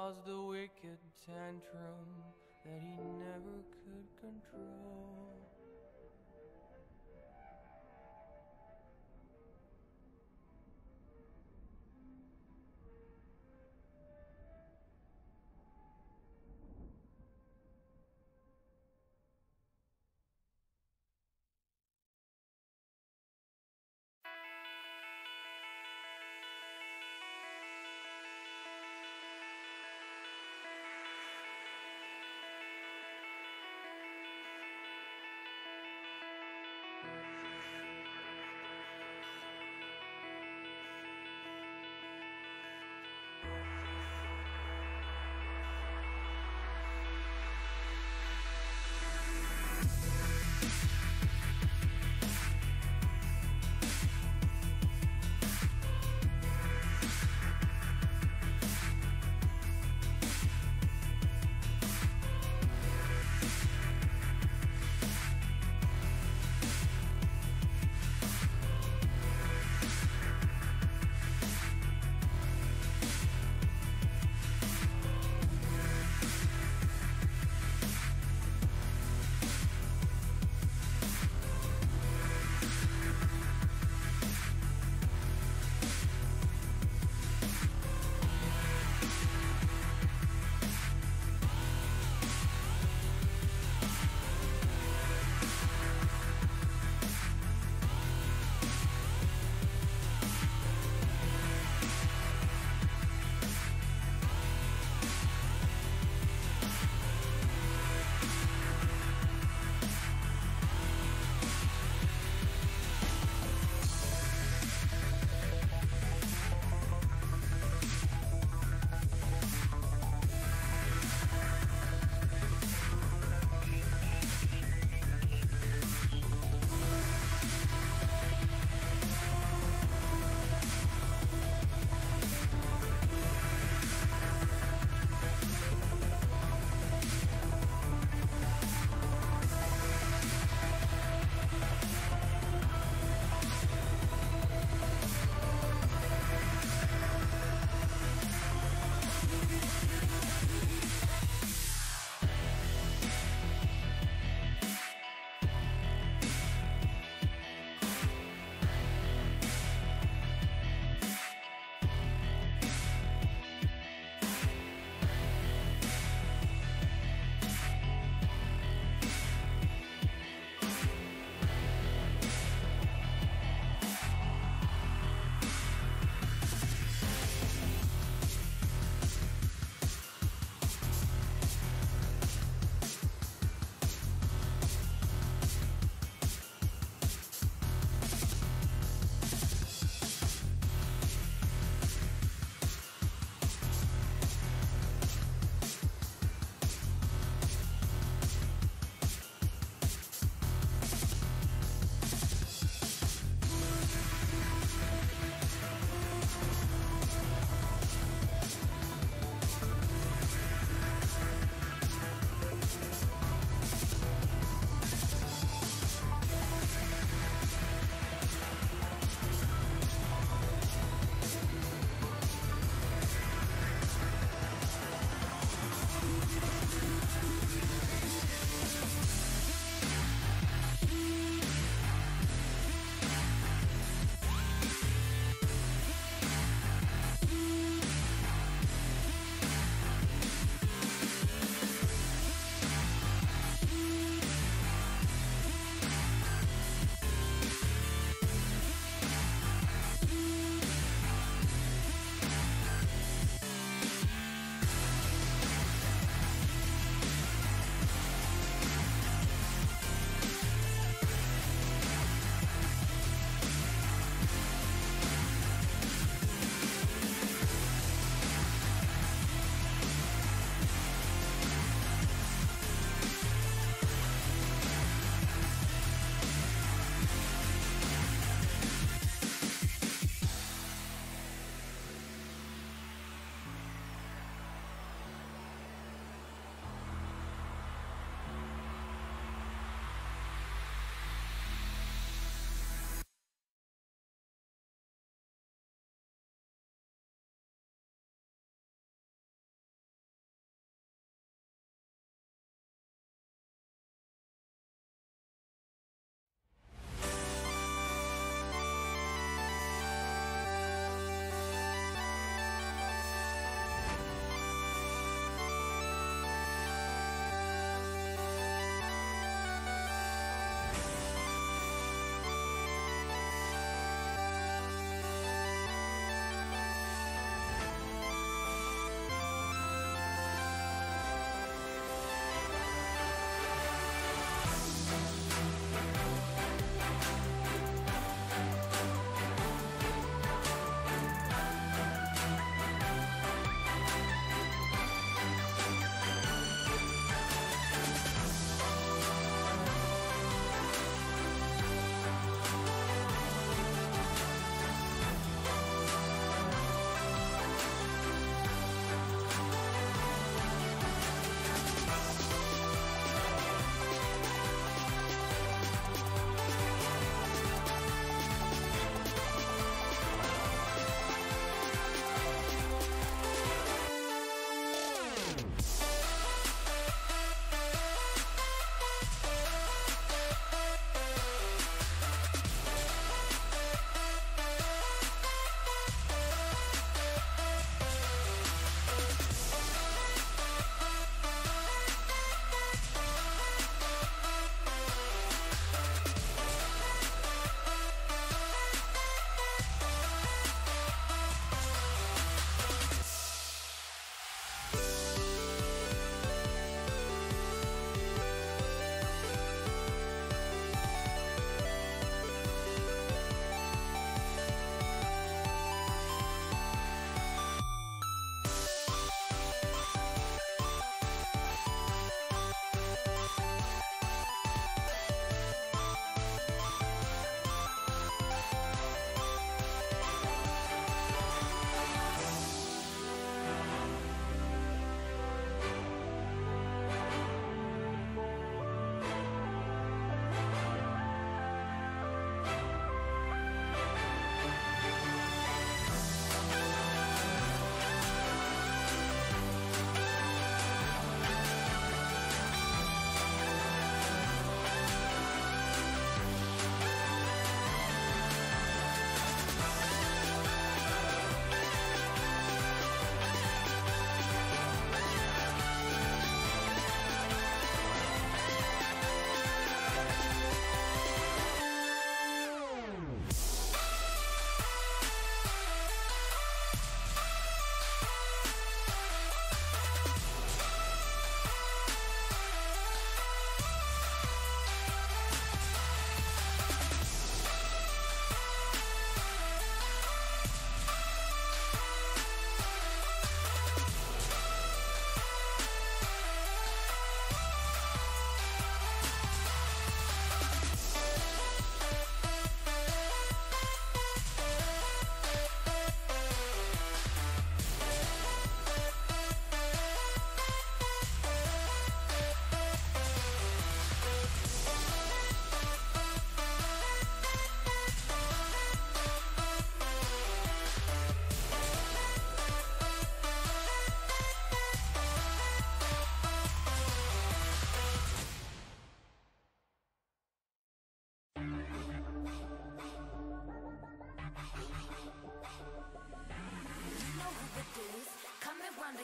caused a wicked tantrum that he never could control.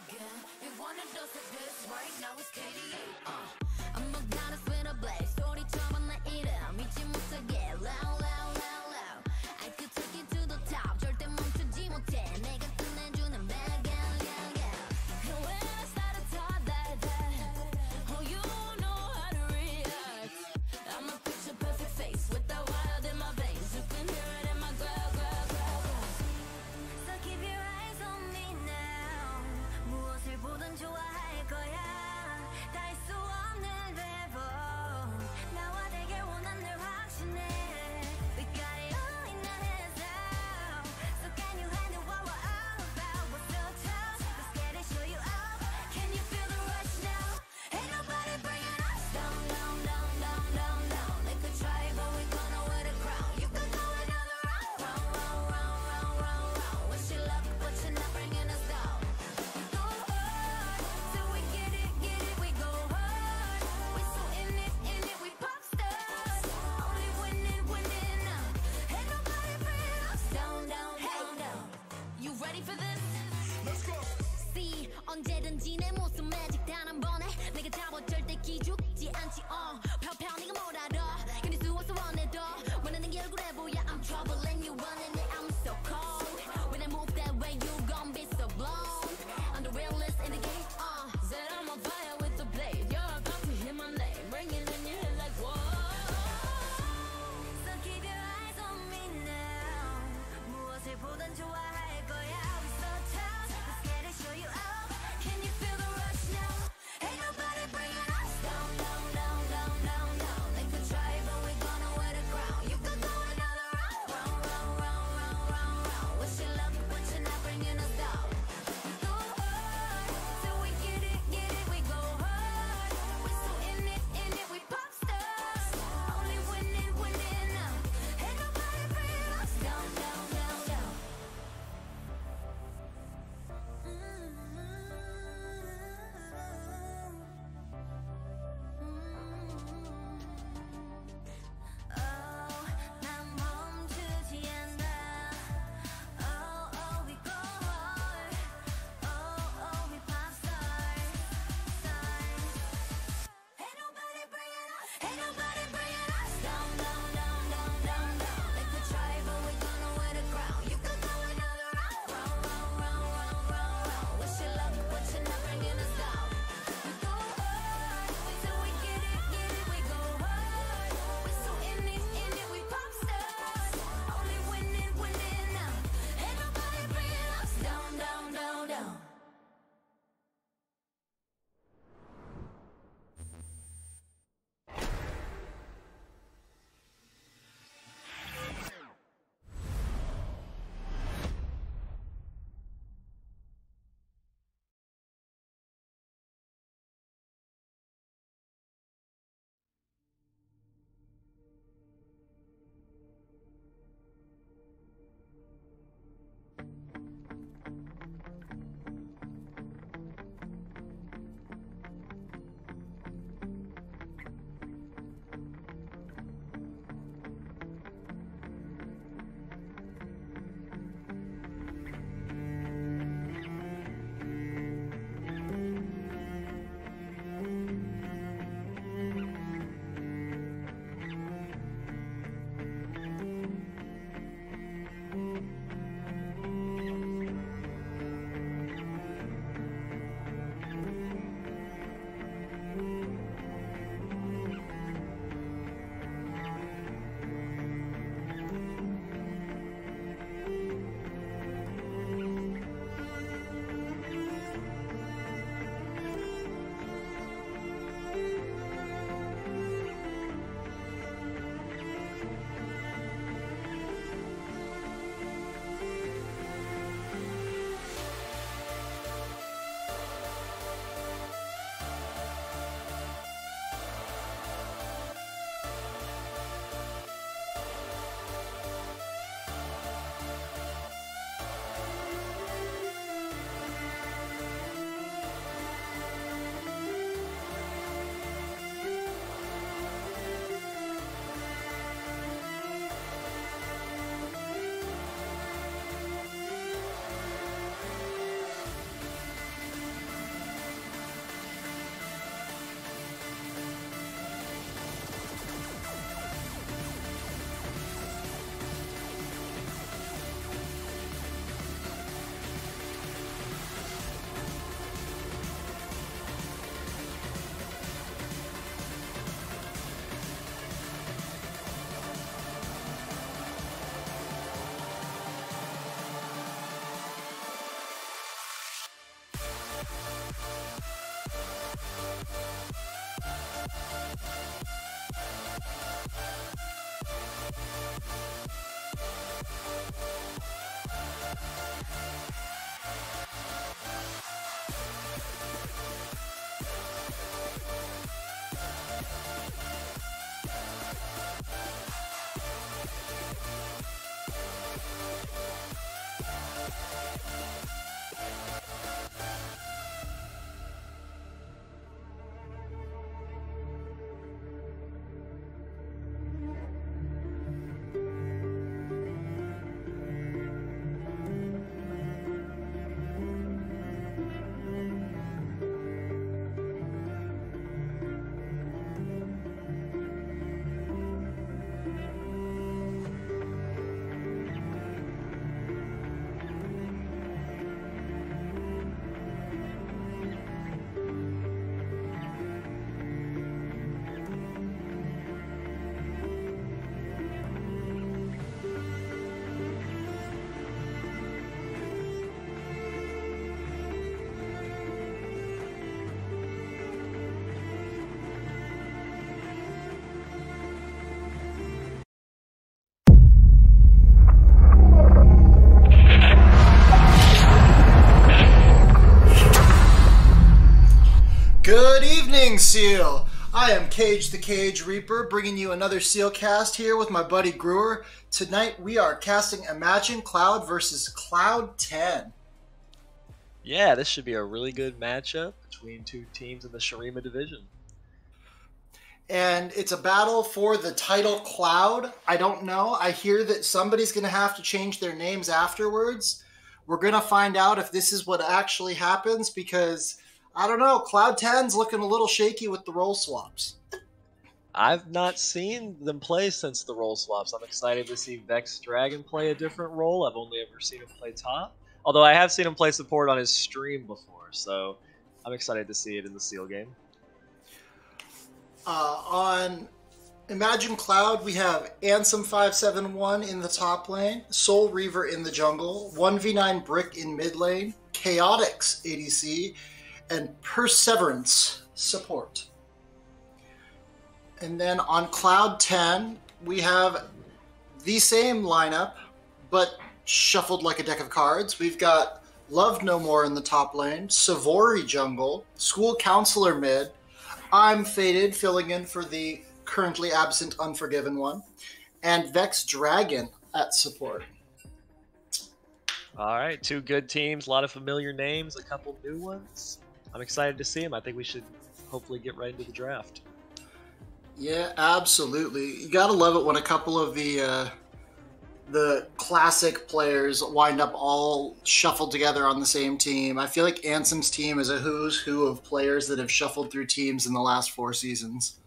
again. You wanted us like this, right now it's KDA. I'm a goddess with a blaze. 소리처럼 나 이름 잊지 못하게. Loud, loud, loud, loud. I could take you to the top. 절대 멈추지 못해. 내가 끝내주는 bad girl, yeah, yeah. And when I start to talk that, oh, you know how to react. I'm a picture perfect face with the wild in my veins. You can hear it in my growl, growl, growl, growl. So keep your eyes on me now. 무엇을 보든 좋아할 거야. 다 할 수 없는 배분. 나와 되길 원한 늘 확신해. We got it all in our hands now. So can you handle what we're all about? We're so tough. Let's get it, show you up. Can you feel the rush now? Ain't nobody bringing us down, down, down, down, down, down. They could try, but we gonna wear the crown. You could go another round, round, round, round, round, round, round. Wish you luck, but you're not bringing us down. We go hard, till we get it, we go hard. We so in it, we pop stars. Only winning, winning now. Ain't nobody bringing us down, down, down, down. You ready for this? Let's go. See, 언제든지 내 모습 매직 단 한 번에 내가 잡아 절대 기죽지 않지. 펴펴 네가 뭘 알아. 견딜 수 없어 원해도 원하는 게 얼굴에 보여. I'm trouble and you running it. I'm so cold. When I move that way, you gon' be so blown. I'm the realest in the game. Said I'm on fire with the blade. You're about to hear my name, ringing in your head like whoa. So keep your eyes on me now. 무엇을 보든 좋아할 거야. We so tough. Let's get it, show you up. Can you feel the rush now? Ain't nobody bringing us down, down, down, down, down, down. They could Good evening, Seal. I am Cage the Cage Reaper, bringing you another Seal cast here with my buddy Brewer. Tonight we are casting Imagine Cloud versus Cloud 10. Yeah, this should be a really good matchup between two teams in the Shurima division. And it's a battle for the title Cloud. I don't know. I hear that somebody's going to have to change their names afterwards. We're going to find out if this is what actually happens because, I don't know, Cloud 10's looking a little shaky with the role swaps. I've not seen them play since the role swaps. I'm excited to see Vex Dragon play a different role. I've only ever seen him play top. Although I have seen him play support on his stream before, so I'm excited to see it in the Seal game. On Imagine Cloud, we have Ansem 571 in the top lane, Soul Reaver in the jungle, 1v9 Brick in mid lane, Chaotix ADC, and Perseverance support. And then on Cloud 10, we have the same lineup, but shuffled like a deck of cards. We've got Love No More in the top lane, Savory jungle, School Counselor mid, I'm Faded filling in for the currently absent Unforgiven one, and Vex Dragon at support. All right, two good teams, a lot of familiar names, a couple new ones. I'm excited to see them. I think we should hopefully get right into the draft. Yeah, absolutely. You gotta love it when a couple of the classic players wind up all shuffled together on the same team. I feel like Ansem's team is a who's who of players that have shuffled through teams in the last 4 seasons.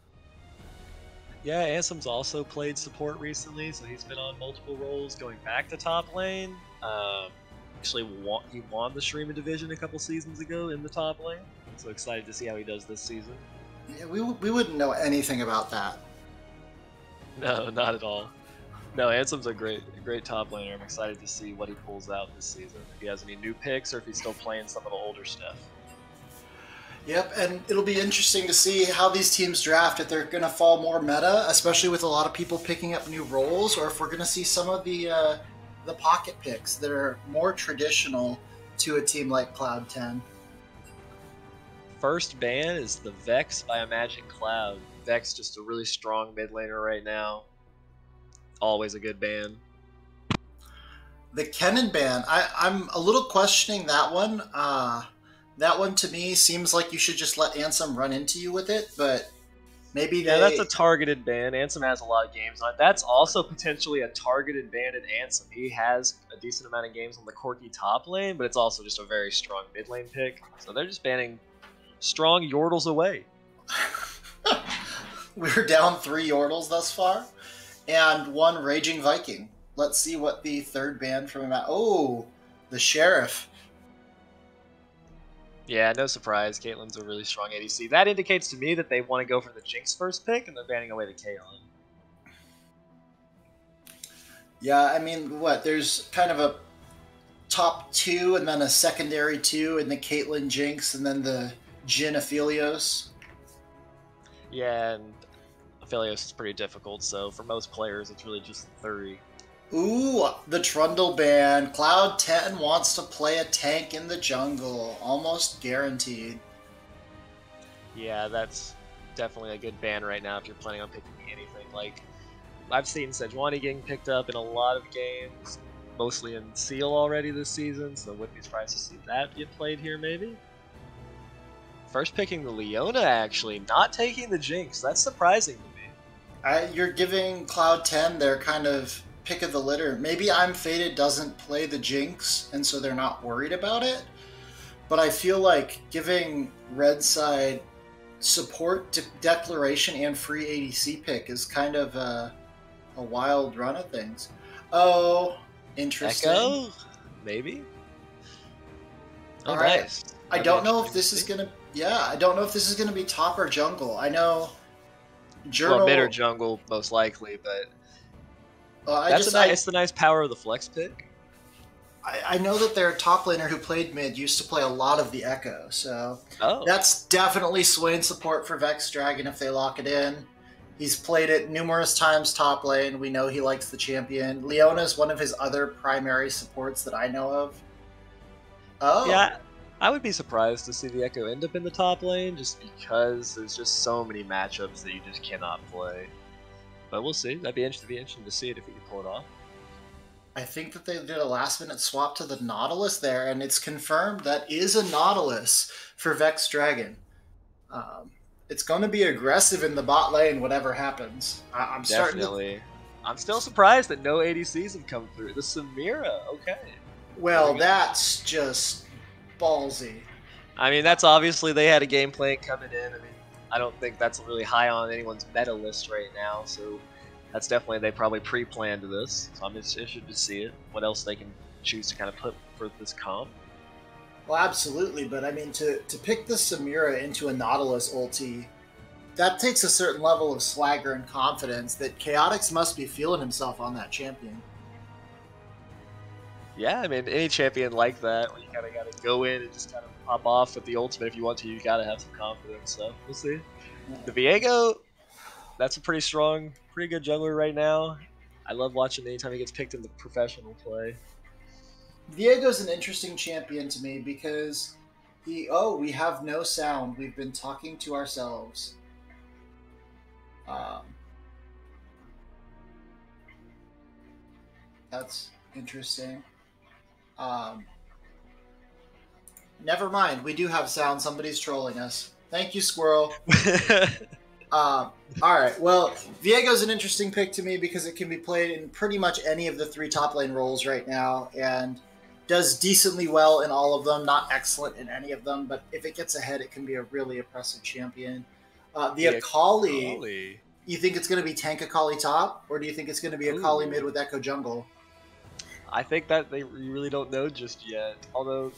Yeah, Ansem's also played support recently, so he's been on multiple roles going back to top lane. Actually, he won the Shurima division a couple seasons ago in the top lane, so excited to see how he does this season. Yeah, we wouldn't know anything about that. No, not at all. No, Ansem's a great top laner. I'm excited to see what he pulls out this season. If he has any new picks or if he's still playing some of the older stuff. Yep, and it'll be interesting to see how these teams draft, if they're going to fall more meta, especially with a lot of people picking up new roles, or if we're going to see some of the pocket picks that are more traditional to a team like Cloud 10. First ban is the Vex by Imagine Cloud. Vex just a really strong mid laner right now. Always a good ban. The Kennen ban, I'm a little questioning that one. That one to me seems like you should just let Ansem run into you with it, but maybe that's a targeted ban. Ansem has a lot of games on it. That's also potentially a targeted ban at Ansem. He has a decent amount of games on the Corki top lane, but it's also just a very strong mid lane pick. So they're just banning strong Yordles away. We're down 3 Yordles thus far, and 1 Raging Viking. Let's see what the third ban from him. Oh, the Sheriff. Yeah, no surprise. Caitlyn's a really strong ADC. That indicates to me that they want to go for the Jinx first pick, and they're banning away the Kaon. Yeah, I mean, what? There's kind of a top 2 and then a secondary 2 in the Caitlyn Jinx and then the Jhin Aphelios. Yeah, and Aphelios is pretty difficult, so for most players, it's really just the 3. Ooh, the Trundle ban. Cloud 10 wants to play a tank in the jungle. Almost guaranteed. Yeah, that's definitely a good ban right now if you're planning on picking anything. Like, I've seen Sejuani getting picked up in a lot of games, mostly in Seal already this season, so wouldn't be surprised to see that get played here maybe. First picking the Leona, actually, not taking the Jinx. That's surprising to me. You're giving Cloud 10 their kind of pick of the litter. Maybe I'm Faded doesn't play the Jinx, and so they're not worried about it. But I feel like giving Red Side support declaration and free ADC pick is kind of a wild run of things. Oh, interesting. Echo? Maybe? All right. Nice. I don't know if this is gonna. Yeah, I don't know if this is gonna be top or jungle. I know. Well, mid or jungle most likely, but it's the nice power of the flex pick. I know that their top laner who played mid used to play a lot of the Echo, so that's definitely swaying support for Vex Dragon if they lock it in. He's played it numerous times top lane. We know he likes the champion. Leona is one of his other primary supports that I know of. Oh. Yeah, I would be surprised to see the Echo end up in the top lane, just because there's just so many matchups that you just cannot play. But we'll see. That'd be interesting to see it if we can pull it off. I think that they did a last-minute swap to the Nautilus there, and it's confirmed that is a Nautilus for Vex Dragon. It's going to be aggressive in the bot lane, whatever happens. I'm starting Definitely. I'm still surprised that no ADCs have come through. The Samira, okay. Well, that's just ballsy. I mean, that's obviously they had a game plan coming in. I mean, I don't think that's really high on anyone's meta list right now, so that's definitely, they probably pre-planned this. So I'm interested to see it. What else they can choose to kind of put for this comp. Well, absolutely, but I mean, to pick the Samira into a Nautilus ulti, that takes a certain level of swagger and confidence that Chaotix must be feeling himself on that champion. Yeah, I mean, any champion like that, where you kind of got to go in and just kind of pop off with the ultimate if you want to, you got to have some confidence, so we'll see. Yeah. The Viego, that's a pretty strong, pretty good jungler right now. I love watching anytime he gets picked in the professional play. Viego's an interesting champion to me because we have no sound. We've been talking to ourselves. That's interesting. Never mind. We do have sound. Somebody's trolling us. Thank you, Squirrel. All right. Well, Viego's an interesting pick to me because it can be played in pretty much any of the 3 top lane roles right now and does decently well in all of them. Not excellent in any of them, but if it gets ahead, it can be a really oppressive champion. The Akali, you think it's going to be tank Akali top, or do you think it's going to be Akali mid with Echo jungle? I think that you really don't know just yet. Although,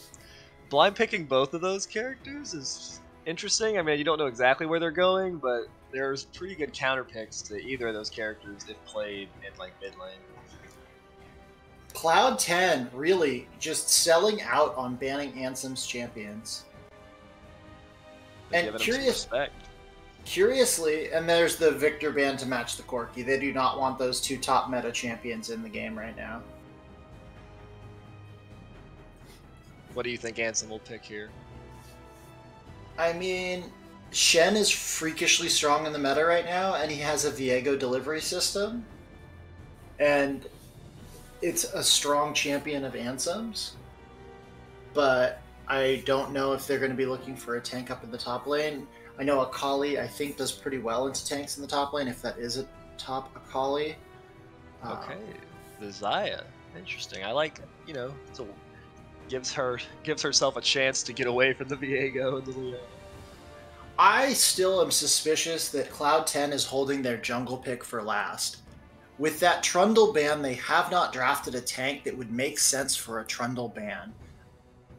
blind picking both of those characters is interesting. I mean, you don't know exactly where they're going, but there's pretty good counter picks to either of those characters if played in like mid lane. Cloud 10 really just selling out on banning Ansem's champions. And curiously, and there's the Victor ban to match the Corki. They do not want those 2 top meta champions in the game right now. What do you think Ansem will pick here? I mean, Shen is freakishly strong in the meta right now, and he has a Viego delivery system. And it's a strong champion of Ansem's. But I don't know if they're going to be looking for a tank up in the top lane. I know Akali, I think, does pretty well into tanks in the top lane, if that is a top Akali. Okay, the Xayah. Interesting. I like, you know, it's gives herself a chance to get away from the Viego and the Leon. I still am suspicious that Cloud 10 is holding their jungle pick for last. With that Trundle ban, they have not drafted a tank that would make sense for a Trundle ban.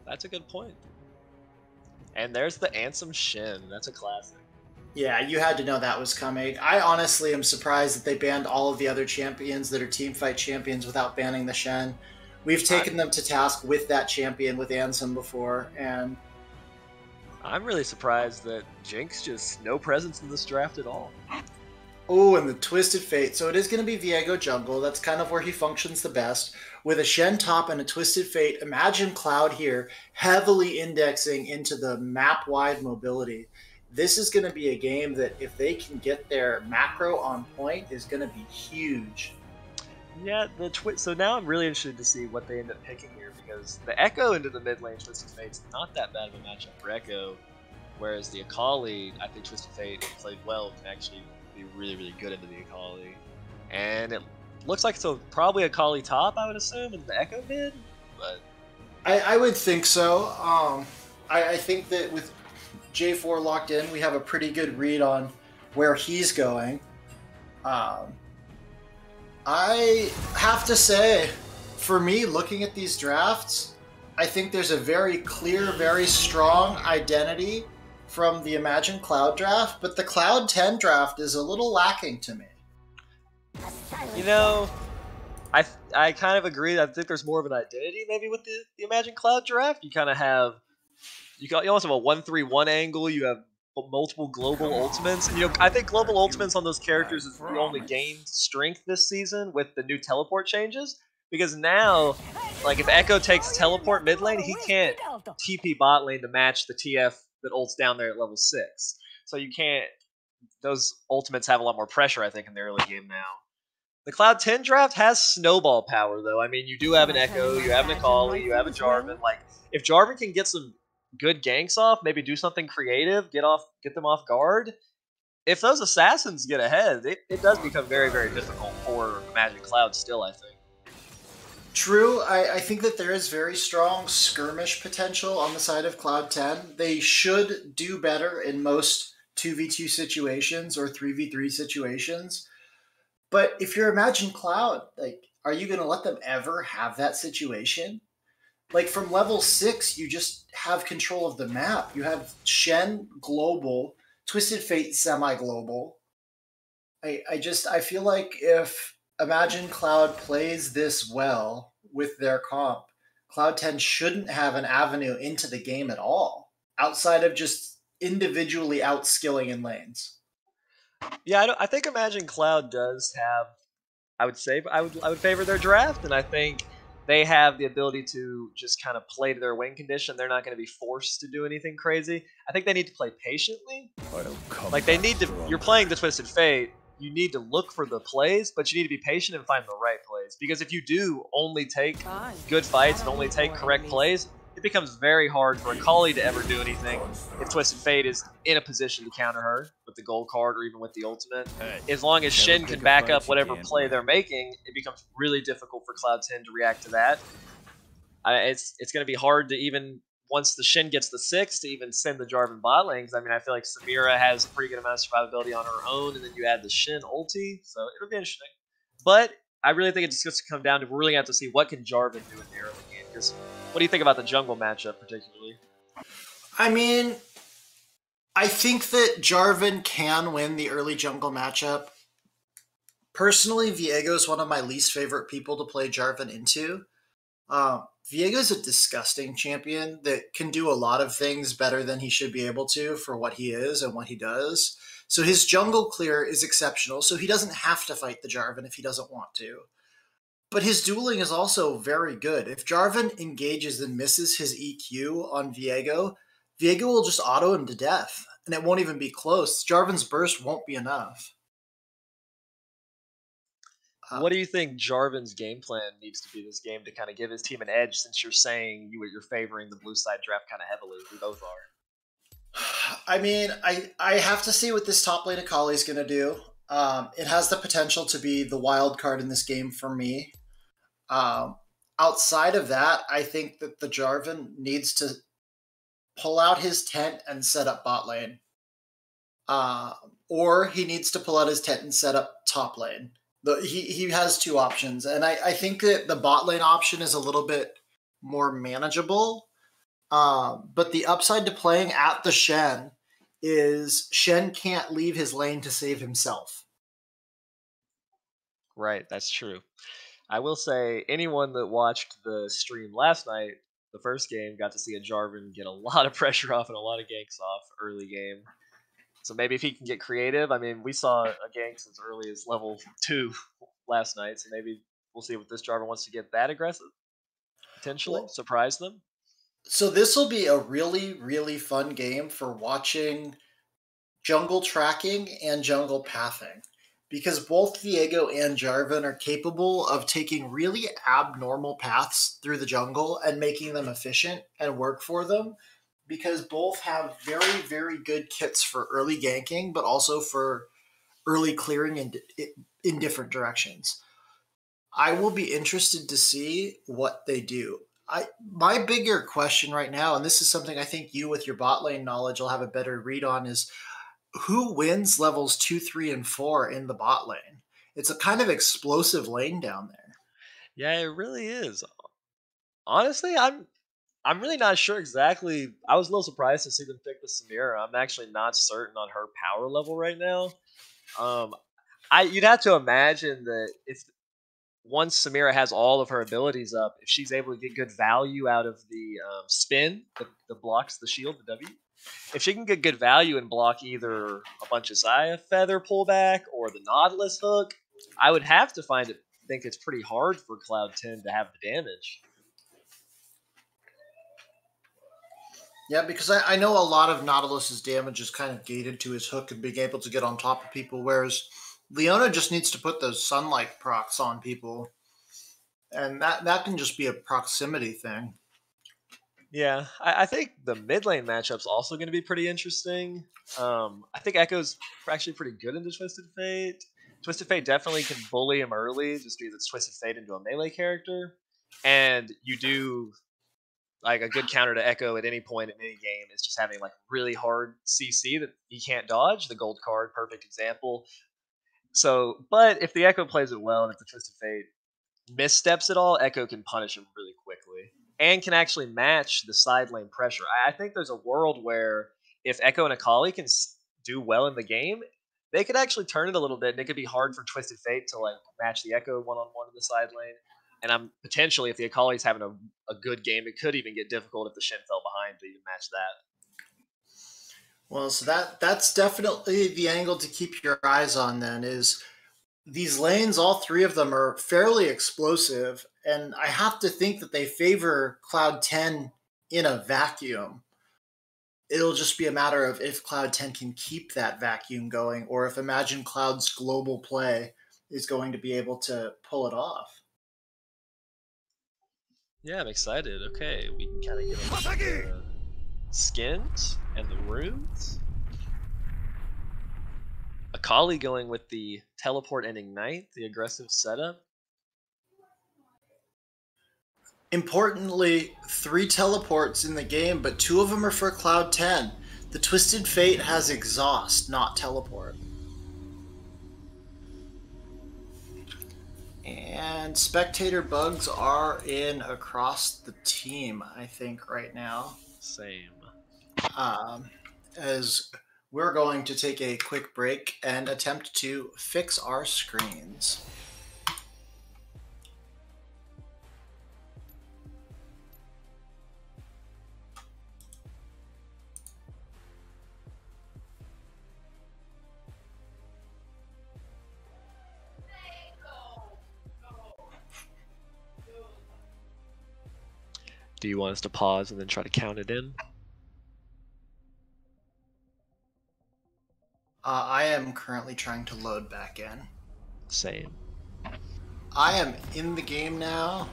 That's a good point. And there's the Ansem Shin. That's a classic. Yeah, you had to know that was coming. I honestly am surprised that they banned all of the other champions that are teamfight champions without banning the Shen. We've taken them to task with that champion with Ansem before, and I'm really surprised that Jinx just no presence in this draft at all. Oh, and the Twisted Fate. So it is going to be Viego jungle. That's kind of where he functions the best. With a Shen top and a Twisted Fate, imagine Cloud here heavily indexing into the map-wide mobility. This is going to be a game that, if they can get their macro on point, is going to be huge. Yeah, so now I'm really interested to see what they end up picking here, because the Echo into the mid lane Twisted Fate's not that bad of a matchup for Echo, whereas the Akali, I think Twisted Fate played well, can actually be really, really good into the Akali. And it looks like it's probably Akali top, I would assume, and the Echo mid, but I would think so. I think that with J4 locked in, we have a pretty good read on where he's going. I have to say, for me, looking at these drafts, I think there's a very clear, very strong identity from the Imagine Cloud draft, but the Cloud 10 draft is a little lacking to me. You know, I kind of agree. I think there's more of an identity maybe with the Imagine Cloud draft. You kind of have, you almost have a 1-3-1 angle. You have multiple global ultimates, and I think global ultimates on those characters is the only gained strength this season with the new teleport changes, because now, like, if Echo takes teleport mid lane, he can't TP bot lane to match the TF that ults down there at level 6. So you can't. Those ultimates have a lot more pressure, I think, in the early game now. The Cloud 10 draft has snowball power, though. I mean, you do have an Echo, you have an Akali, you have a Jarvan. Like, if Jarvan can get some good ganks off, maybe do something creative, get them off guard. If those assassins get ahead, it does become very, very difficult for Magic Cloud still, I think. True, I think that there is very strong skirmish potential on the side of Cloud 10. They should do better in most 2v2 situations or 3v3 situations. But if you're Imagine Cloud, like, are you going to let them ever have that situation? Like, from level 6, you just have control of the map. You have Shen global, Twisted Fate semi-global. I feel like if Imagine Cloud plays this well with their comp, Cloud 10 shouldn't have an avenue into the game at all, outside of just individually outskilling in lanes. Yeah, I think Imagine Cloud does have. I would favor their draft, and I think they have the ability to just kind of play to their win condition. They're not going to be forced to do anything crazy. I think they need to play patiently. Like they need to. You're playing the Twisted Fate. You need to look for the plays, but you need to be patient and find the right plays. Because if you do only take good fights and only take correct plays, it becomes very hard for Akali to ever do anything if Twisted Fate is in a position to counter her with the gold card or even with the ultimate. As long as Shin can back up whatever play they're making, it becomes really difficult for Cloud 10 to react to that. It's going to be hard to even, once the Shin gets the 6, to even send the Jarvan bot lane. I mean, I feel like Samira has a pretty good amount of survivability on her own, and then you add the Shin ulti, so it'll be interesting. But I really think it's just going to come down to, we're really going to have to see what can Jarvan do in the early game. Because what do you think about the jungle matchup particularly? I mean, I think that Jarvan can win the early jungle matchup. Personally, Viego is one of my least favorite people to play Jarvan into. Viego is a disgusting champion that can do a lot of things better than he should be able to for what he is and what he does. So his jungle clear is exceptional, so he doesn't have to fight the Jarvan if he doesn't want to. But his dueling is also very good. If Jarvan engages and misses his EQ on Viego, Viego will just auto him to death, and it won't even be close. Jarvan's burst won't be enough. What do you think Jarvan's game plan needs to be this game to kind of give his team an edge, since you're saying you're favoring the blue side draft kind of heavily? We both are. I mean, I have to see what this top lane Akali is going to do. It has the potential to be the wild card in this game for me. Outside of that, I think that the Jarvan needs to pull out his tent and set up bot lane. Or he needs to pull out his tent and set up top lane. He has two options, and I think that the bot lane option is a little bit more manageable. But the upside to playing at the Shen is Shen can't leave his lane to save himself. Right, that's true. I will say, anyone that watched the stream last night, the first game, got to see a Jarvan get a lot of pressure off and a lot of ganks off early game. So maybe if he can get creative, I mean, we saw a gank as early as level 2 last night, so maybe we'll see if this Jarvan wants to get that aggressive. Potentially, surprise them. So this will be a really, really fun game for watching jungle tracking and jungle pathing. Because both Viego and Jarvan are capable of taking really abnormal paths through the jungle and making them efficient and work for them. Because both have very, very good kits for early ganking, but also for early clearing in different directions. I will be interested to see what they do. My bigger question right now, and this is something I think you with your bot lane knowledge will have a better read on, is who wins levels 2, 3, and 4 in the bot lane? It's a kind of explosive lane down there. Yeah, it really is. Honestly, I'm really not sure exactly. I was a little surprised to see them pick the Samira. I'm actually not certain on her power level right now. You'd have to imagine that if once Samira has all of her abilities up, if she's able to get good value out of the spin that blocks the shield, the W, if she can get good value and block either a bunch of Xayah Feather pullback or the Nautilus hook, I would have to think it's pretty hard for Cloud 10 to have the damage. Yeah, because I know a lot of Nautilus's damage is kind of gated to his hook and being able to get on top of people, whereas Leona just needs to put those sunlight procs on people, and that can just be a proximity thing. Yeah, I think the mid lane matchup's also going to be pretty interesting. I think Echo's actually pretty good into Twisted Fate. Twisted Fate definitely can bully him early, just because it's Twisted Fate into a melee character, and you do like a good counter to Echo at any point in any game is just having like really hard CC that he can't dodge. The gold card, perfect example. So, but if the Echo plays it well and if the Twisted Fate missteps at all, Echo can punish him really quickly and can actually match the side lane pressure. I think there's a world where if Echo and Akali can do well in the game, they could actually turn it a little bit, and it could be hard for Twisted Fate to like match the Echo one on one in the side lane. And I'm potentially, if the Akali's having a good game, it could even get difficult if the Shin fell behind to even match that. Well, so that's definitely the angle to keep your eyes on. Then is these lanes, all three of them are fairly explosive, and I have to think that they favor Cloud 10 in a vacuum. It'll just be a matter of if Cloud 10 can keep that vacuum going, or if Imagine Cloud's global play is going to be able to pull it off. Yeah, I'm excited. Okay, we can kind of get into the skins and the runes. Akali going with the teleport and ignite, the aggressive setup. Importantly, 3 teleports in the game, but 2 of them are for Cloud 10. The Twisted Fate has exhaust, not teleport. And spectator bugs are in across the team, I think, right now. Same. As we're going to take a quick break and attempt to fix our screens. Do you want us to pause and then try to count it in? I am currently trying to load back in. Same. I am in the game now.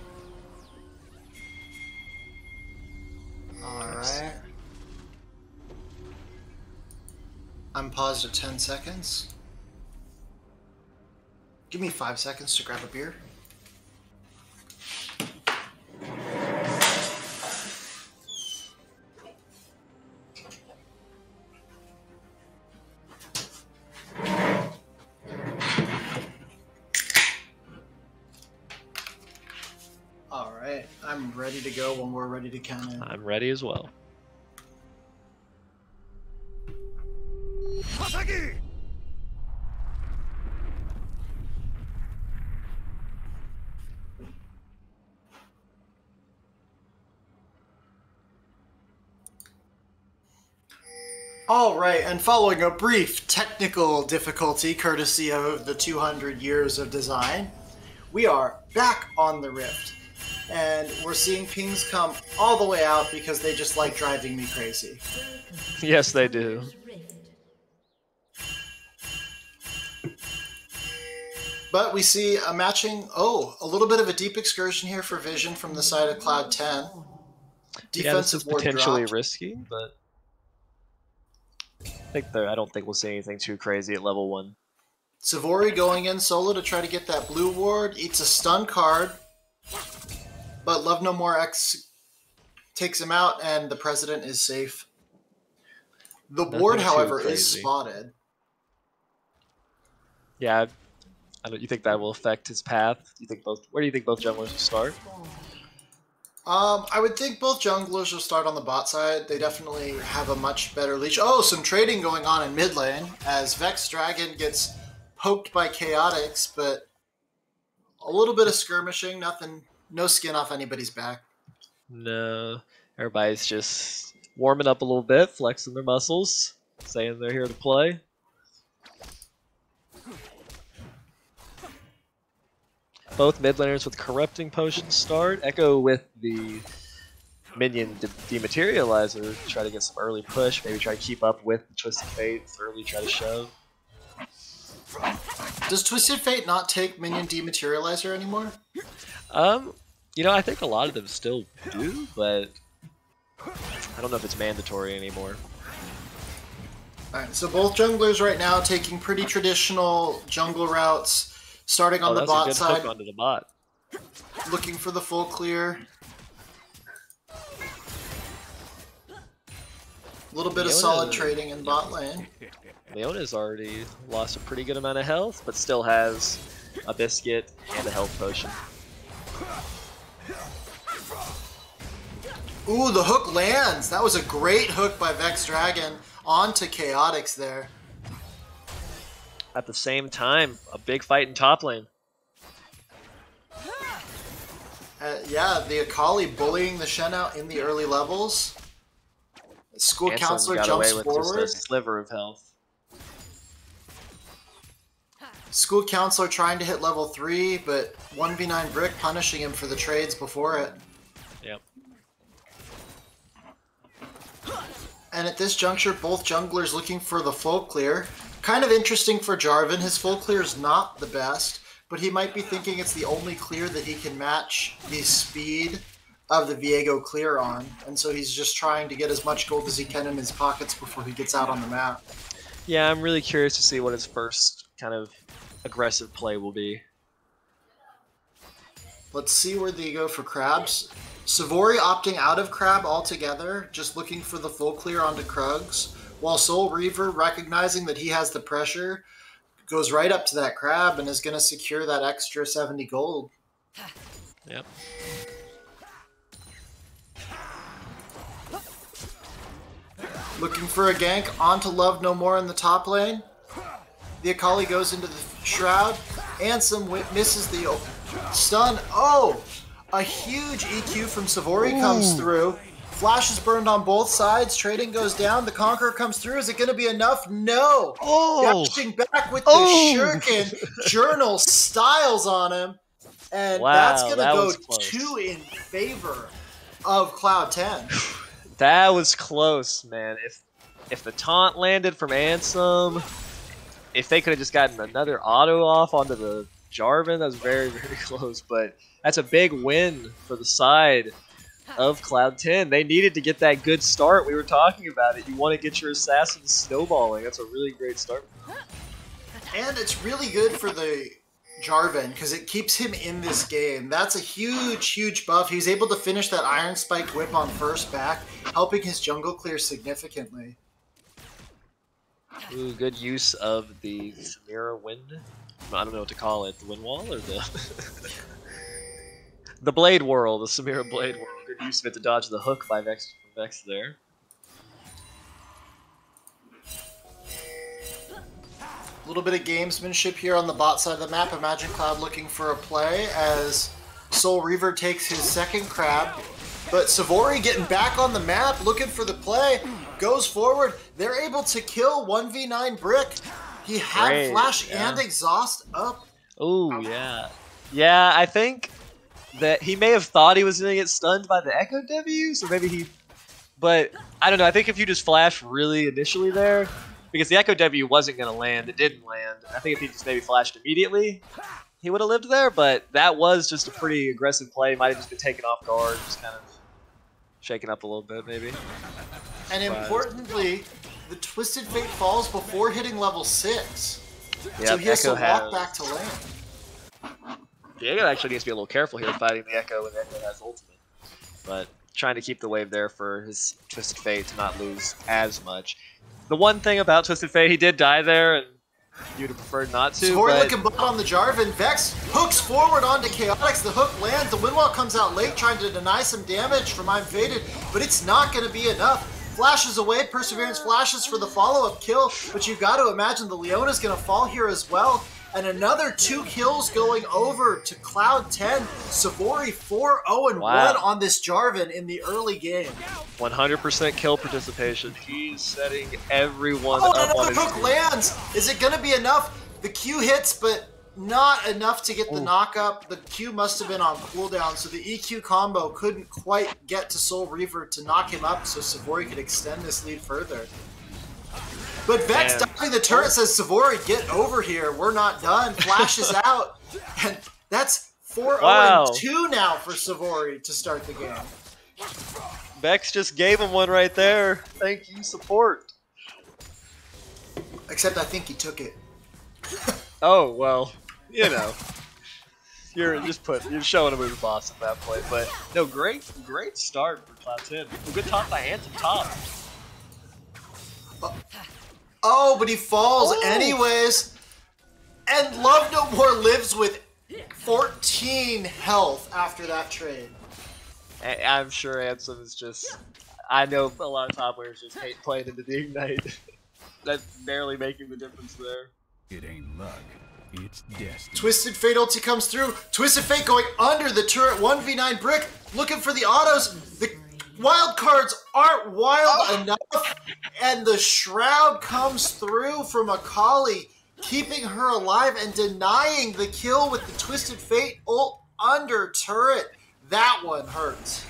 Alright. I'm paused at 10 seconds. Give me 5 seconds to grab a beer. Alright, I'm ready to go when we're ready to count in. I'm ready as well. All right, and following a brief technical difficulty courtesy of the 200 years of design, we are back on the Rift. And we're seeing pings come all the way out because they just like driving me crazy. Yes, they do. But we see a matching, a little bit of a deep excursion here for Vision from the side of Cloud 10. Defensive ward potentially dropped. risky, but I don't think we'll see anything too crazy at level 1. Sivori going in solo to try to get that blue ward, eats a stun card, but Love No More X takes him out, and the President is safe. The ward, however, is spotted. Yeah, you think that will affect his path? Where do you think both junglers will start? I would think both junglers will start on the bot side. They definitely have a much better leash. Oh, some trading going on in mid lane as Vex Dragon gets poked by Chaotix, but a little bit of skirmishing, nothing, no skin off anybody's back. No, everybody's just warming up a little bit, flexing their muscles, saying they're here to play. Both mid laners with corrupting potions start. Echo with the minion dematerializer, try to get some early push, maybe try to keep up with Twisted Fate, early try to shove. Does Twisted Fate not take minion dematerializer anymore? You know, I think a lot of them still do, but I don't know if it's mandatory anymore. Alright, so both junglers right now taking pretty traditional jungle routes, starting on the bot side. Hook onto the bot. Looking for the full clear. A little bit of solid trading in bot lane. Leona's already lost a pretty good amount of health, but still has a biscuit and a health potion. Ooh, the hook lands! That was a great hook by Vex Dragon onto Chaotix there. At the same time, a big fight in top lane. Yeah, the Akali bullying the Shen out in the early levels. School Ansem counselor got jumps away with forward. just a sliver of health. School counselor trying to hit level 3, but 1v9 Brick punishing him for the trades before it. Yep. And at this juncture, both junglers looking for the full clear. Kind of interesting for Jarvan. His full clear is not the best, but he might be thinking it's the only clear that he can match the speed of the Viego clear on. And so he's just trying to get as much gold as he can in his pockets before he gets out on the map. Yeah, I'm really curious to see what his first kind of aggressive play will be. Let's see where they go for crabs. Sivori opting out of crab altogether, just looking for the full clear onto Krugs, while Soul Reaver, recognizing that he has the pressure, goes right up to that crab and is going to secure that extra 70 gold. Yep. Looking for a gank onto Love No More in the top lane. The Akali goes into the Shroud. Ansem misses the stun. Oh! A huge EQ from Sivori comes through. Flash is burned on both sides. Trading goes down. The Conqueror comes through. Is it going to be enough? No! Dashing back with the Shuriken. Journal Styles on him. And that's going to go 2 in favor of Cloud10. That was close, man. If the taunt landed from Ansem, if they could have just gotten another auto off onto the Jarvan, that was very, very close. But that's a big win for the side of Cloud10. They needed to get that good start. We were talking about it. You want to get your assassins snowballing. That's a really great start. And it's really good for the Jarvan because it keeps him in this game. That's a huge, huge buff. He's able to finish that Iron Spike whip on first back, helping his jungle clear significantly. Ooh, good use of the Samira wind. I don't know what to call it. The wind wall or the the blade whirl, the Samira blade whirl. Good use of it to dodge the hook by Vex there. A little bit of gamesmanship here on the bot side of the map. Imagine Cloud looking for a play as Soul Reaver takes his second crab. But Sivori getting back on the map, looking for the play, goes forward. They're able to kill 1v9 Brick. He had Flash and Exhaust up. Oh, yeah. Yeah, I think that he may have thought he was going to get stunned by the Echo W, so maybe he... But, I don't know, I think if you just flash really initially there, because the Echo W wasn't going to land, it didn't land. I think if he just maybe flashed immediately, he would have lived there, but that was just a pretty aggressive play. Might have just been taken off guard, just kind of shaken up a little bit, maybe. And importantly, the Twisted Fate falls before hitting level 6. Yep, so he has Echo to walk back to lane. The Echo actually needs to be a little careful here fighting the Echo when the Echo has ultimate. But trying to keep the wave there for his Twisted Fate to not lose as much. The one thing about Twisted Fate, he did die there, and you'd have preferred not to. Sivori looking bot on the Jarvan. Vex hooks forward onto Chaotix. The hook lands. The Windwall comes out late trying to deny some damage from I'm Faded, but it's not going to be enough. Flashes away. Perseverance flashes for the follow-up kill, but you've got to imagine the Leona's going to fall here as well. And another 2 kills going over to Cloud10. Sivori 4-0-1 on this Jarvan in the early game. 100% kill participation. He's setting everyone up another on his hook team. lands. Is it going to be enough? The Q hits, but not enough to get the knock up. The Q must have been on cooldown, so the EQ combo couldn't quite get to Soul Reaver to knock him up so Savory could extend this lead further. But Vex diving the turret says, Savory, get over here. We're not done. Flashes out. And that's 4-0-2 now for Savory to start the game. Vex just gave him one right there. Thank you, support. Except I think he took it. Oh, well, you know. You're showing him who's the boss at that point. But no, great start for Cloud10. A good top by Anthem top. Oh, but he falls anyways. And Love No More lives with 14 health after that trade. I'm sure Ansem is just... I know a lot of top players just hate playing into the Ignite. That's barely making the difference there. It ain't luck, it's destiny. Twisted Fate ulti comes through. Twisted Fate going under the turret. 1v9 Brick looking for the autos. The wild cards aren't wild enough. And the Shroud comes through from Akali, keeping her alive and denying the kill with the Twisted Fate ult under turret. That one hurts.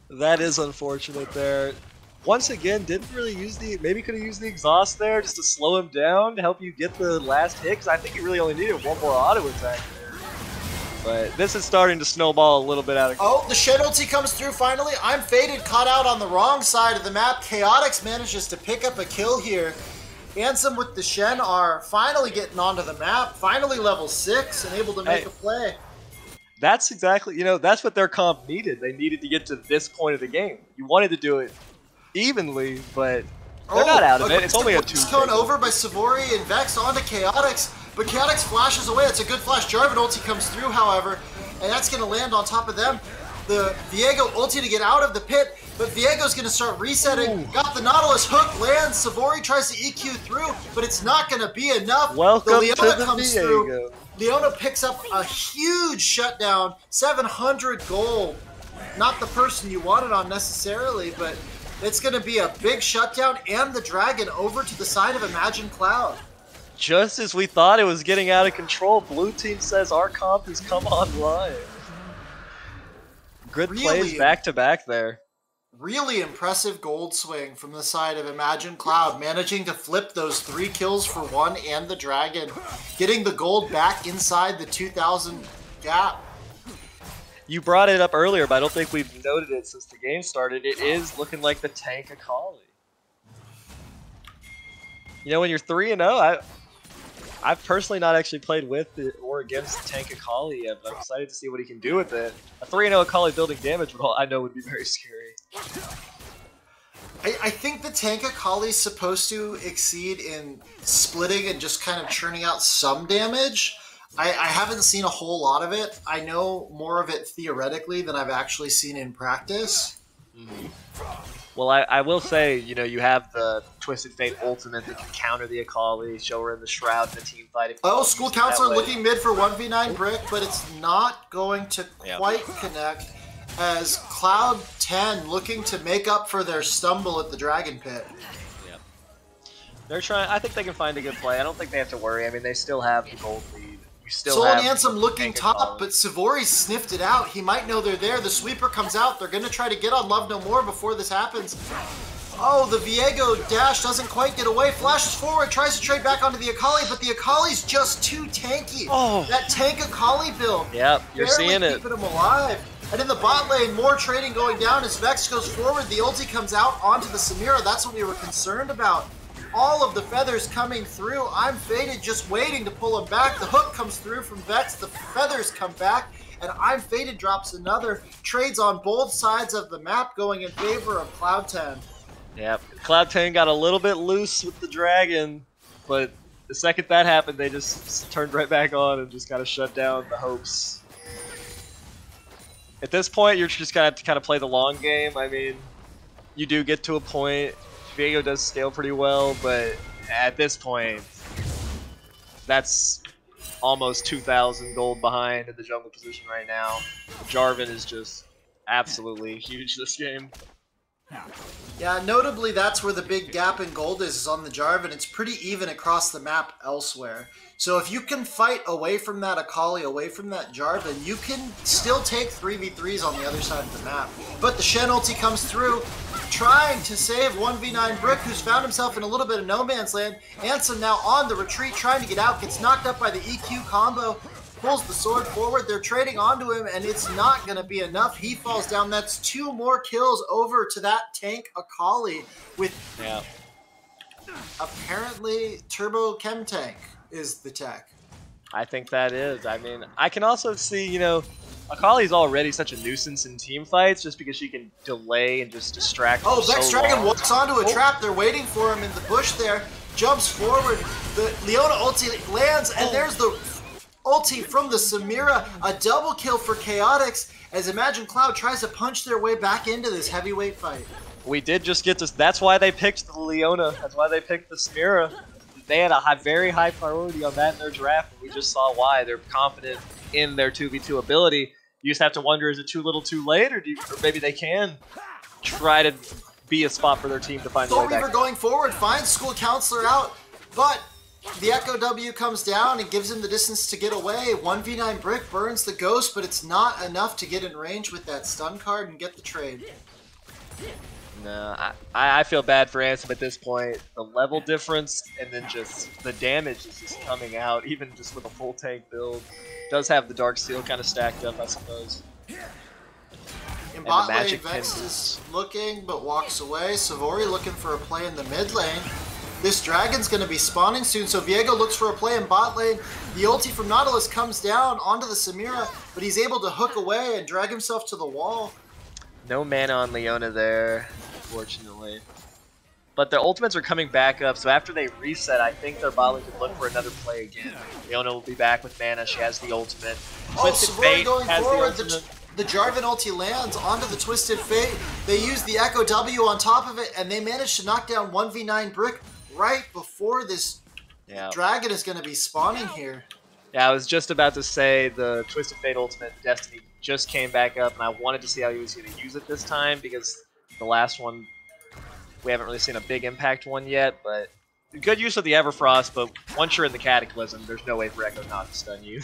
That is unfortunate there. Once again, didn't really use maybe could have used the exhaust there just to slow him down to help you get the last hit, because I think he really only needed one more auto attack there. But this is starting to snowball a little bit out of control. Oh, the Shed ulti comes through finally. I'm Faded, caught out on the wrong side of the map. Chaotix manages to pick up a kill here. Ansem with the Shen are finally getting onto the map, finally level 6 and able to make a play. That's exactly, that's what their comp needed. They needed to get to this point of the game. You wanted to do it evenly, but they're not out of it. It's only a 2. Cone over by Savory and Vex onto Chaotix, but Chaotix flashes away. It's a good flash. Jarvan ulti comes through, however, and that's going to land on top of them. The Viego ulti to get out of the pit, but Viego's going to start resetting. Ooh. Got the Nautilus hook, lands. Savory tries to EQ through, but it's not going to be enough. Welcome the Leona to the comes Viego. Through. Leona picks up a huge shutdown, 700 gold. Not the person you wanted on necessarily, but it's going to be a big shutdown and the dragon over to the side of Imagine Cloud. Just as we thought it was getting out of control, Blue Team says our comp has come online. Good plays back to back there. Really impressive gold swing from the side of Imagine Cloud, managing to flip those 3 kills for 1 and the dragon, getting the gold back inside the 2,000 gap. You brought it up earlier, but I don't think we've noted it since the game started. It is looking like the tank Akali. When you're 3-0, I've personally not actually played with or against tank Akali yet, but I'm excited to see what he can do with it. A 3-0 Akali building damage, I know would be very scary. I think the tank Akali is supposed to exceed in splitting and just kind of churning out some damage. I haven't seen a whole lot of it. I know more of it theoretically than I've actually seen in practice. Mm-hmm. Well, I will say, you have the Twisted Fate ultimate that can counter the Akali, show her in the Shroud in the team fight. Oh, School Counselor looking mid for 1v9 Brick, but it's not going to quite connect as Cloud10 looking to make up for their stumble at the Dragon Pit. Yep. They're trying. I think they can find a good play. I don't think they have to worry. I mean, they still have the gold lead. Soul and Ansem looking top, but Savory sniffed it out. He might know they're there. The sweeper comes out. They're going to try to get on Love No More before this happens. Oh, the Viego dash doesn't quite get away. Flashes forward, tries to trade back onto the Akali, but the Akali's just too tanky. Oh. That tank Akali build. Yep, you're seeing it. Keeping him alive. And in the bot lane, more trading going down as Vex goes forward. The ulti comes out onto the Samira. That's what we were concerned about. All of the feathers coming through. I'm Faded just waiting to pull him back. The hook comes through from Vex. The feathers come back. And I'm Faded drops another. Trades on both sides of the map going in favor of Cloud10. Yep. Cloud10 got a little bit loose with the dragon. But the second that happened, they just turned right back on and just kind of shut down the hopes. At this point, you're just going to have to kind of play the long game. I mean, you do get to a point. Viego does scale pretty well, but at this point, that's almost 2,000 gold behind in the jungle position right now. Jarvan is just absolutely huge this game. Yeah, notably that's where the big gap in gold is on the Jarvan. It's pretty even across the map elsewhere. So if you can fight away from that Akali, away from that Jarvan, you can still take 3v3s on the other side of the map. But the Shen ulti comes through, trying to save 1v9 Brick, who's found himself in a little bit of no man's land. Ansem now on the retreat, trying to get out, gets knocked up by the EQ combo, pulls the sword forward. They're trading onto him, and it's not going to be enough. He falls down. That's 2 more kills over to that tank Akali with apparently Turbo Chem Tank is the tech. I think that is. I mean, I can also see, you know, Akali's already such a nuisance in team fights just because she can delay and just distract. Oh, Vex Dragon walks onto a trap. They're waiting for him in the bush there. Jumps forward. The Leona ulti lands, and there's the ulti from the Samira. A double kill for Chaotix as Imagine Cloud tries to punch their way back into this heavyweight fight. We did just get this. That's why they picked the Leona. That's why they picked the Samira. They had a very high priority on that in their draft, and we just saw why. They're confident in their 2v2 ability. You just have to wonder, is it too little too late, or maybe they can try to be a spot for their team to find a way back. Soul Reaver going forward, finds School Counselor out, but the Echo W comes down and gives him the distance to get away. 1v9 Brick burns the Ghost, but it's not enough to get in range with that stun card and get the trade. No, I feel bad for Ansem at this point. The level difference and then just the damage is just coming out, even just with a full tank build. Does have the Dark Seal kind of stacked up, I suppose. In bot lane, Vex is looking, but walks away. Savori looking for a play in the mid lane. This Dragon's going to be spawning soon, so Viego looks for a play in bot lane. The ulti from Nautilus comes down onto the Samira, but he's able to hook away and drag himself to the wall. No mana on Leona there, unfortunately. But their ultimates are coming back up, so after they reset, I think their bot lane can look for another play again. Leona will be back with mana, she has the ultimate. Twisted Fate going has forward, the ultimate. The Jarvan ulti lands onto the Twisted Fate. They use the Echo W on top of it, and they manage to knock down 1v9 Brick right before this Dragon is going to be spawning here. Yeah, I was just about to say the Twisted Fate ultimate Destiny just came back up, and I wanted to see how he was going to use it this time, because the last one, we haven't really seen a big impact one yet, but good use of the Everfrost, but once you're in the Cataclysm, there's no way for Echo not to stun you.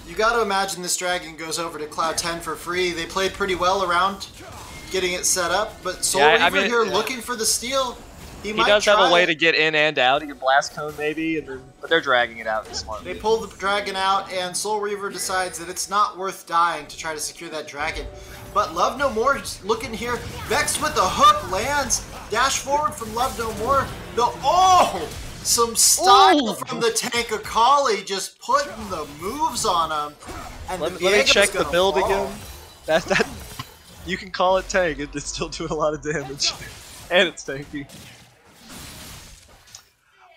You got to imagine this Dragon goes over to Cloud 10 for free. They played pretty well around getting it set up, but Soul Reaver here looking for the steal. He does have a way to get in and out. He can Blast Cone maybe, but they're dragging it out smartly. They pull the Dragon out, and Soul Reaver decides that it's not worth dying to try to secure that Dragon. But Love No More just looking here. Vex with the hook lands. Dash forward from Love No More. Some style from the tank Akali, just putting the moves on him. And let me check the build again. That you can call it tank. It's still doing a lot of damage, and it's tanky.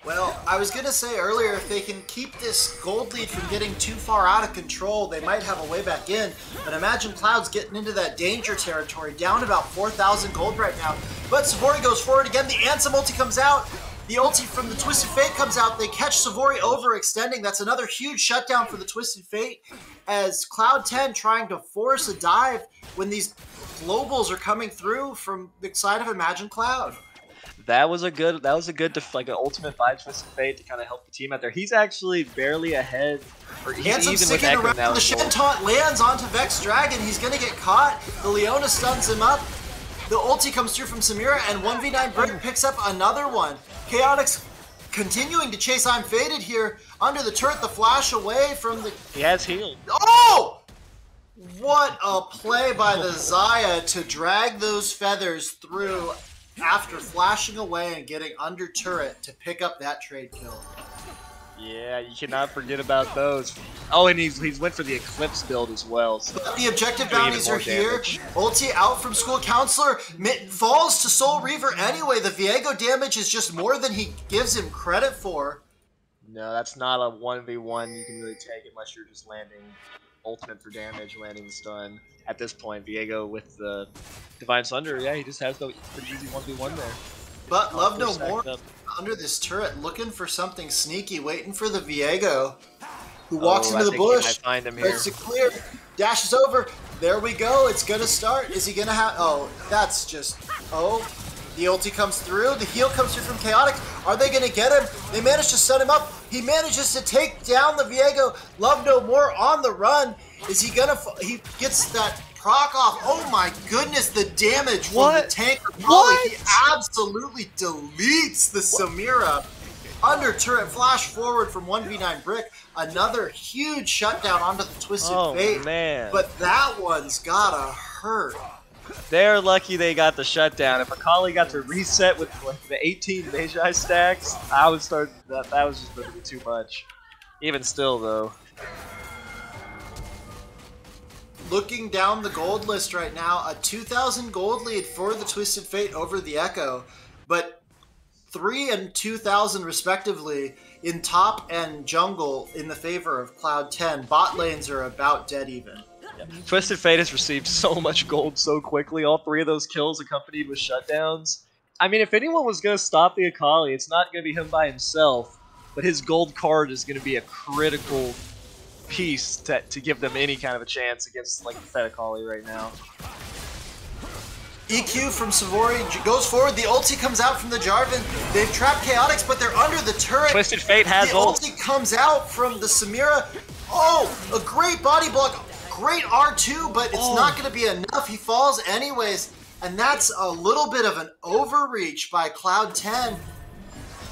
Well, I was going to say earlier, if they can keep this gold lead from getting too far out of control, they might have a way back in. But Imagine Cloud's getting into that danger territory, down about 4,000 gold right now. But Savori goes forward again, the Ansem ulti comes out. The ulti from the Twisted Fate comes out. They catch Savori overextending. That's another huge shutdown for the Twisted Fate, as Cloud 10 trying to force a dive when these globals are coming through from the side of Imagine Cloud. That was a good like an ultimate vibe Twisted Fate to kind of help the team out there. He's actually barely ahead, or he's Ansem even with Echo now. The Shen taunt lands onto Vex Dragon. He's gonna get caught. The Leona stuns him up. The ulti comes through from Samira, and 1v9 Brick picks up another one. Chaotix continuing to chase I'm Faded here. Under the turret, the flash away from the... He has healed. Oh! What a play by the Xayah to drag those feathers through after flashing away and getting under turret to pick up that trade kill. Yeah, you cannot forget about those. Oh, and he's went for the Eclipse build as well. So but the objective bounties are here. Ulti out from School Counselor. Falls to Soul Reaver anyway. The Viego damage is just more than he gives him credit for. No, that's not a 1v1 you can really take unless you're just landing ultimate for damage, landing the stun. At this point, Viego with the Divine Sunder, yeah, he just has the pretty easy 1v1 there. But Love No More under this turret, looking for something sneaky, waiting for the Viego, who walks into the bush. Find him here. Starts to clear, dashes over. There we go. It's gonna start. Is he gonna have? Oh, that's just Oh, the ulti comes through. The heal comes through from Chaotix. Are they going to get him? They manage to set him up. He manages to take down the Viego. Love No More on the run. Is he going to... He gets that proc off. Oh my goodness, the damage from the tank. He absolutely deletes the Samira. Under turret flash forward from 1v9 Brick. Another huge shutdown onto the Twisted Fate. Man. But that one's gotta hurt. They're lucky they got the shutdown. If Akali got to reset with like the 18 Magi stacks, I would start that was just going to be too much. Even still though. Looking down the gold list right now, a 2,000 gold lead for the Twisted Fate over the Echo, but 3 and 2,000 respectively in top and jungle in the favor of Cloud10. Bot lanes are about dead even. Yeah. Twisted Fate has received so much gold so quickly, all 3 of those kills accompanied with shutdowns. I mean, if anyone was going to stop the Akali, it's not going to be him by himself, but his gold card is going to be a critical piece to give them any kind of a chance against like the Fed Akali right now. EQ from Savory goes forward. The ulti comes out from the Jarvan. They've trapped Chaotix, but they're under the turret. Twisted Fate has ult. The ulti comes out from the Samira. Oh, a great body block. Great R2, but it's not going to be enough. He falls anyways, and that's a little bit of an overreach by Cloud10.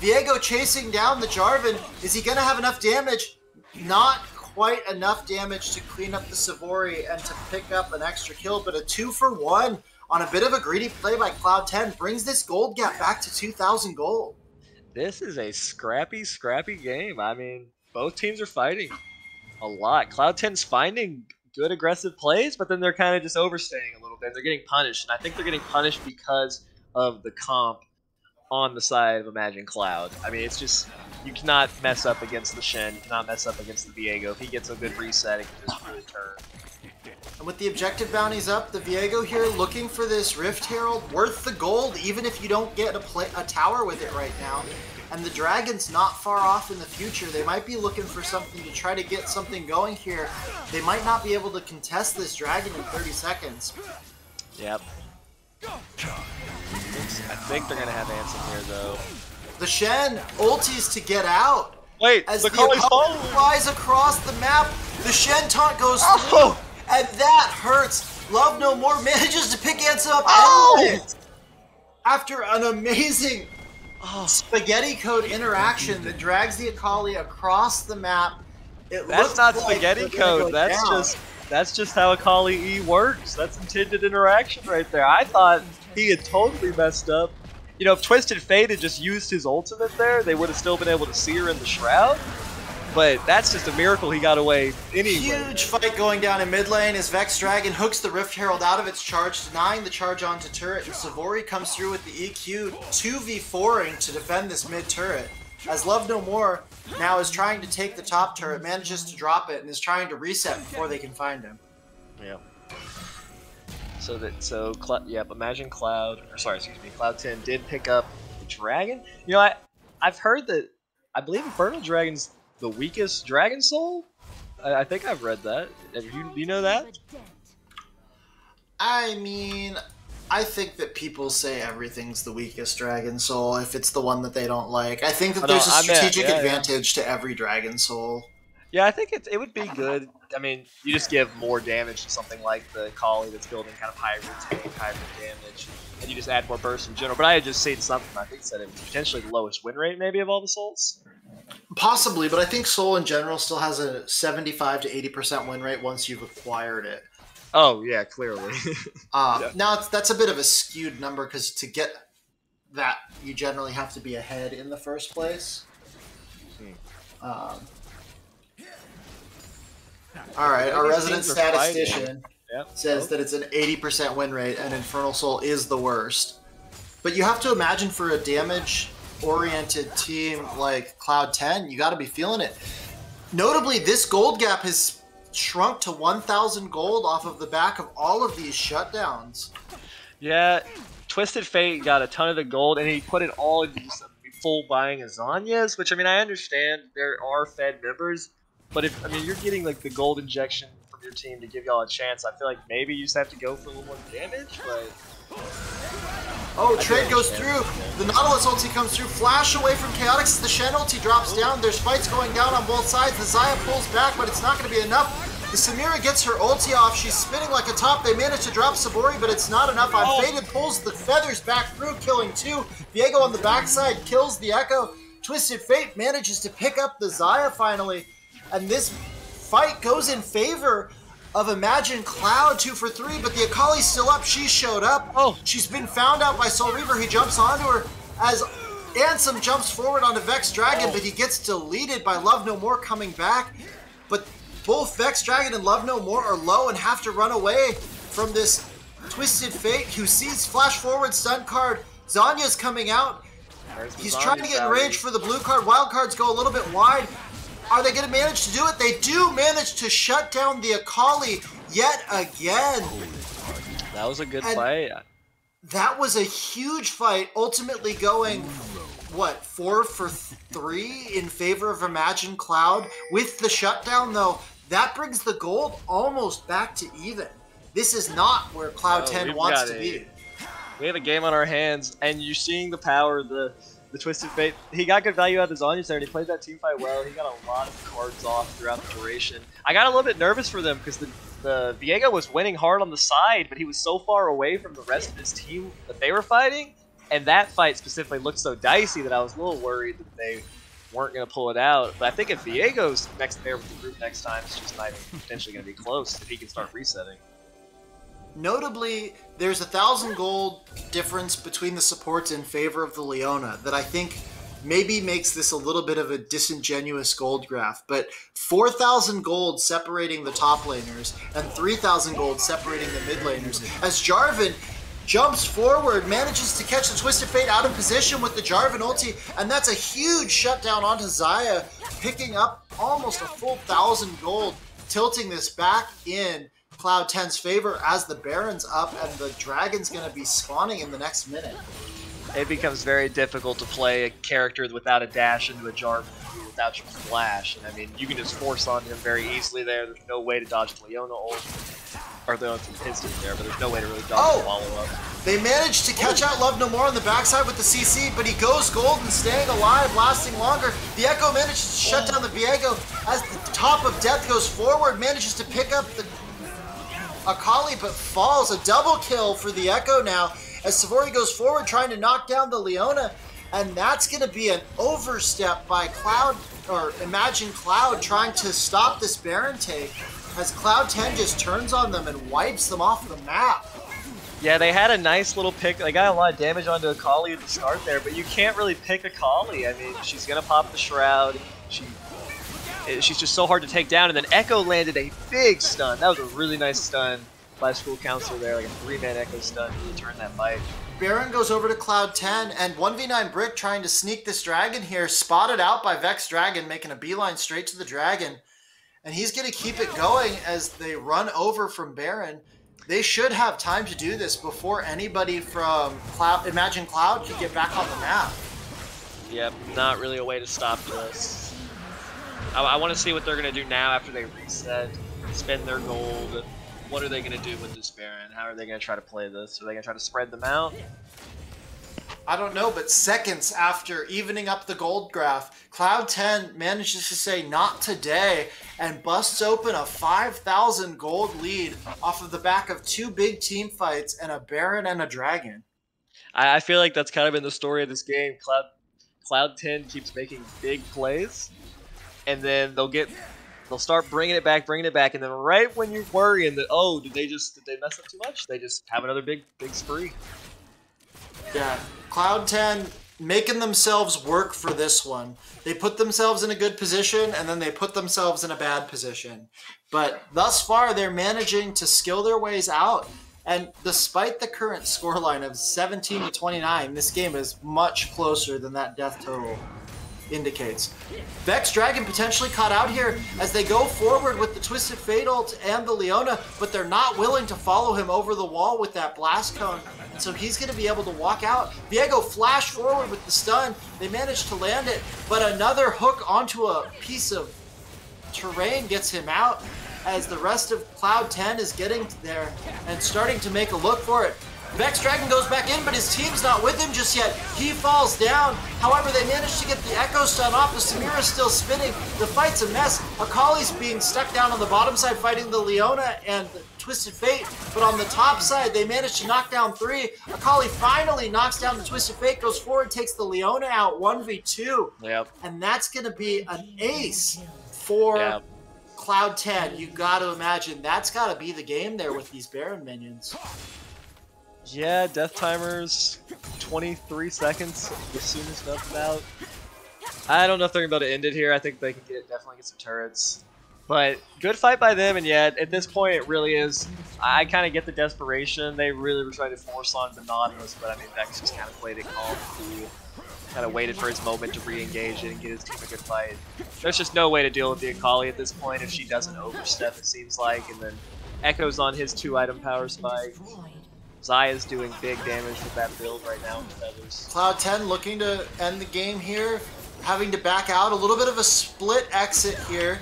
Viego chasing down the Jarvan. Is he going to have enough damage? Not quite enough damage to clean up the Savory and to pick up an extra kill, but a 2-for-1 on a bit of a greedy play by Cloud10 brings this gold gap back to 2,000 gold. This is a scrappy game. I mean, both teams are fighting a lot. Cloud10's finding good aggressive plays, but then they're kind of just overstaying a little bit. They're getting punished, and I think they're getting punished because of the comp on the side of Imagine Cloud. I mean, it's just, you cannot mess up against the Shen, you cannot mess up against the Viego. If he gets a good reset, it can just really turn. And with the objective bounties up, the Viego here looking for this Rift Herald, worth the gold, even if you don't get a tower with it right now. And the Dragon's not far off in the future. They might be looking for something to try to get something going here. They might not be able to contest this Dragon in 30 seconds. Yep. I think they're going to have Ansem here, though. The Shen ultis to get out. Wait, as the Akali following flies across the map, the Shen taunt goes through, and that hurts. Love No More manages to pick Ansem up anyways. After an amazing spaghetti code interaction that drags the Akali across the map. That's not spaghetti code. That's just how Akali E works. That's intended interaction right there. I thought he had totally messed up. You know, if Twisted Fate had just used his ultimate there, they would have still been able to see her in the shroud. But that's just a miracle he got away anyway. Huge fight going down in mid lane as Vex Dragon hooks the Rift Herald out of its charge, denying the charge onto turret, and Savory comes through with the EQ 2v4ing to defend this mid turret. As Love No More now is trying to take the top turret, manages to drop it, and is trying to reset before they can find him. Yeah. Imagine Cloud10 did pick up the Dragon. You know, I've heard that, I believe Infernal Dragon's the weakest Dragon Soul? I think I've read that. Do you know that? I mean, I think that people say everything's the weakest Dragon Soul if it's the one that they don't like. I think that there's a strategic advantage to every Dragon Soul. Yeah, I think it would be good. I mean, you just give more damage to something like the Kali that's building kind of hybrid tank, hybrid damage, and you just add more burst in general. But I had just seen something, I think said it was potentially the lowest win rate maybe of all the souls. Possibly, but I think Soul in general still has a 75 to 80% win rate once you've acquired it. Oh, yeah, clearly. Yeah. Now, that's a bit of a skewed number, because to get that, you generally have to be ahead in the first place. Alright, our resident statistician says that it's an 80% win rate, and Infernal Soul is the worst. But you have to imagine for a damage-oriented team like Cloud10, you got to be feeling it. Notably, this gold gap has shrunk to 1,000 gold off of the back of all of these shutdowns. Yeah, Twisted Fate got a ton of the gold, and he put it all into full buying Azanias, which, I mean, I understand there are Fed members, but if, I mean, you're getting like the gold injection from your team to give y'all a chance, I feel like maybe you just have to go for a little more damage, but... Oh, trade goes through. The Nautilus ulti comes through. Flash away from Chaotix as the Shen ulti drops down. There's fights going down on both sides. The Xayah pulls back, but it's not going to be enough. The Samira gets her ulti off. She's spinning like a top. They manage to drop Sabori, but it's not enough. Faded pulls the feathers back through, killing 2. Viego on the backside kills the Echo. Twisted Fate manages to pick up the Xayah finally. And this fight goes in favor of Imagine Cloud, 2 for 3, but the Akali's still up. She showed up. Oh. She's been found out by Soul Reaver. He jumps onto her as Ansem jumps forward onto Vex Dragon, but he gets deleted by Love No More coming back. But both Vex Dragon and Love No More are low and have to run away from this Twisted Fate, who sees flash forward stun card. Zanya's coming out. He's trying to get enraged for the blue card. Wild cards go a little bit wide. Are they going to manage to do it? They do manage to shut down the Akali yet again. That was a good fight. That was a huge fight, ultimately going, what, 4 for 3 in favor of Imagine Cloud? With the shutdown, though, that brings the gold almost back to even. This is not where Cloud 10 wants to be. We have a game on our hands, and you're seeing the power, the Twisted Fate. He got good value out of the Zanyas there, and he played that team fight well. He got a lot of cards off throughout the duration. I got a little bit nervous for them because the Viego was winning hard on the side, but he was so far away from the rest of his team that they were fighting, and that fight specifically looked so dicey that I was a little worried that they weren't going to pull it out. But I think if Viego's next there with the group next time, it's just not even potentially going to be close if he can start resetting. Notably, there's 1,000 gold difference between the supports in favor of the Leona that I think maybe makes this a little bit of a disingenuous gold graph, but 4,000 gold separating the top laners and 3,000 gold separating the mid laners as Jarvan jumps forward, manages to catch the Twisted Fate out of position with the Jarvan ulti, and that's a huge shutdown onto Xayah, picking up almost a full 1,000 gold, tilting this back in Cloud 10's favor as the Baron's up and the Dragon's going to be spawning in the next minute. It becomes very difficult to play a character without a dash into a Jarvan without your flash. And I mean, you can just force on him very easily there. There's no way to dodge the Leona ult. Or the instant there, but there's no way to really dodge the follow-up. They managed to catch out Love No More on the backside with the CC, but he goes gold and staying alive, lasting longer. The Echo manages to shut down the Viego as the top of death goes forward, manages to pick up the Akali, but falls. A double kill for the Echo now as Savori goes forward trying to knock down the Leona, and that's going to be an overstep by Cloud, or Imagine Cloud, trying to stop this Baron take as Cloud 10 just turns on them and wipes them off the map. Yeah, they had a nice little pick. They got a lot of damage onto Akali at the start there, but you can't really pick Akali. I mean, she's going to pop the Shroud. She's just so hard to take down, and then Echo landed a big stun. That was a really nice stun by School Counselor there, like a 3-man Echo stun to turn that fight. Baron goes over to Cloud 10, and 1v9 Brick trying to sneak this Dragon here, spotted out by Vex Dragon, making a beeline straight to the Dragon. And he's going to keep it going as they run over from Baron. They should have time to do this before anybody from Imagine Cloud can get back on the map. Yep, not really a way to stop this. I want to see what they're going to do now after they reset, spend their gold. What are they going to do with this Baron? How are they going to try to play this? Are they going to try to spread them out? I don't know, but seconds after evening up the gold graph, Cloud 10 manages to say not today and busts open a 5,000 gold lead off of the back of 2 big team fights and a Baron and a Dragon. I feel like that's kind of been the story of this game. Cloud 10 keeps making big plays, and then they'll start bringing it back, and then right when you're worrying that, oh, did they mess up too much? They just have another big spree. Yeah, Cloud 10 making themselves work for this one. They put themselves in a good position, and then they put themselves in a bad position. But thus far, they're managing to skill their ways out. And despite the current scoreline of 17-29, this game is much closer than that death total indicates. Vex Dragon potentially caught out here as they go forward with the Twisted Fate ult and the Leona, but they're not willing to follow him over the wall with that blast cone, so he's going to be able to walk out. Viego flash forward with the stun. They manage to land it, but another hook onto a piece of terrain gets him out as the rest of Cloud 10 is getting there and starting to make a look for it. Vex Dragon goes back in, but his team's not with him just yet. He falls down. However, they manage to get the Echo Stun off. The Samira's still spinning. The fight's a mess. Akali's being stuck down on the bottom side fighting the Leona and the Twisted Fate. But on the top side, they manage to knock down 3. Akali finally knocks down the Twisted Fate, goes forward, takes the Leona out 1v2. Yep. And that's going to be an ace for Cloud 10. You got to imagine that's got to be the game there with these Baron minions. Yeah, death timers, 23 seconds, as soon as stuff's out. I don't know if they're going to be able to end it here. I think they can definitely get some turrets. But good fight by them, and yet at this point it really is, I kind of get the desperation. They really were trying to force on the Nautilus, but I mean, Vex just kind of played it calm, cool. Kind of waited for his moment to re-engage it and get his team a good fight. There's just no way to deal with the Akali at this point if she doesn't overstep, it seems like, and then Echo's on his 2-item power spike. Zaya's doing big damage with that build right now with feathers. Cloud 10 looking to end the game here, having to back out. A little bit of a split exit here,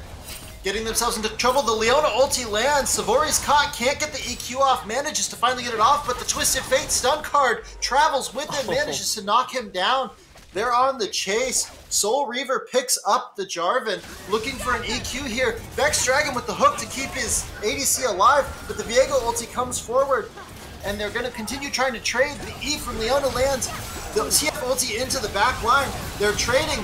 getting themselves into trouble. The Leona ulti lands. Savori's caught, can't get the EQ off, manages to finally get it off, but the Twisted Fate stun card travels with him, manages to knock him down. They're on the chase. Soul Reaver picks up the Jarvan, looking for an EQ here. Vex Dragon with the hook to keep his ADC alive, but the Viego ulti comes forward, and they're going to continue trying to trade. The E from Leona lands the TF ulti into the back line. They're trading.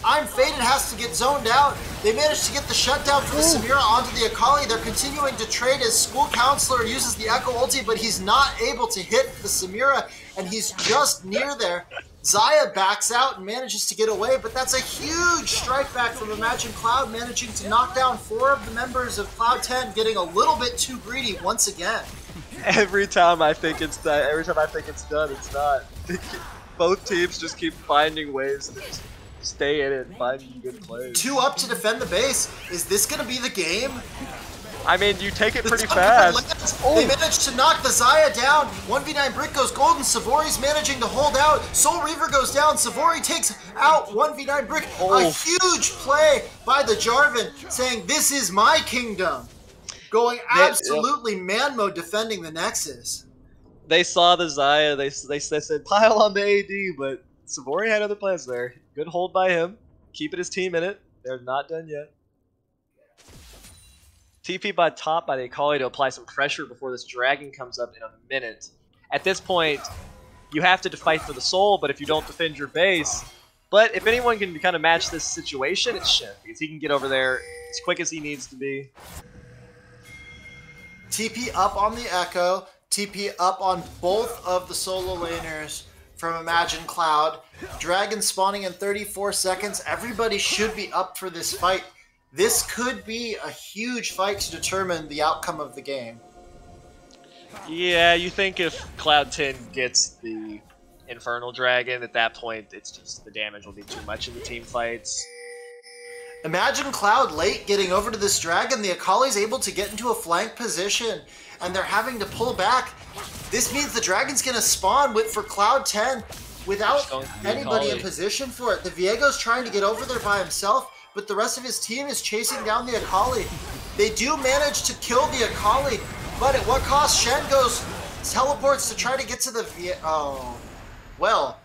I'm Faded has to get zoned out. They managed to get the shutdown for the Samira onto the Akali. They're continuing to trade as School Counselor uses the Echo ulti, but he's not able to hit the Samira, and he's just near there. Xayah backs out and manages to get away, but that's a huge strike back from Imagine Cloud, managing to knock down 4 of the members of Cloud 10, getting a little bit too greedy once again. Every time I think it's done, it's not. Both teams just keep finding ways to just stay in it and find good plays. 2 up to defend the base. Is this going to be the game? I mean, you take it pretty fast. They managed to knock the Xayah down. 1v9 Brick goes golden. Savori's managing to hold out. Soul Reaver goes down. Savori takes out 1v9 Brick. A huge play by the Jarvan, saying, "This is my kingdom." Going absolutely man mode defending the Nexus. They saw the Xayah. They said pile on the AD, but Savori had other plans there. Good hold by him. Keeping his team in it. They're not done yet. TP by top by the Akali to apply some pressure before this dragon comes up in a minute. At this point, you have to fight for the soul, but if you don't defend your base... But if anyone can kind of match this situation, it's Shen, because he can get over there as quick as he needs to be. TP up on the Echo, TP up on both of the solo laners from Imagine Cloud. Dragon spawning in 34 seconds. Everybody should be up for this fight. This could be a huge fight to determine the outcome of the game. Yeah, you think if Cloud 10 gets the Infernal Dragon, at that point, it's just the damage will be too much in the team fights. Imagine Cloud late getting over to this dragon. The Akali's able to get into a flank position, and they're having to pull back. This means the dragon's going to spawn for Cloud 10 without anybody in position for it. The Viego's trying to get over there by himself, but the rest of his team is chasing down the Akali. They do manage to kill the Akali, but at what cost? Shen teleports to try to get to the oh, well,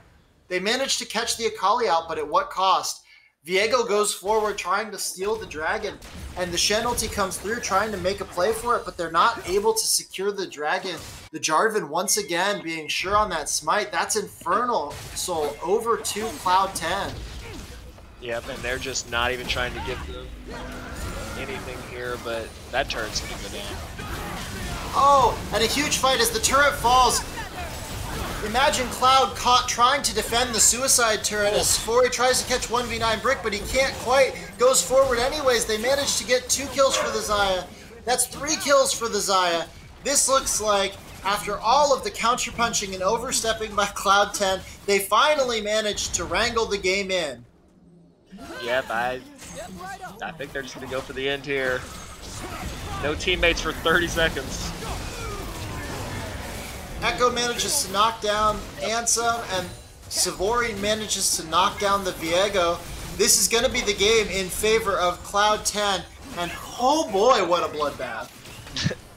they managed to catch the Akali out, but at what cost? Viego goes forward trying to steal the dragon, and the Shen ulti comes through trying to make a play for it, but they're not able to secure the dragon. The Jarvan once again being sure on that smite. That's Infernal Soul over to Cloud 10. Yep, and they're just not even trying to give them anything here, but that turret's gonna go down. Oh, and a huge fight as the turret falls. Imagine Cloud caught trying to defend the suicide turret as Savori tries to catch 1v9 Brick, but he can't quite. Goes forward anyways. They managed to get 2 kills for the Xayah. That's 3 kills for the Xayah. This looks like, after all of the counterpunching and overstepping by Cloud 10, they finally managed to wrangle the game in. Yep, I think they're just going to go for the end here. No teammates for 30 seconds. Echo manages to knock down Ansem, and Savori manages to knock down the Viego. This is going to be the game in favor of Cloud 10, and oh boy, what a bloodbath.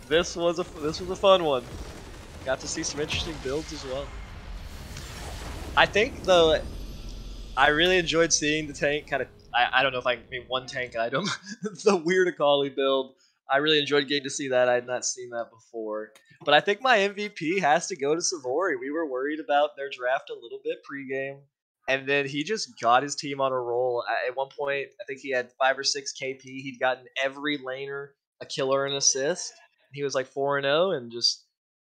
This was a fun one. got to see some interesting builds as well. I think though, I really enjoyed seeing the tank kind of. I don't know if I can name one tank item. The weird Akali build. I really enjoyed getting to see that. I had not seen that before. But I think my MVP has to go to Savory. We were worried about their draft a little bit pregame, and then he just got his team on a roll. At one point, I think he had 5 or 6 KP. He'd gotten every laner a killer and assist. He was like 4-0, and just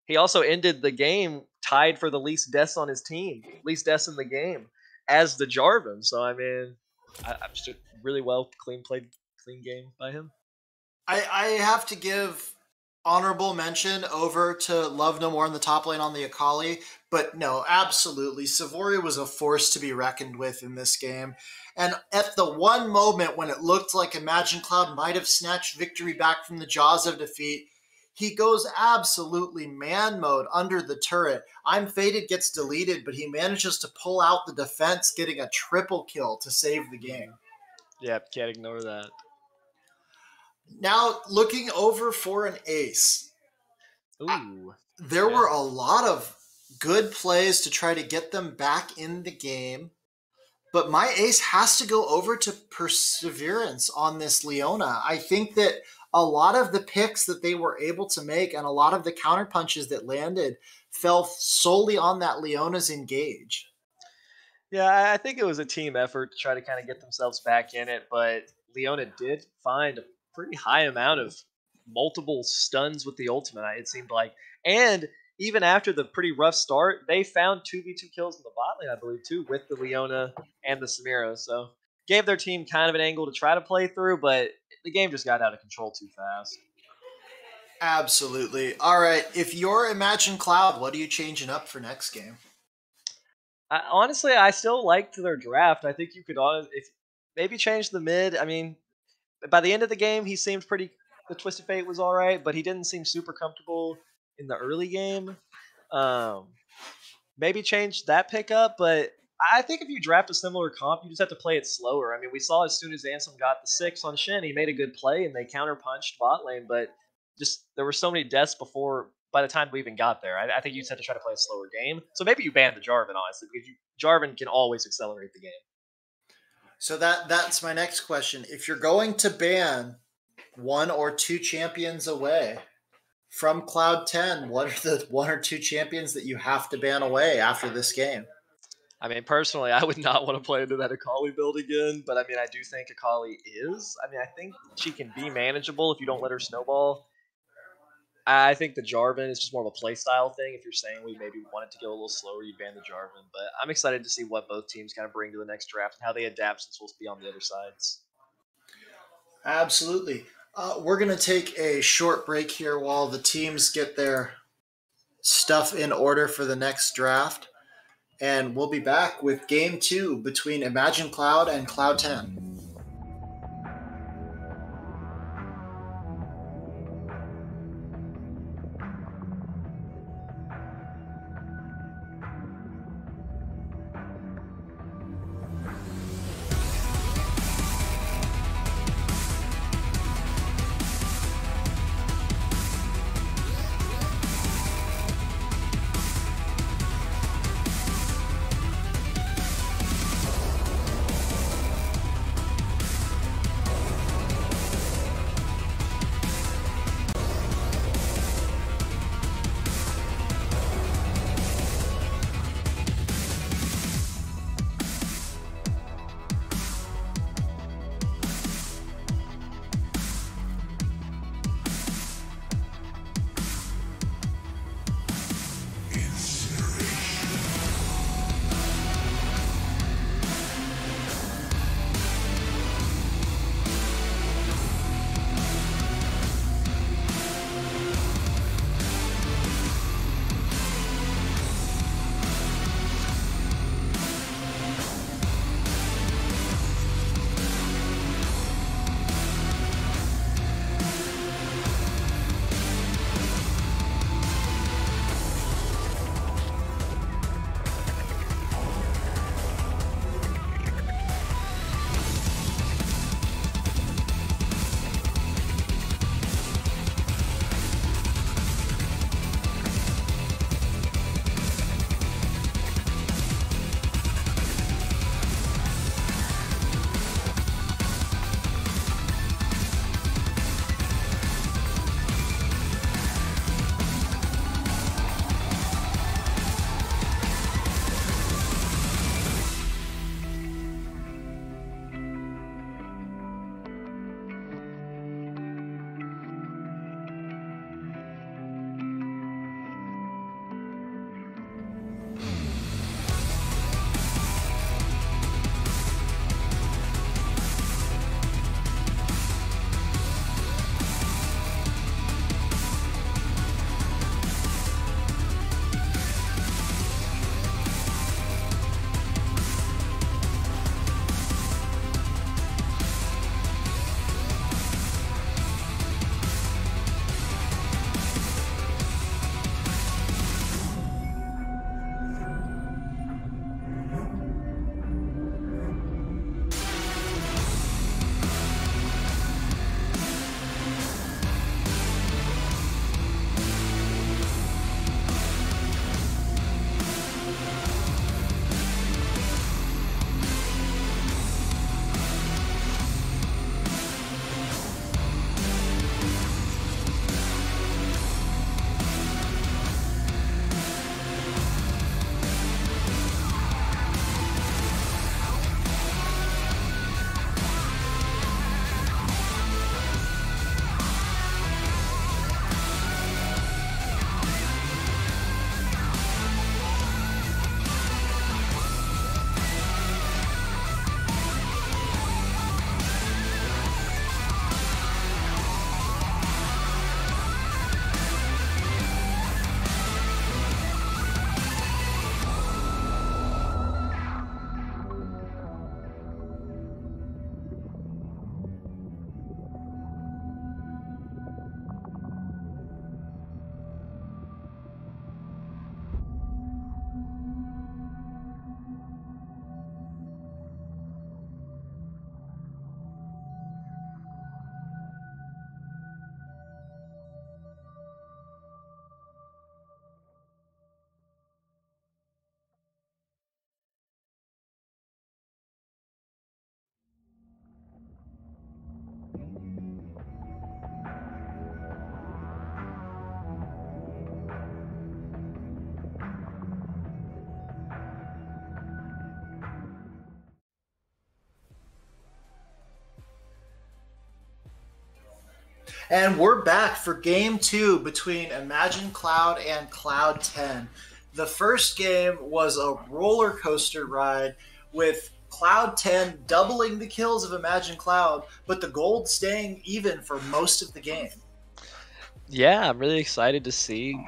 he also ended the game tied for the least deaths on his team, least deaths in the game, as the Jarvan. So I mean, I'm just really well clean game by him. I have to give honorable mention over to Love No More in the top lane on the Akali, but no, absolutely. Savory was a force to be reckoned with in this game. And at the one moment when it looked like Imagine Cloud might have snatched victory back from the jaws of defeat, he goes absolutely man mode under the turret. I'm Fated gets deleted, but he manages to pull out the defense, getting a triple kill to save the game. Yeah, can't ignore that. Now, looking over for an ace. Ooh. There were a lot of good plays to try to get them back in the game, but my ace has to go over to Perseverance on this Leona. I think that a lot of the picks that they were able to make and a lot of the counter punches that landed fell solely on that Leona's engage. Yeah, I think it was a team effort to try to kind of get themselves back in it, but Leona did find a pretty high amount of multiple stuns with the ultimate, it seemed like. And even after the pretty rough start, they found 2v2 kills in the bot lane, I believe, too, with the Leona and the Samira. So gave their team kind of an angle to try to play through, but the game just got out of control too fast. Absolutely. All right, if you're Imagine Cloud, what are you changing up for next game? Honestly, I still liked their draft. I think you could if maybe change the mid. I mean, by the end of the game, he seemed pretty. The Twisted Fate was all right, but he didn't seem super comfortable in the early game. Maybe change that pickup, but I think if you draft a similar comp, you just have to play it slower. I mean, we saw as soon as Ansem got the 6 on Shen, he made a good play and they counterpunched bot lane, but just there were so many deaths before. By the time we even got there, I think you just had to try to play a slower game. So maybe you ban the Jarvan, honestly, because Jarvan can always accelerate the game. So that's my next question. If you're going to ban 1 or 2 champions away from Cloud 10, what are the 1 or 2 champions that you have to ban away after this game? I mean, personally, I would not want to play into that Akali build again, but I mean, I do think Akali is. I mean, I think she can be manageable if you don't let her snowball. I think the Jarvan is just more of a playstyle thing. If you're saying we maybe wanted to go a little slower, you ban the Jarvan. But I'm excited to see what both teams kind of bring to the next draft and how they adapt since we'll be on the other sides. Absolutely. We're going to take a short break here while the teams get their stuff in order for the next draft. And we'll be back with Game 2 between Imagine Cloud and Cloud 10. And we're back for game 2 between Imagine Cloud and Cloud 10. The first game was a roller coaster ride with Cloud 10 doubling the kills of Imagine Cloud, but the gold staying even for most of the game. Yeah, I'm really excited to see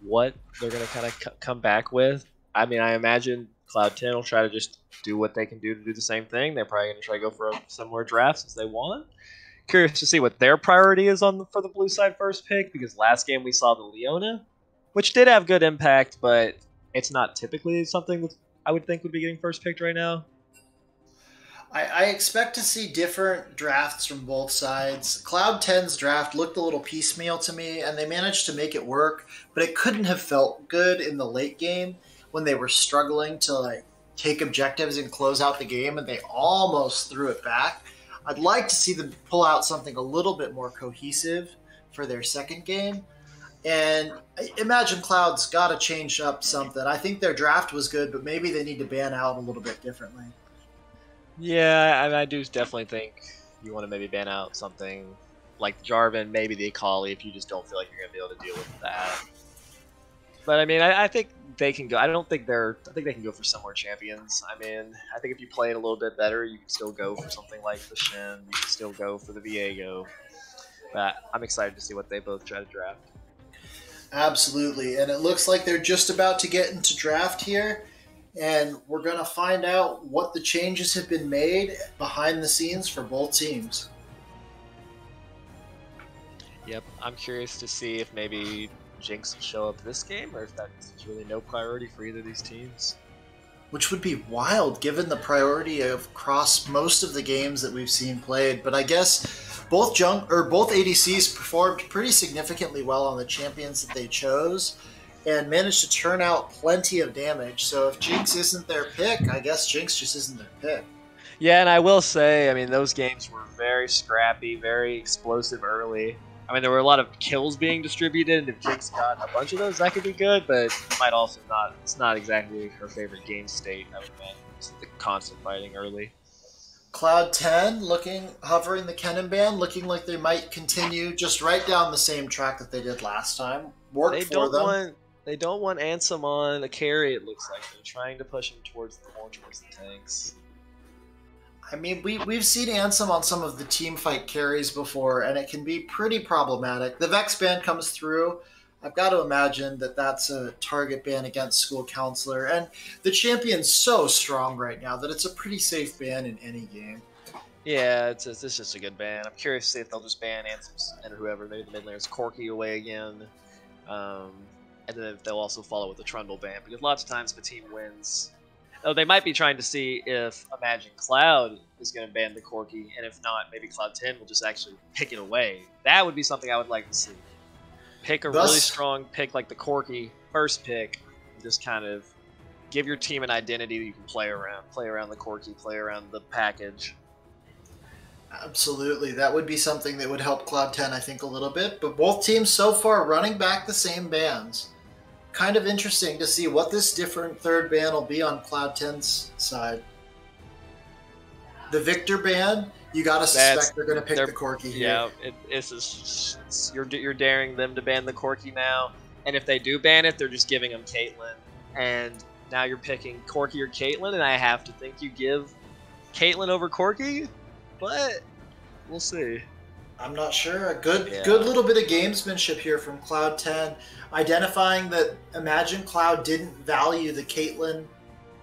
what they're going to kind of come back with. I mean, I imagine Cloud 10 will try to just do what they can do to do the same thing. They're probably going to try to go for a similar draft since they won. Curious to see what their priority is for the blue side first pick, because last game we saw the Leona, which did have good impact, but it's not typically something that I would think would be getting first picked right now. I expect to see different drafts from both sides. Cloud 10's draft looked a little piecemeal to me, and they managed to make it work, but it couldn't have felt good in the late game when they were struggling to take objectives and close out the game, and they almost threw it back. I'd like to see them pull out something a little bit more cohesive for their second game. And Imagine Cloud's got to change up something. I think their draft was good, but maybe they need to ban out a little bit differently. Yeah, I do definitely think you want to maybe ban out something like Jarvan, maybe the Akali, if you just don't feel like you're going to be able to deal with that. But I mean, I think they can go. I think they can go for similar champions. I mean, I think if you play it a little bit better, you can still go for something like the Shen. You can still go for the Viego. But I'm excited to see what they both try to draft. Absolutely, and it looks like they're just about to get into draft here, and we're going to find out what the changes have been made behind the scenes for both teams. Yep, I'm curious to see if maybe Jinx will show up this game, or if that's really no priority for either of these teams. Which would be wild, given the priority across most of the games that we've seen played. But I guess both ADCs performed pretty significantly well on the champions that they chose, and managed to turn out plenty of damage. So if Jinx isn't their pick, I guess Jinx just isn't their pick. Yeah, and I will say, I mean, those games were very scrappy, very explosive early. I mean, there were a lot of kills being distributed, and if Jinx got a bunch of those, that could be good, but it might also not. It's not exactly her favorite game state, I would imagine. It's the constant fighting early. Cloud 10 hovering the Kennen ban, looking like they might continue just right down the same track that they did last time. Worked for them. They don't want Ansem on a carry, it looks like. They're trying to push him more towards the tanks. I mean, we've seen Ansem on some of the team fight carries before, and it can be pretty problematic. The Vex ban comes through. I've got to imagine that that's a target ban against School Counselor, and the champion's so strong right now that it's a pretty safe ban in any game. Yeah, it's just a good ban. I'm curious to see if they'll just ban Ansem and whoever, maybe the mid laner's Corki away again. And then they'll also follow with the Trundle ban, because lots of times if a team wins, they might be trying to see if Imagine Cloud is going to ban the Corki, and if not, maybe Cloud 10 will just actually pick it away. That would be something I would like to see. Pick a really strong pick like the Corki, first pick, and just kind of give your team an identity that you can play around. Play around the Corki, play around the package. Absolutely. That would be something that would help Cloud 10, I think, a little bit. But both teams so far running back the same bans. Kind of interesting to see what this different third ban will be on Cloud 10's side. The Victor ban, you got to suspect they're going to pick the Corki here. Yeah, you're daring them to ban the Corki now. And if they do ban it, they're just giving them Caitlyn. And now you're picking Corki or Caitlyn, and I have to think you give Caitlyn over Corki? But we'll see. I'm not sure. A good little bit of gamesmanship here from Cloud 10, identifying that Imagine Cloud didn't value the Caitlyn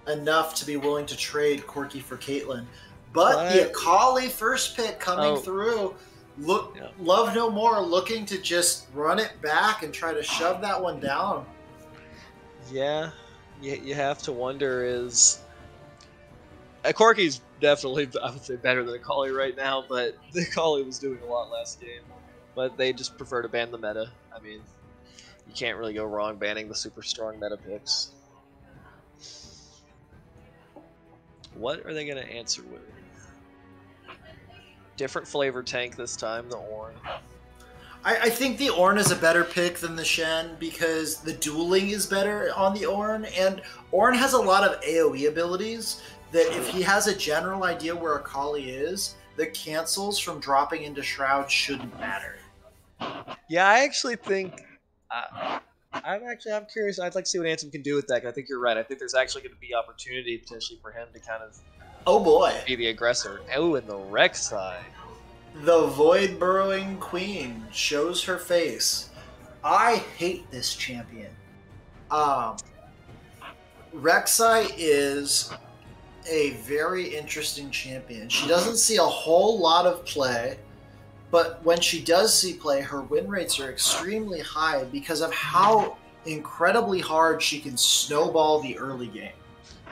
enough to be willing to trade Corki for Caitlyn. But the Akali first pick coming through, Love No More looking to just run it back and try to shove that one down. Yeah, you have to wonder is... Corki's definitely, I would say, better than Akali right now, but the Akali was doing a lot last game. But they just prefer to ban the meta. I mean, you can't really go wrong banning the super strong meta picks. What are they going to answer with? Different flavor tank this time, the Ornn. I think the Ornn is a better pick than the Shen because the dueling is better on the Ornn, and Ornn has a lot of AoE abilities that if he has a general idea where Akali is, the cancels from dropping into Shroud shouldn't matter. Yeah, I actually think. I'm curious. I'd like to see what Ansem can do with that. 'Cause I think you're right. I think there's actually going to be opportunity potentially for him to kind of Oh boy. be the aggressor. Oh, and the wreck side. The Void Burrowing Queen shows her face. I hate this champion. Um, Rek'Sai is a very interesting champion. She doesn't see a whole lot of play, but when she does see play, her win rates are extremely high because of how incredibly hard she can snowball the early game.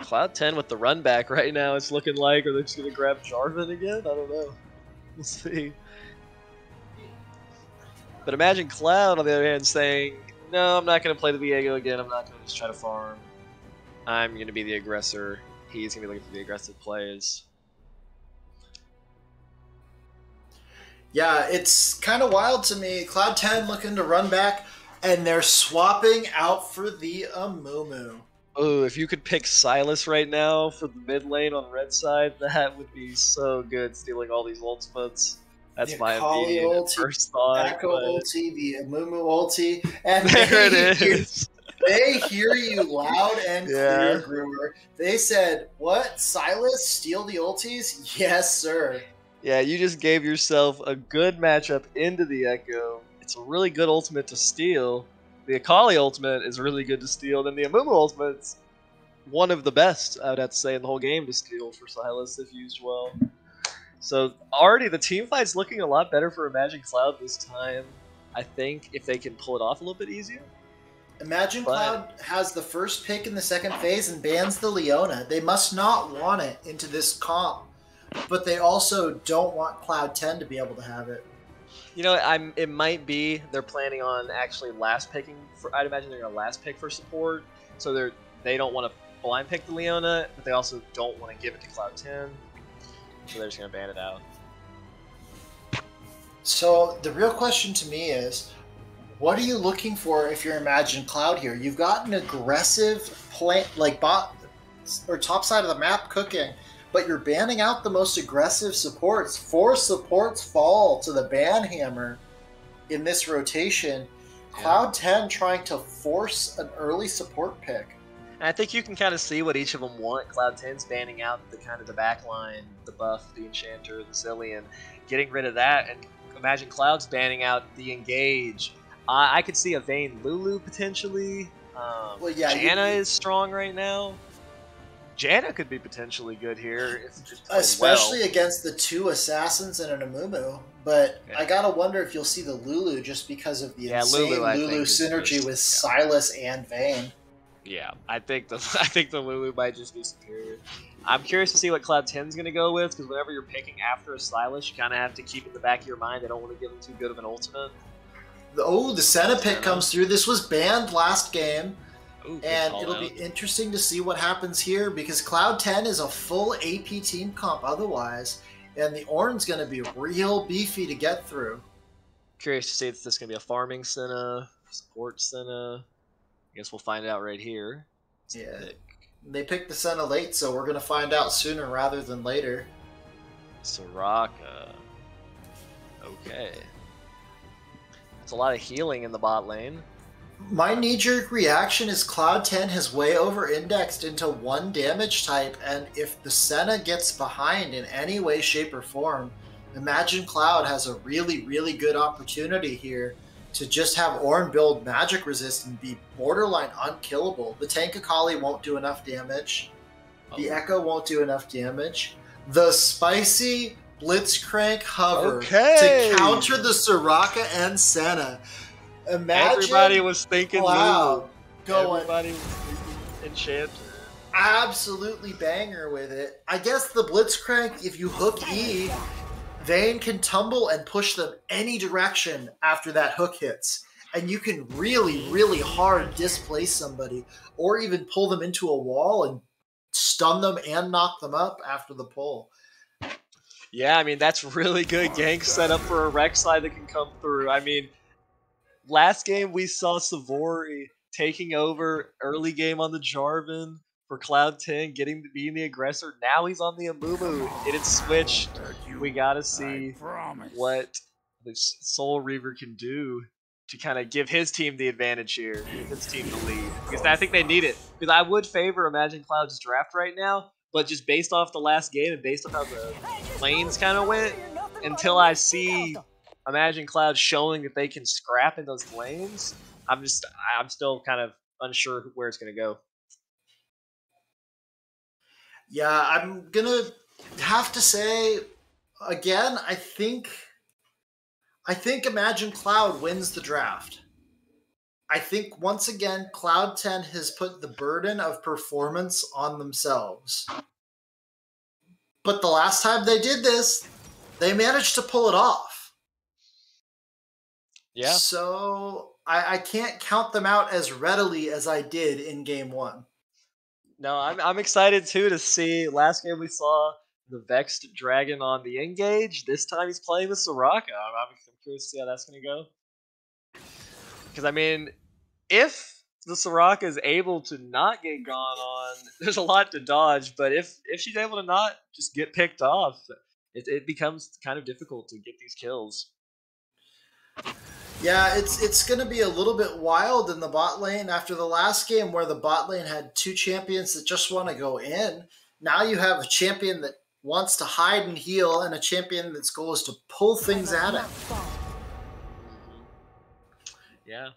Cloud 10 with the run back right now. It's looking like, are they just going to grab Jarvan again? I don't know. We'll see. But imagine Cloud, on the other hand, saying, no, I'm not going to play the Viego again. I'm not going to just try to farm. I'm going to be the aggressor. He's going to be looking for the aggressive plays. Yeah, it's kind of wild to me. Cloud 10 looking to run back, and they're swapping out for the Amumu. Oh, if you could pick Silas right now for the mid lane on red side, that would be so good, stealing all these ultimates. That's The my Akali immediate ulti, first thought. Echo But ulti, the Amumu ulti, and there it is. they hear you loud and Yeah. clear, Groomer. They said, what? Silas, steal the ultis? Yes, sir. Yeah, you just gave yourself a good matchup into the Echo. It's a really good ultimate to steal. The Akali ultimate is really good to steal. Then the Amumu ultimate's one of the best, I would have to say, in the whole game to steal for Silas if used well. So already the team fight's looking a lot better for Imagine Cloud this time. I think if they can pull it off a little bit easier. Imagine Cloud has the first pick in the second phase and bans the Leona. They must not want it into this comp, but they also don't want Cloud 10 to be able to have it. You know, it might be they're planning on actually last picking. I'd imagine they're gonna last pick for support, so they don't want to blind pick the Leona, but they also don't want to give it to Cloud 10, so they're just gonna ban it out. So the real question to me is, what are you looking for if you're Imagine Cloud here? You've got an aggressive play, like bot or top side of the map cooking, but you're banning out the most aggressive supports. 4 supports fall to the ban hammer in this rotation. Yeah. Cloud 10 trying to force an early support pick. And I think you can kind of see what each of them want. Cloud 10's banning out the kind of the backline, the buff, the enchanter, the Zillion, getting rid of that, and Imagine Cloud's banning out the engage. I could see a Vayne Lulu potentially. Well, yeah, Janna is strong right now. Janna could be potentially good here, if just especially well. against the 2 assassins and an Amumu. But Yeah. I gotta wonder if you'll see the Lulu just because of the insane Lulu, synergy with Silas and Vayne. Yeah, I think the Lulu might just be superior. I'm curious to see what Cloud 10's going to go with, because whenever you're picking after a Silas, you kind of have to keep in the back of your mind they don't want to give him too good of an ultimate. Oh, the Senna pick comes through. This was banned last game, Ooh, and it'll be interesting to see what happens here, because Cloud 10 is a full AP team comp otherwise, and the Ornn's going to be real beefy to get through. Curious to see if this is going to be a farming Senna, support Senna. I guess we'll find out right here. Yeah. They picked the Senna late, so we're going to find out sooner rather than later. Soraka. Okay. That's a lot of healing in the bot lane. My knee-jerk reaction is Cloud 10 has way over-indexed into one damage type, and if the Senna gets behind in any way, shape, or form, Imagine Cloud has a really, really good opportunity here to just have Ornn build magic resist and be borderline unkillable. The tank Akali won't do enough damage. The Echo won't do enough damage. The spicy Blitzcrank hover to counter the Soraka and Senna. Imagine everybody was thinking Cloud Lulu. going Everybody was thinking Enchanter. absolutely banger with it. I guess the Blitzcrank, if you hook E, Vayne can tumble and push them any direction after that hook hits. And you can really, really hard displace somebody or even pull them into a wall and stun them and knock them up after the pull. Yeah, I mean, that's really good gank setup for a Rek'Sai that can come through. I mean, last game we saw Savory taking over early game on the Jarvan for Cloud 10, being the aggressor. Now he's on the Amumu. It had switched. We gotta see what the Soul Reaver can do to kind of give his team the advantage here, give his team the lead. Because I think they need it. Because I would favor Imagine Cloud's draft right now, but just based off the last game and based off how the lanes kind of went, until I see Imagine Cloud showing that they can scrap in those lanes, I'm still kind of unsure where it's going to go. Yeah, I'm gonna have to say again. I think Imagine Cloud wins the draft. I think once again, Cloud 10 has put the burden of performance on themselves. But the last time they did this, they managed to pull it off. Yeah. So I can't count them out as readily as I did in game one. No, I'm excited too to see. Last game we saw the Vexed Dragon on the Engage. This time he's playing with Soraka. I'm curious to see how that's going to go. Because, I mean, if the Soraka is able to not get gone on, there's a lot to dodge. But if she's able to not just get picked off, it becomes kind of difficult to get these kills. Yeah, it's going to be a little bit wild in the bot lane after the last game where the bot lane had two champions that just want to go in. Now you have a champion that wants to hide and heal and a champion that's goal is to pull things at it. Yeah.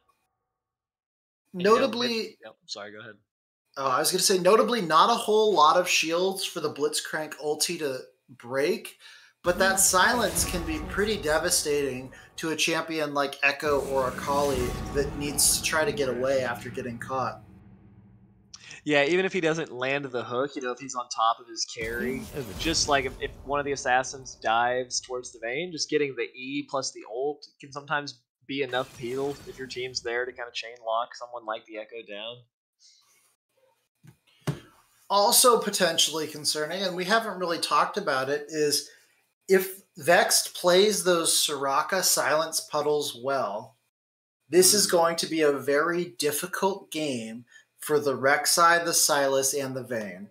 Notably, sorry, go ahead. I was going to say, notably, not a whole lot of shields for the Blitzcrank ulti to break, but that silence can be pretty devastating to a champion like Echo or Akali that needs to try to get away after getting caught. Yeah, even if he doesn't land the hook, if he's on top of his carry, just like if one of the assassins dives towards the Vayne, just getting the E plus the ult can sometimes be enough peel if your team's there to kind of chain lock someone like the Echo down. Also potentially concerning, and we haven't really talked about it, is if Vexed plays those Soraka silence puddles well, this is going to be a very difficult game for the Rek'Sai, the Sylas, and the Vayne.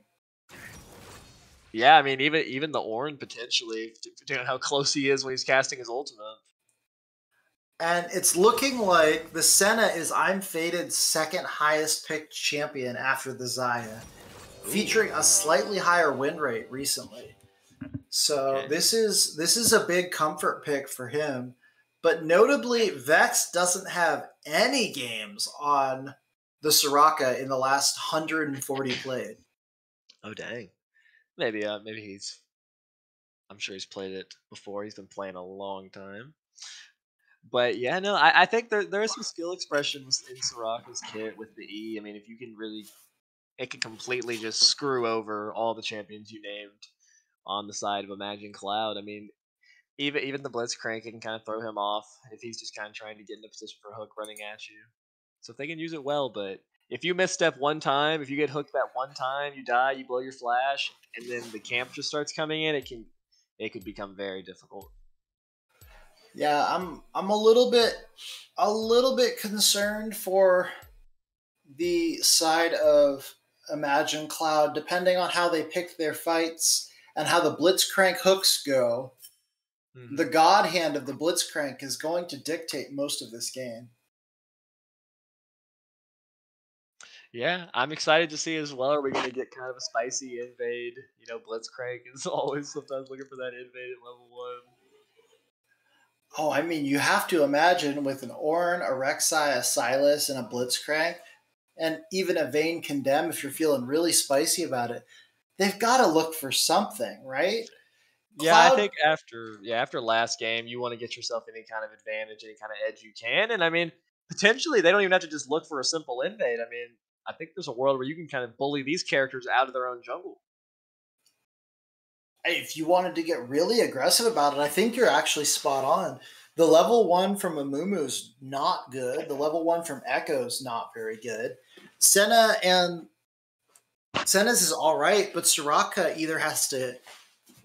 Yeah, I mean, even the Ornn potentially, depending on how close he is when he's casting his ultimate. And it's looking like the Senna is I'm Fated's second highest picked champion after the Xayah, featuring a slightly higher win rate recently. So this is a big comfort pick for him. But notably, Vex doesn't have any games on the Soraka in the last 140 played. Oh dang. Maybe he's. I'm sure he's played it before. He's been playing a long time. But yeah, no, I think there is some skill expressions in Soraka's kit with the E. I mean, if you can really, it can completely just screw over all the champions you named on the side of Imagine Cloud. I mean, even the Blitzcrank can kind of throw him off if he's just kind of trying to get in a position for a hook running at you. So if they can use it well, but if you misstep one time, if you get hooked that one time, you die, you blow your flash, and then the camp just starts coming in, it could become very difficult. Yeah, I'm a little bit concerned for the side of Imagine Cloud, depending on how they pick their fights and how the Blitzcrank hooks go. Mm-hmm. The God hand of the Blitzcrank is going to dictate most of this game. Yeah, I'm excited to see as well. Are we going to get kind of a spicy invade? Blitzcrank is always sometimes looking for that invade at level 1. Oh, I mean, you have to imagine with an Ornn, a Rek'Sai, a Sylas, and a Blitzcrank, and even a Vayne Condemn, if you're feeling really spicy about it, they've got to look for something, right? Yeah, I think after last game, you want to get yourself any kind of advantage, any kind of edge you can. And I mean, potentially, they don't even have to just look for a simple invade. I mean, I think there's a world where you can kind of bully these characters out of their own jungle. If you wanted to get really aggressive about it, I think you're actually spot on. The level 1 from Amumu's not good. The level 1 from Echo's not very good. Senna's is all right, but Soraka either has to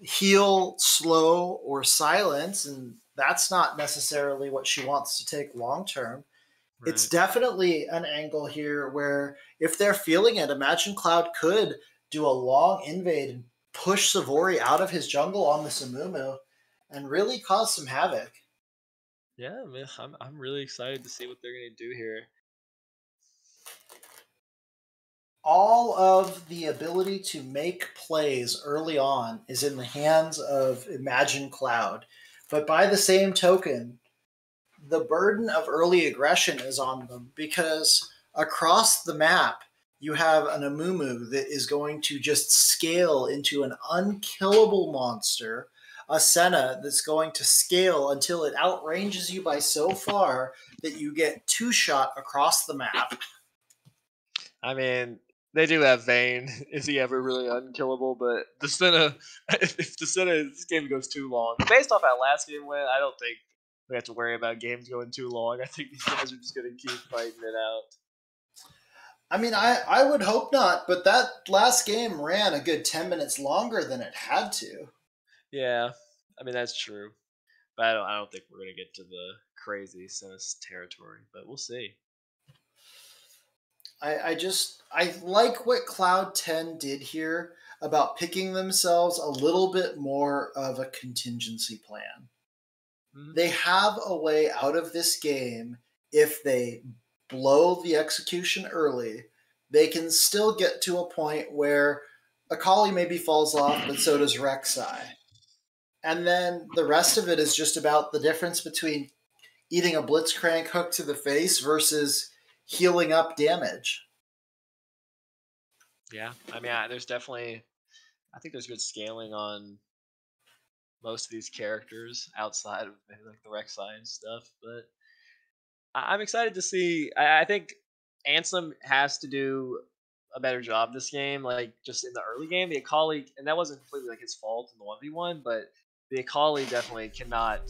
heal, slow, or silence, and that's not necessarily what she wants to take long term. Right. It's definitely an angle here where if they're feeling it, Imagine Cloud could do a long invade and push Sivori out of his jungle on the Amumu and really cause some havoc. Yeah, man, I'm really excited to see what they're gonna do here. All of the ability to make plays early on is in the hands of Imagine Cloud. But by the same token, the burden of early aggression is on them because across the map, you have an Amumu that is going to just scale into an unkillable monster, a Senna that's going to scale until it outranges you by so far that you get two shot across the map. I mean, they do have Vayne. Is he ever really unkillable? But the Senna, if the Senna, this game goes too long. Based off how last game went, I don't think we have to worry about games going too long. I think these guys are just going to keep fighting it out. I mean, I would hope not, but that last game ran a good 10 minutes longer than it had to. Yeah, I mean that's true. But I don't think we're going to get to the crazy Senna territory. But we'll see. I like what Cloud 10 did here about picking themselves a little bit more of a contingency plan. Mm-hmm. They have a way out of this game if they blow the execution early. They can still get to a point where Akali maybe falls off, but so does Rek'Sai. And then the rest of it is just about the difference between eating a Blitzcrank hook to the face versus healing up damage. Yeah, I mean, there's definitely, I think there's good scaling on most of these characters outside of maybe like the Rek'Sai and stuff. But I'm excited to see. I think Ansem has to do a better job this game. Like just in the early game, the Akali, and that wasn't completely like his fault in the 1v1, but the Akali definitely cannot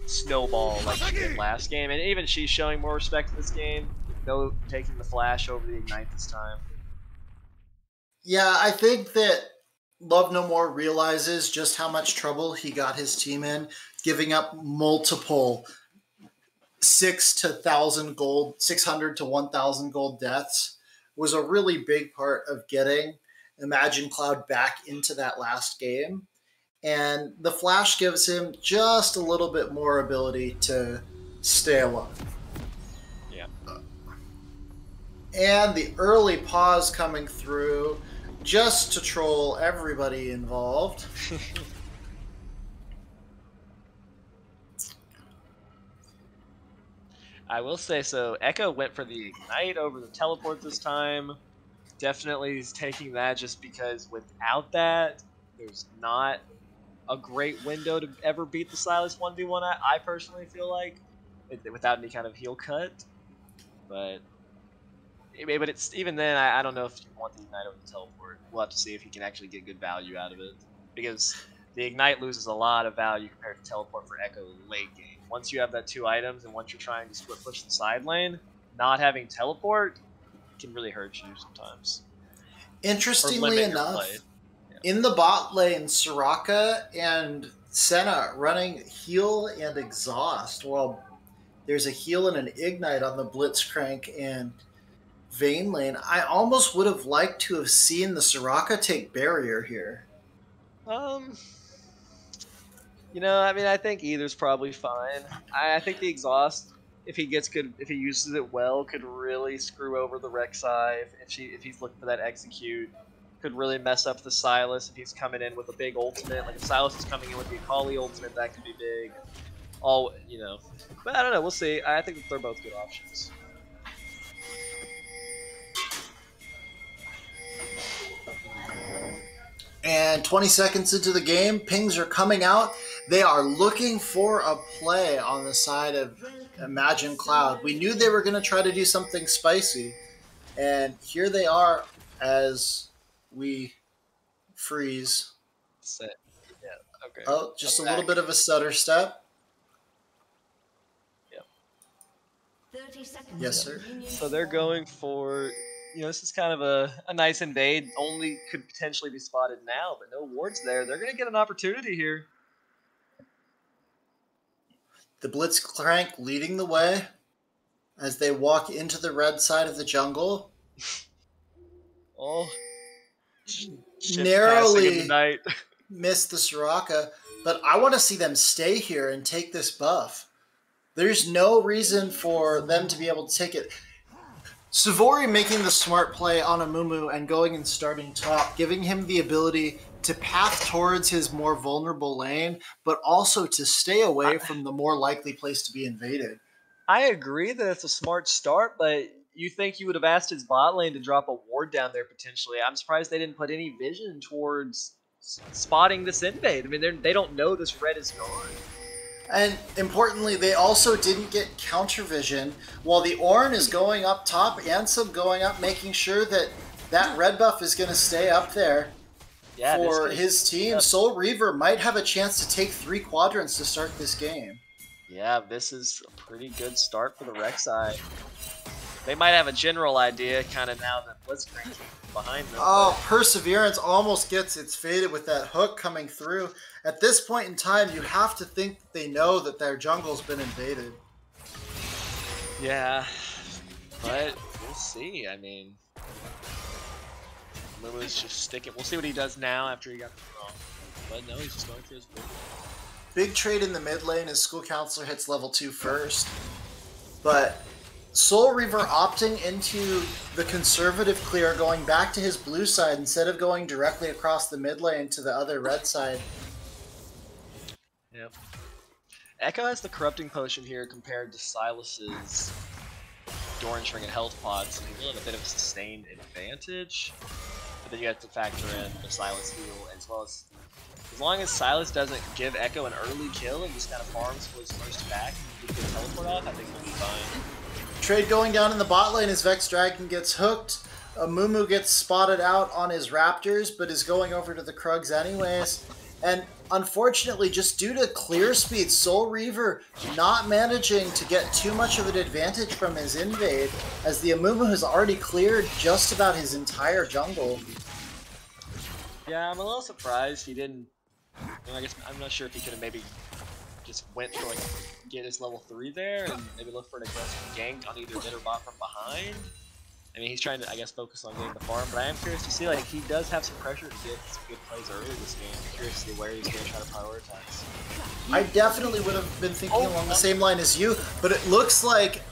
snowball like she did last game. And even she's showing more respect in this game. No taking the flash over the ignite this time. Yeah, I think that Love No More realizes just how much trouble he got his team in, giving up multiple 600 to 1,000 gold deaths was a really big part of getting Imagine Cloud back into that last game. And the Flash gives him just a little bit more ability to stay alive. Yeah. And the early pause coming through just to troll everybody involved. I will say so. Echo went for the ignite over the teleport this time. Definitely is taking that just because without that, there's not a great window to ever beat the Silas 1v1. I personally feel like without any kind of heal cut, but it's even then. I don't know if you want the ignite over the teleport. We'll have to see if he can actually get good value out of it because the ignite loses a lot of value compared to teleport for Echo late game. Once you have that two items and once you're trying to split push the side lane, not having teleport can really hurt you sometimes. Interestingly enough, in the bot lane, Soraka and Senna running heal and exhaust while there's a heal and an ignite on the Blitzcrank and Vayne lane. I almost would have liked to have seen the Soraka take barrier here. I mean, I think either's probably fine. I think the exhaust, if he uses it well, could really screw over the Rek'Sai. If he's looking for that execute, could really mess up the Silas if he's coming in with a big ultimate. Like if Silas is coming in with the Akali ultimate, that could be big. But I don't know. We'll see. I think they're both good options. And 20 seconds into the game, pings are coming out. They are looking for a play on the side of Imagine Cloud. We knew they were going to try to do something spicy. And here they are as we freeze. Set. Yeah. Okay. Oh, just a little bit of a stutter step. Yep. 30 seconds. Yes, sir. So they're going for, this is kind of a nice invade. Only could potentially be spotted now, but no wards there. They're going to get an opportunity here. The Blitzcrank leading the way as they walk into the red side of the jungle. Oh, narrowly missed the Soraka, but I want to see them stay here and take this buff. There's no reason for them to be able to take it. Savory making the smart play on Amumu and going and starting top, giving him the ability to path towards his more vulnerable lane, but also to stay away from the more likely place to be invaded. I agree that it's a smart start, but you think you would have asked his bot lane to drop a ward down there potentially. I'm surprised they didn't put any vision towards spotting this invade. I mean, they don't know this red is gone. And importantly, they also didn't get counter vision while the Ornn is going up top, Ansem going up, making sure that that red buff is going to stay up there for his team. Yep. Soul Reaver might have a chance to take 3 quadrants to start this game. Yeah, this is a pretty good start for the Rek'Sai. They might have a general idea kind of now that Blitzcrank's behind them. Oh, Perseverance almost gets its faded with that hook coming through. At this point in time, you have to think that they know that their jungle's been invaded. Yeah, but we'll see. I mean, Lulu's just sticking. We'll see what he does now after he got the wrong. But no, he's just going for his big trade in the mid lane as School Counselor hits level 2 first. But Soul Reaver opting into the conservative clear, going back to his blue side instead of going directly across the mid lane to the other red side. Yep. Echo has the Corrupting Potion here compared to Silas's Doran's Ring and Health Pod, so he will have a bit of a sustained advantage. But then you have to factor in the Silas heal, as well as long as Silas doesn't give Echo an early kill and just kind of farms for his first back and get the teleport off, I think he'll be fine. Trade going down in the bot lane as Vex Dragon gets hooked. Amumu gets spotted out on his Raptors, but is going over to the Krugs anyways. And unfortunately, just due to clear speed, Soul Reaver not managing to get too much of an advantage from his invade, as the Amumu has already cleared just about his entire jungle. Yeah, I'm a little surprised he didn't. I guess I'm not sure if he could have maybe just went for like get his level 3 there and maybe look for an aggressive gank on either mid or bot from behind. I mean, he's trying to, I guess, focus on getting the farm, but I am curious to see, like, he does have some pressure to get some good plays early this game. I'm curious to see where he's going to try to prioritize. I definitely would have been thinking along the same line as you, but it looks like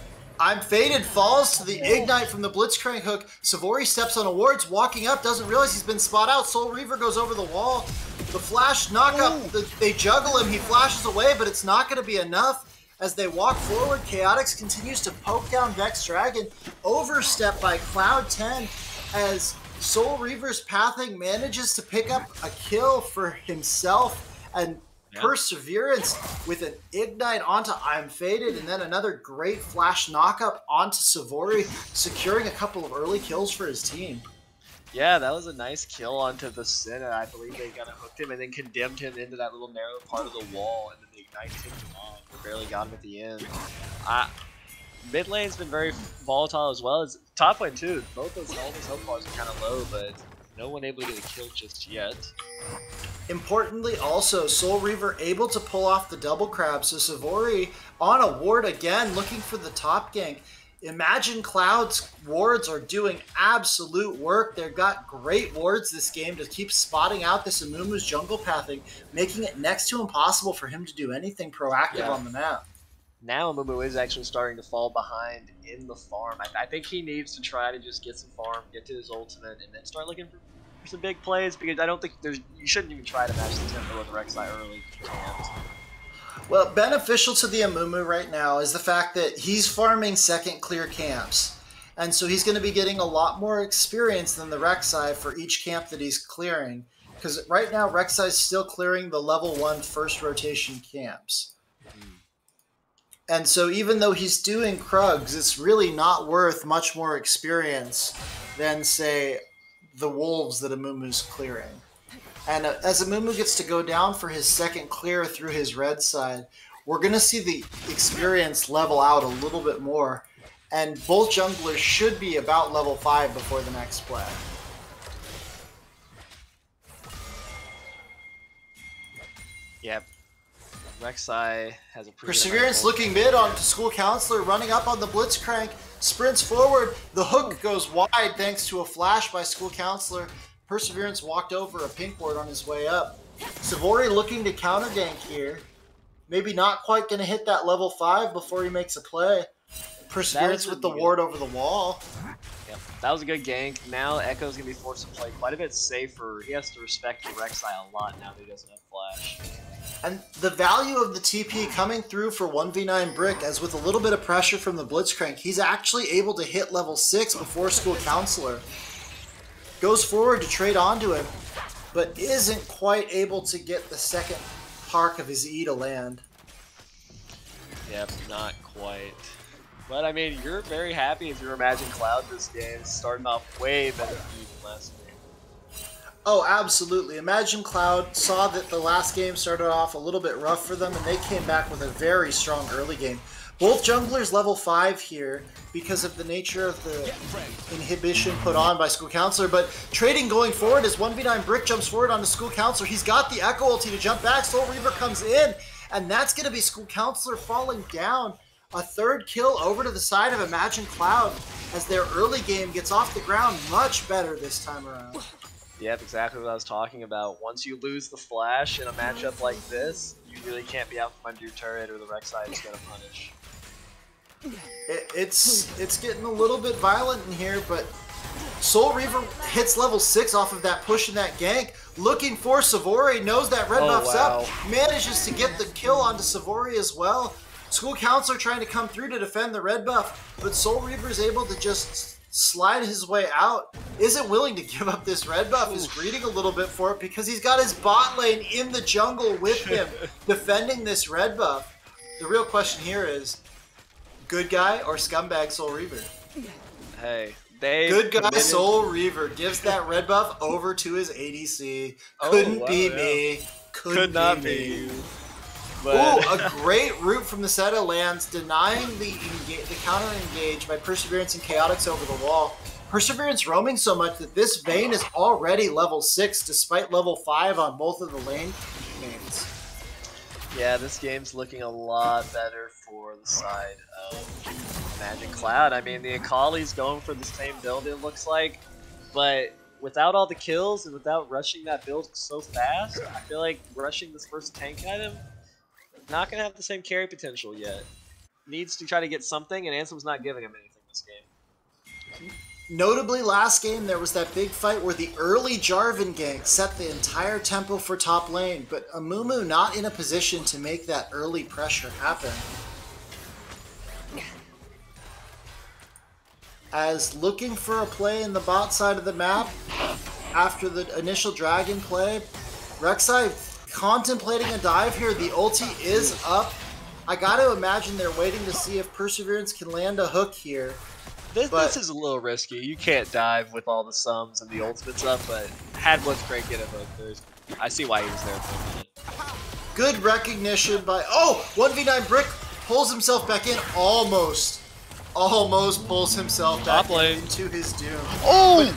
I'm Faded falls to the Ignite from the Blitzcrank hook. Savory steps on a wards, walking up, doesn't realize he's been spot out. Soul Reaver goes over the wall. The flash knockup, they juggle him, he flashes away, but it's not going to be enough. As they walk forward, Chaotix continues to poke down Vex Dragon, overstep by Cloud 10, as Soul Reaver's pathing manages to pick up a kill for himself, and Perseverance with an Ignite onto I'm Faded, and then another great flash knockup onto Savory, securing a couple of early kills for his team. Yeah, that was a nice kill onto the Sin, and I believe they kind of hooked him and then condemned him into that little narrow part of the wall, and then the Ignite took him off. They barely got him at the end. Mid lane's been very volatile as well as top lane too. Both those health bars are kind of low, but no one able to get a kill just yet. Importantly also, Soul Reaver able to pull off the double crab, so Savory on a ward again, looking for the top gank. Imagine Cloud's wards are doing absolute work. They've got great wards this game to keep spotting out this Amumu's jungle pathing, making it next to impossible for him to do anything proactive on the map. Now Amumu is actually starting to fall behind in the farm. I think he needs to try to just get some farm, get to his ultimate, and then start looking for some big plays, because I don't think you shouldn't even try to match the tempo with Rek'Sai early. You can't. Well, beneficial to the Amumu right now is the fact that he's farming second clear camps. And so he's going to be getting a lot more experience than the Rek'Sai for each camp that he's clearing. Because right now, Rek'Sai is still clearing the level 1 first rotation camps. And so even though he's doing Krugs, it's really not worth much more experience than, say, the Wolves that Amumu's clearing. And as Amumu gets to go down for his second clear through his red side, we're going to see the experience level out a little bit more. And both junglers should be about level 5 before the next play. Yep. Rek'Sai has a pretty Perseverance looking mid on to School Counselor, running up on the Blitzcrank, sprints forward. The hook goes wide thanks to a flash by School Counselor. Perseverance walked over a pink ward on his way up. Savory looking to counter gank here. Maybe not quite going to hit that level 5 before he makes a play. Perseverance with the ward over the wall. Yep, that was a good gank. Now Echo's going to be forced to play quite a bit safer. He has to respect the Rek'Sai a lot now that he doesn't have Flash. And the value of the TP coming through for 1v9 Brick, as with a little bit of pressure from the Blitzcrank, he's actually able to hit level 6 before School Counselor. Goes forward to trade onto him, but isn't quite able to get the second park of his E to land. Yep, not quite. But I mean, you're very happy if you're Imagine Cloud this game, starting off way better than you did last game. Oh, absolutely. Imagine Cloud saw that the last game started off a little bit rough for them, and they came back with a very strong early game. Both junglers level 5 here because of the nature of the inhibition put on by School Counselor, but trading going forward as 1v9 Brick jumps forward onto School Counselor. He's got the Echo ulti to jump back. Soul Reaver comes in, and that's going to be School Counselor falling down. A third kill over to the side of Imagine Cloud as their early game gets off the ground much better this time around. Yep, exactly what I was talking about. Once you lose the Flash in a matchup like this, you really can't be out from under your turret or the Rek'Sai is going to punish. It's getting a little bit violent in here, but Soul Reaver hits level 6 off of that push and that gank. Looking for Savory, knows that red buff's up, manages to get the kill onto Savory as well. School Counselor trying to come through to defend the red buff, but Soul Reaver is able to just slide his way out. Isn't willing to give up this red buff, is greeting a little bit for it because he's got his bot lane in the jungle with him defending this red buff. The real question here is, good guy or scumbag Soul Reaver? Hey, they good guy Soul Reaver gives that red buff over to his ADC. Couldn't be me. Could not be you. Ooh, a great root from the Zeta lands, denying the counter engage by Perseverance and Chaotix over the wall. Perseverance roaming so much that this Vayne is already level 6 despite level 5 on both of the lane names. Yeah, this game's looking a lot better for the side of Imagine Cloud. I mean, the Akali's going for the same build, it looks like, but without all the kills and without rushing that build so fast, I feel like rushing this first tank item not going to have the same carry potential yet. Needs to try to get something, and Ansem's not giving him anything this game. Notably, last game there was that big fight where the early Jarvan gank set the entire tempo for top lane, but Amumu not in a position to make that early pressure happen. As looking for a play in the bot side of the map, after the initial dragon play, Rek'Sai contemplating a dive here. The ulti is up. I gotta imagine they're waiting to see if Perseverance can land a hook here. This is a little risky. You can't dive with all the sums and the ultimates up, but had Blitzcrank get a hook, I see why he was there for a minute. Good recognition by... Oh! 1v9 Brick pulls himself back in. Almost pulls himself back into his doom. Oh!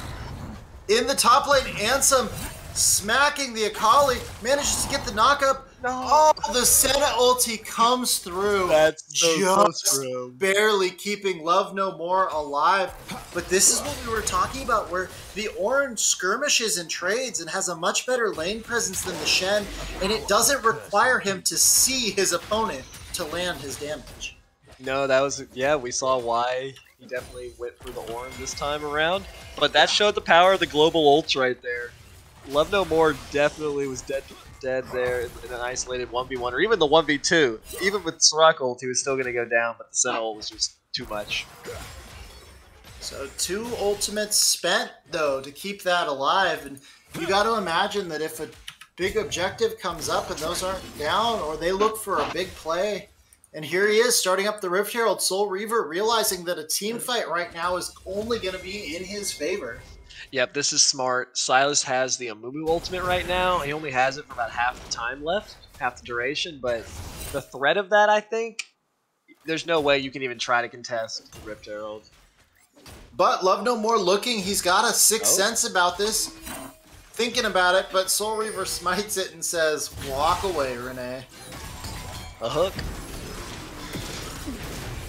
But in the top lane, Ansem smacking the Akali, manages to get the knockup. No. Oh, the Senna ulti comes through. That's so just barely keeping Love No More alive. But this is what we were talking about, where the Orange skirmishes and trades and has a much better lane presence than the Shen, and it doesn't require him to see his opponent to land his damage. No, that was, yeah, we saw why he definitely went for the Orange this time around. But that showed the power of the global ults right there. Love No More definitely was dead there in an isolated 1v1, or even the 1v2. Even with Soraka ult, he was still going to go down, but the Senna ult was just too much. So 2 ultimates spent, though, to keep that alive. And you got to imagine that if a big objective comes up and those aren't down, or they look for a big play, and here he is starting up the Rift Herald, Soul Reaver, realizing that a team fight right now is only going to be in his favor. Yep, this is smart. Silas has the Amumu ultimate right now. He only has it for about half the time left, half the duration, but the threat of that, I think, there's no way you can even try to contest the Rift Herald. But Love No More looking, he's got a sixth sense about this, thinking about it, but Soul Reaver smites it and says, walk away, Renee. A hook.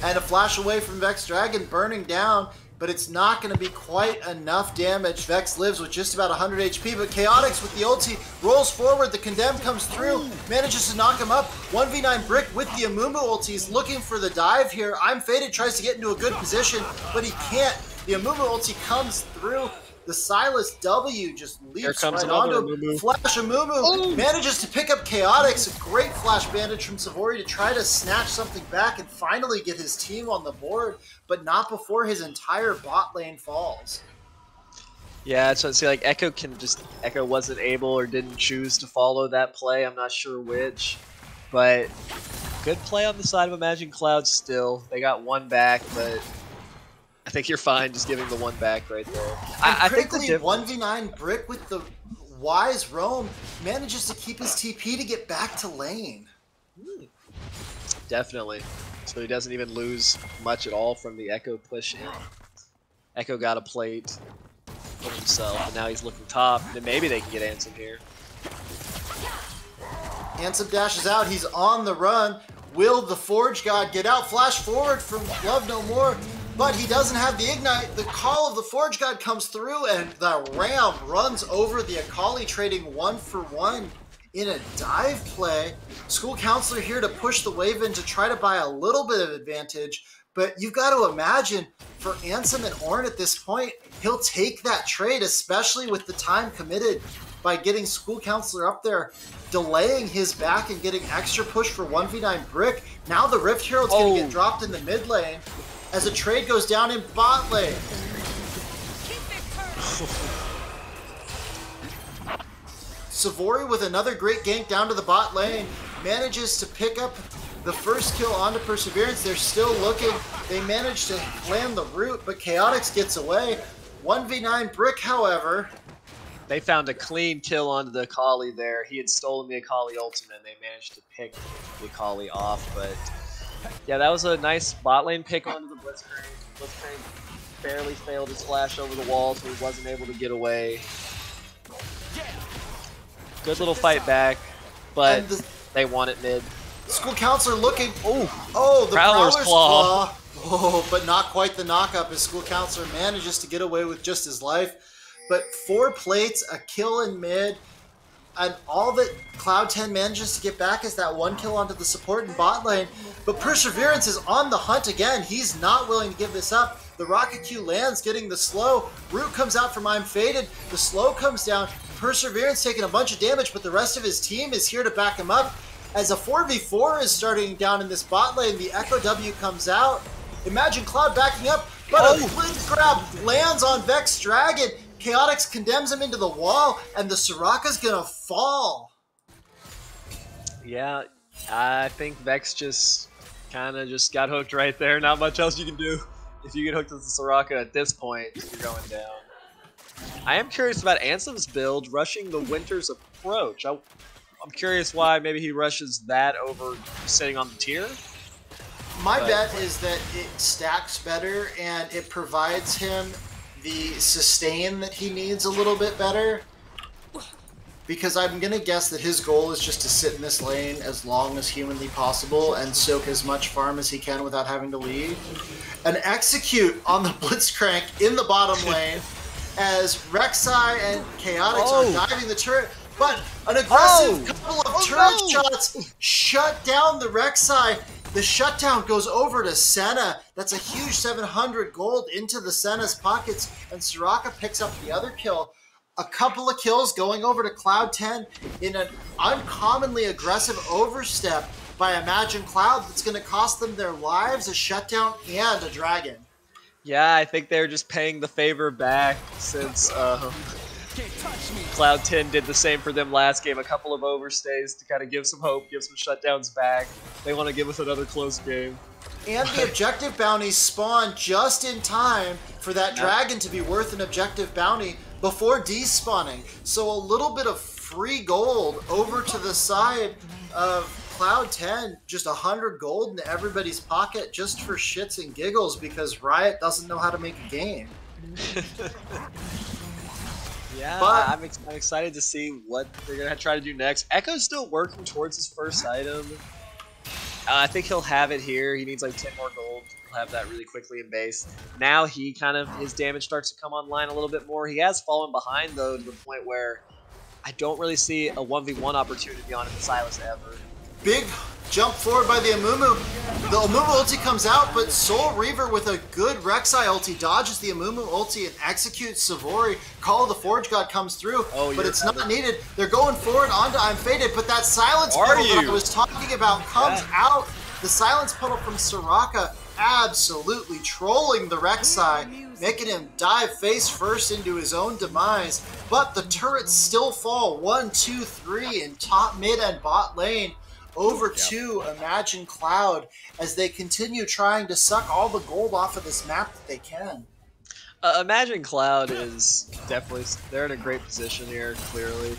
And a flash away from Vex Dragon burning down. but it's not going to be quite enough damage. Vex lives with just about 100 HP, but Chaotix with the ulti rolls forward. The Condemn comes through, manages to knock him up. 1v9 Brick with the Amumu ulti. He's looking for the dive here. I'm Faded tries to get into a good position, but he can't. The Amumu ulti comes through. The Silas W just leaps right onto him. Flash Amumu manages to pick up Chaotix. A great flash bandage from Savory to try to snatch something back and finally get his team on the board, but not before his entire bot lane falls. Yeah, so see, like Echo wasn't able or didn't choose to follow that play. I'm not sure which, but good play on the side of Imagine Clouds still. They got one back, but I think you're fine just giving the one back right there. I think the 1v9 Brick with the wise roam manages to keep his TP to get back to lane. Definitely. So he doesn't even lose much at all from the Echo push in. Echo got a plate for himself, and now he's looking top. Then maybe they can get Ansem here. Ansem dashes out. He's on the run. Will the Forge God get out? Flash forward from Love No More. But he doesn't have the Ignite. The call of the Forge God comes through, and the Ram runs over the Akali, trading 1-for-1 in a dive play. School Counselor here to push the wave in to try to buy a little bit of advantage. But you've got to imagine, for Ansem and Ornn at this point, he'll take that trade, especially with the time committed by getting School Counselor up there, delaying his back and getting extra push for 1v9 Brick. Now the Rift Herald's going to get dropped in the mid lane as a trade goes down in bot lane. Savory with another great gank down to the bot lane manages to pick up the first kill onto Perseverance. They're still looking. They manage to land the root, but Chaotix gets away. 1v9 Brick, however. They found a clean kill onto the Akali there. He had stolen the Akali ultimate, and they managed to pick the Akali off, but yeah, that was a nice bot lane pick onto the Blitzcrank. Blitzcrank barely failed his flash over the wall, so he wasn't able to get away. Good little fight back, but they won it mid. School Counselor looking. The Prowler's Claw. Oh, but not quite the knock-up as School Counselor manages to get away with just his life. But 4 plates, a kill in mid, and all that Cloud10 manages to get back is that 1 kill onto the support in bot lane. But Perseverance is on the hunt again. He's not willing to give this up. The Rocket Q lands, getting the slow. Root comes out from I'm Faded. The slow comes down. Perseverance taking a bunch of damage, but the rest of his team is here to back him up. As a 4v4 is starting down in this bot lane, the Echo W comes out. Imagine Cloud backing up, but a blitz grab lands on Vex Dragon. Chaotix condemns him into the wall, and the Soraka's gonna fall. Yeah, I think Vex just kind of just got hooked right there. Not much else you can do. If you get hooked with the Soraka at this point, you're going down. I am curious about Ansem's build, rushing the Winter's Approach. I'm curious why maybe he rushes that over sitting on the tier. My bet is that it stacks better, and it provides him the sustain that he needs a little bit better, because I'm gonna guess that his goal is just to sit in this lane as long as humanly possible and soak as much farm as he can without having to leave, and execute on the Blitzcrank in the bottom lane as Rek'Sai and Chaotix are diving the turret, but an aggressive couple of turret shots shut down the Rek'Sai. The shutdown goes over to Senna. That's a huge 700 gold into the Senna's pockets, and Soraka picks up the other kill. A couple of kills going over to Cloud10 in an uncommonly aggressive overstep by Imagine Cloud that's going to cost them their lives, a shutdown, and a dragon. Yeah, I think they're just paying the favor back since Cloud10 did the same for them last game. A couple of overstays to kind of give some hope, give some shutdowns back. They want to give us another close game. And the objective bounties spawn just in time for that dragon to be worth an objective bounty before despawning. So a little bit of free gold over to the side of Cloud10. Just 100 gold in everybody's pocket just for shits and giggles because Riot doesn't know how to make a game. Yeah, but I'm excited to see what they're going to try to do next. Echo's still working towards his first item. I think he'll have it here. He needs like 10 more gold. He'll have that really quickly in base. Now he his damage starts to come online a little bit more. He has fallen behind though to the point where I don't really see a 1v1 opportunity on him with Silas ever. Big jump forward by the Amumu. The Amumu ulti comes out, but Soul Reaver with a good Rek'Sai ulti dodges the Amumu ulti and executes Savory. Call of the Forge God comes through, but it's not needed. They're going forward onto I'm Faded, but that silence puddle that I was talking about comes out. The silence puddle from Soraka absolutely trolling the Rek'Sai, making him dive face first into his own demise. But the turrets still fall 1, 2, 3 in top, mid, and bot lane. Over to Imagine Cloud as they continue trying to suck all the gold off of this map that they can. Imagine Cloud is definitely, they're in a great position here, clearly.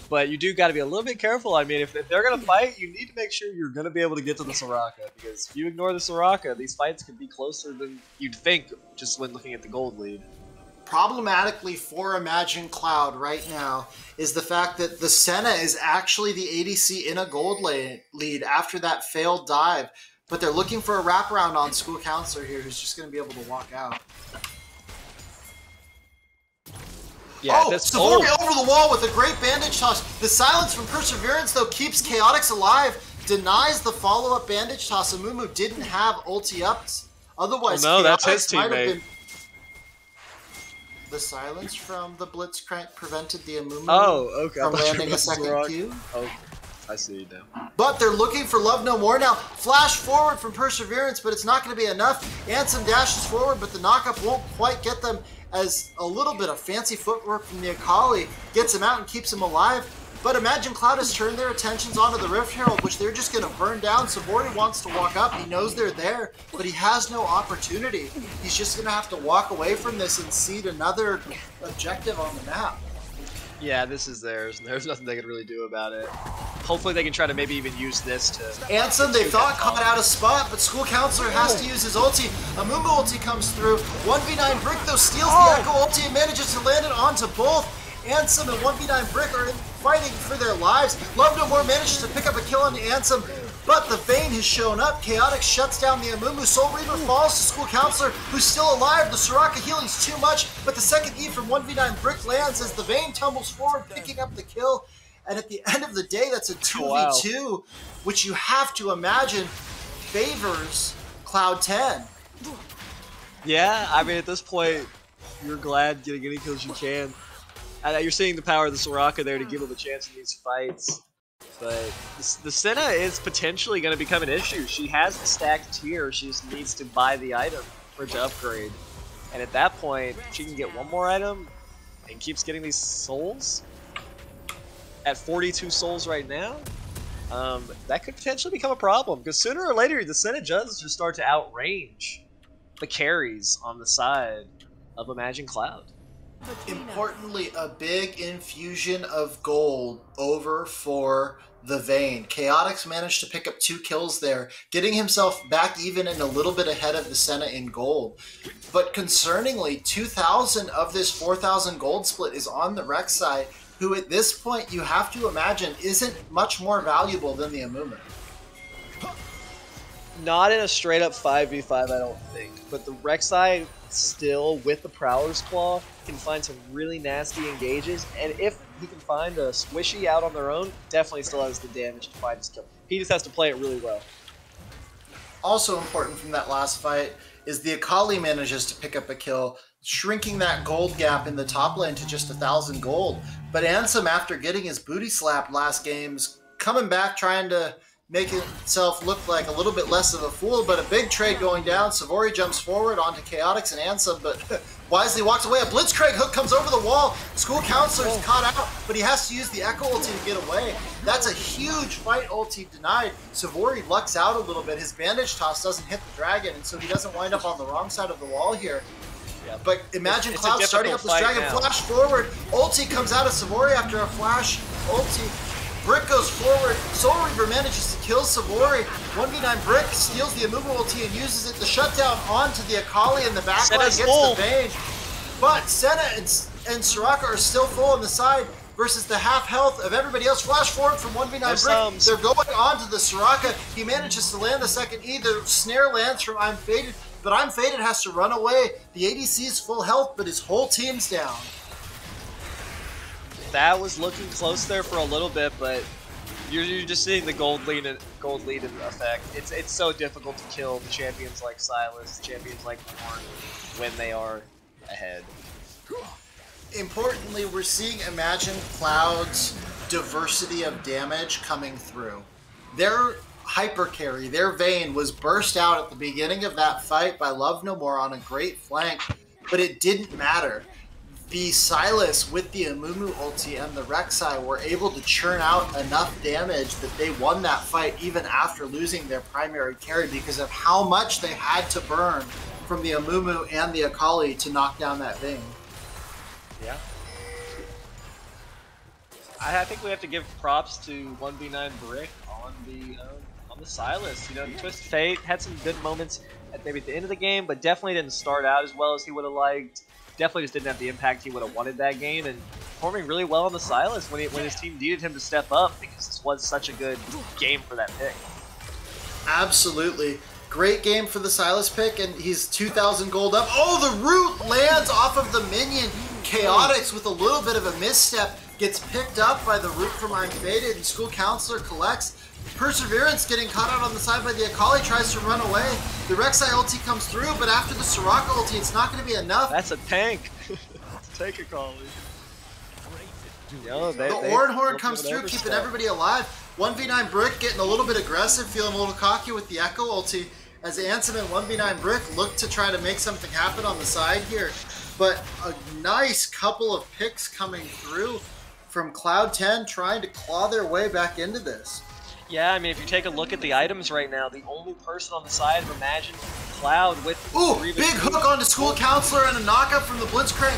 But you do got to be a little bit careful. I mean, if they're going to fight, you need to make sure you're going to be able to get to the Soraka. Because if you ignore the Soraka, these fights could be closer than you'd think just when looking at the gold lead. Problematically for Imagine Cloud right now is the fact that the Senna is actually the ADC in a gold lead after that failed dive. But they're looking for a wraparound on School Counselor here who's just going to be able to walk out. Yeah, Savory over the wall with a great bandage toss. The silence from Perseverance, though, keeps Chaotix alive, denies the follow-up bandage toss. Amumu didn't have ulti ups. Otherwise, no, that's his Chaotix might have teammate. been... The silence from the Blitzcrank prevented the Amumu from landing a second Q. Oh, I see now. But they're looking for Love No More now. Flash forward from Perseverance, but it's not going to be enough. Ansem dashes forward, but the knockup won't quite get them, as a little bit of fancy footwork from the Akali gets him out and keeps him alive. But Imagine Cloud has turned their attentions onto the Rift Herald, which they're just going to burn down. Savory wants to walk up. He knows they're there, but he has no opportunity. He's just going to have to walk away from this and seed another objective on the map. Yeah, this is theirs, and there's nothing they can really do about it. Hopefully they can try to maybe even use this to... Ansem, they thought caught out of spot, but School Counselor has to use his ulti. Amumu ulti comes through. 1v9 Brick, though, steals the Echo ulti and manages to land it onto both. Ansem and 1v9 Brick are fighting for their lives. Love No More manages to pick up a kill on Ansem, but the Vayne has shown up. Chaotix shuts down the Amumu. Soul Reaver falls to School Counselor, who's still alive. The Soraka healing's too much, but the second E from 1v9 Brick lands as the Vayne tumbles forward, picking up the kill. And at the end of the day, that's a 2v2, which you have to imagine favors Cloud 10. Yeah, I mean, at this point, you're glad getting any kills you can. And you're seeing the power of the Soraka there to give him a chance in these fights. But the Senna is potentially going to become an issue. She has the stacked tier, she just needs to buy the item for it to upgrade. And at that point, she can get one more item and keeps getting these souls. At 42 souls right now, that could potentially become a problem. Because sooner or later, the Senna does just start to outrange the carries on the side of Imagine Cloud. Importantly, a big infusion of gold over for the Vayne. Chaotix managed to pick up 2 kills there, getting himself back even and a little bit ahead of the Senna in gold. But concerningly, 2,000 of this 4,000 gold split is on the Rek'Sai, who at this point you have to imagine isn't much more valuable than the Amumu. Not in a straight up 5v5, I don't think. But the Rek'Sai still, with the Prowler's Claw, can find some really nasty engages. And if he can find a Squishy out on their own, definitely still has the damage to find his kill. He just has to play it really well. Also important from that last fight is the Akali manages to pick up a kill, shrinking that gold gap in the top lane to just 1,000 gold. But Ansem, after getting his booty slapped last game's coming back trying to make himself look like a little bit less of a fool, but a big trade going down. Savory jumps forward onto Chaotix and Ansem, but wisely walks away. A Blitzcrank hook comes over the wall. School Counselor's caught out, but he has to use the Echo ulti to get away. That's a huge fight ulti denied. Savory lucks out a little bit. His bandage toss doesn't hit the dragon, and so he doesn't wind up on the wrong side of the wall here. Yep. But Imagine it's Cloud starting up this dragon, now. Flash forward. Ulti comes out of Savory after a flash ulti. Brick goes forward. Soul Reaver manages to kill Savory. 1v9 Brick steals the Amumu ulti and uses it to shut down onto the Akali in the backline. Gets the Vayne. But Senna and Soraka are still full on the side. versus the half health of everybody else. Flash forward from 1v9 Brick. They're going on to the Soraka. He manages to land the second E. The snare lands from I'm Faded, but I'm Faded has to run away. The ADC's full health, but his whole team's down. That was looking close there for a little bit, but you're just seeing the gold lead effect. It's so difficult to kill the champions like Silas, champions like Horn, when they are ahead. Importantly, we're seeing Imagine Cloud's diversity of damage coming through. Their hyper carry, their Vayne, was burst out at the beginning of that fight by Love No More on a great flank, but it didn't matter. The Silas with the Amumu ulti and the Rek'Sai were able to churn out enough damage that they won that fight even after losing their primary carry because of how much they had to burn from the Amumu and the Akali to knock down that Vayne. Yeah. I think we have to give props to 1v9 Brick on the Silas. You know, Twist Fate had some good moments at maybe at the end of the game, but definitely didn't start out as well as he would have liked. Definitely just didn't have the impact he would have wanted that game, and performing really well on the Silas when his team needed him to step up because this was such a good game for that pick. Absolutely. Great game for the Silas pick, and he's 2,000 gold up. Oh, the root lands off of the minion. Chaotix with a little bit of a misstep gets picked up by the root from I'm Faded, and School Counselor collects. Perseverance getting caught out on the side by the Akali, tries to run away. The Rek'Sai ulti comes through, but after the Soraka ulti, it's not going to be enough. That's a tank. Take Akali. Yo, the Oranhorn comes through, keeping everybody alive. 1v9 Brick getting a little bit aggressive, feeling a little cocky with the Echo ulti, as Ansem and 1v9 Brick look to try to make something happen on the side here. But a nice couple of picks coming through from Cloud10 trying to claw their way back into this. Yeah, I mean, if you take a look at the items right now, the only person on the side of Imagine Cloud with... Ooh, big hook onto School Counselor and a knockout from the Blitzcrank,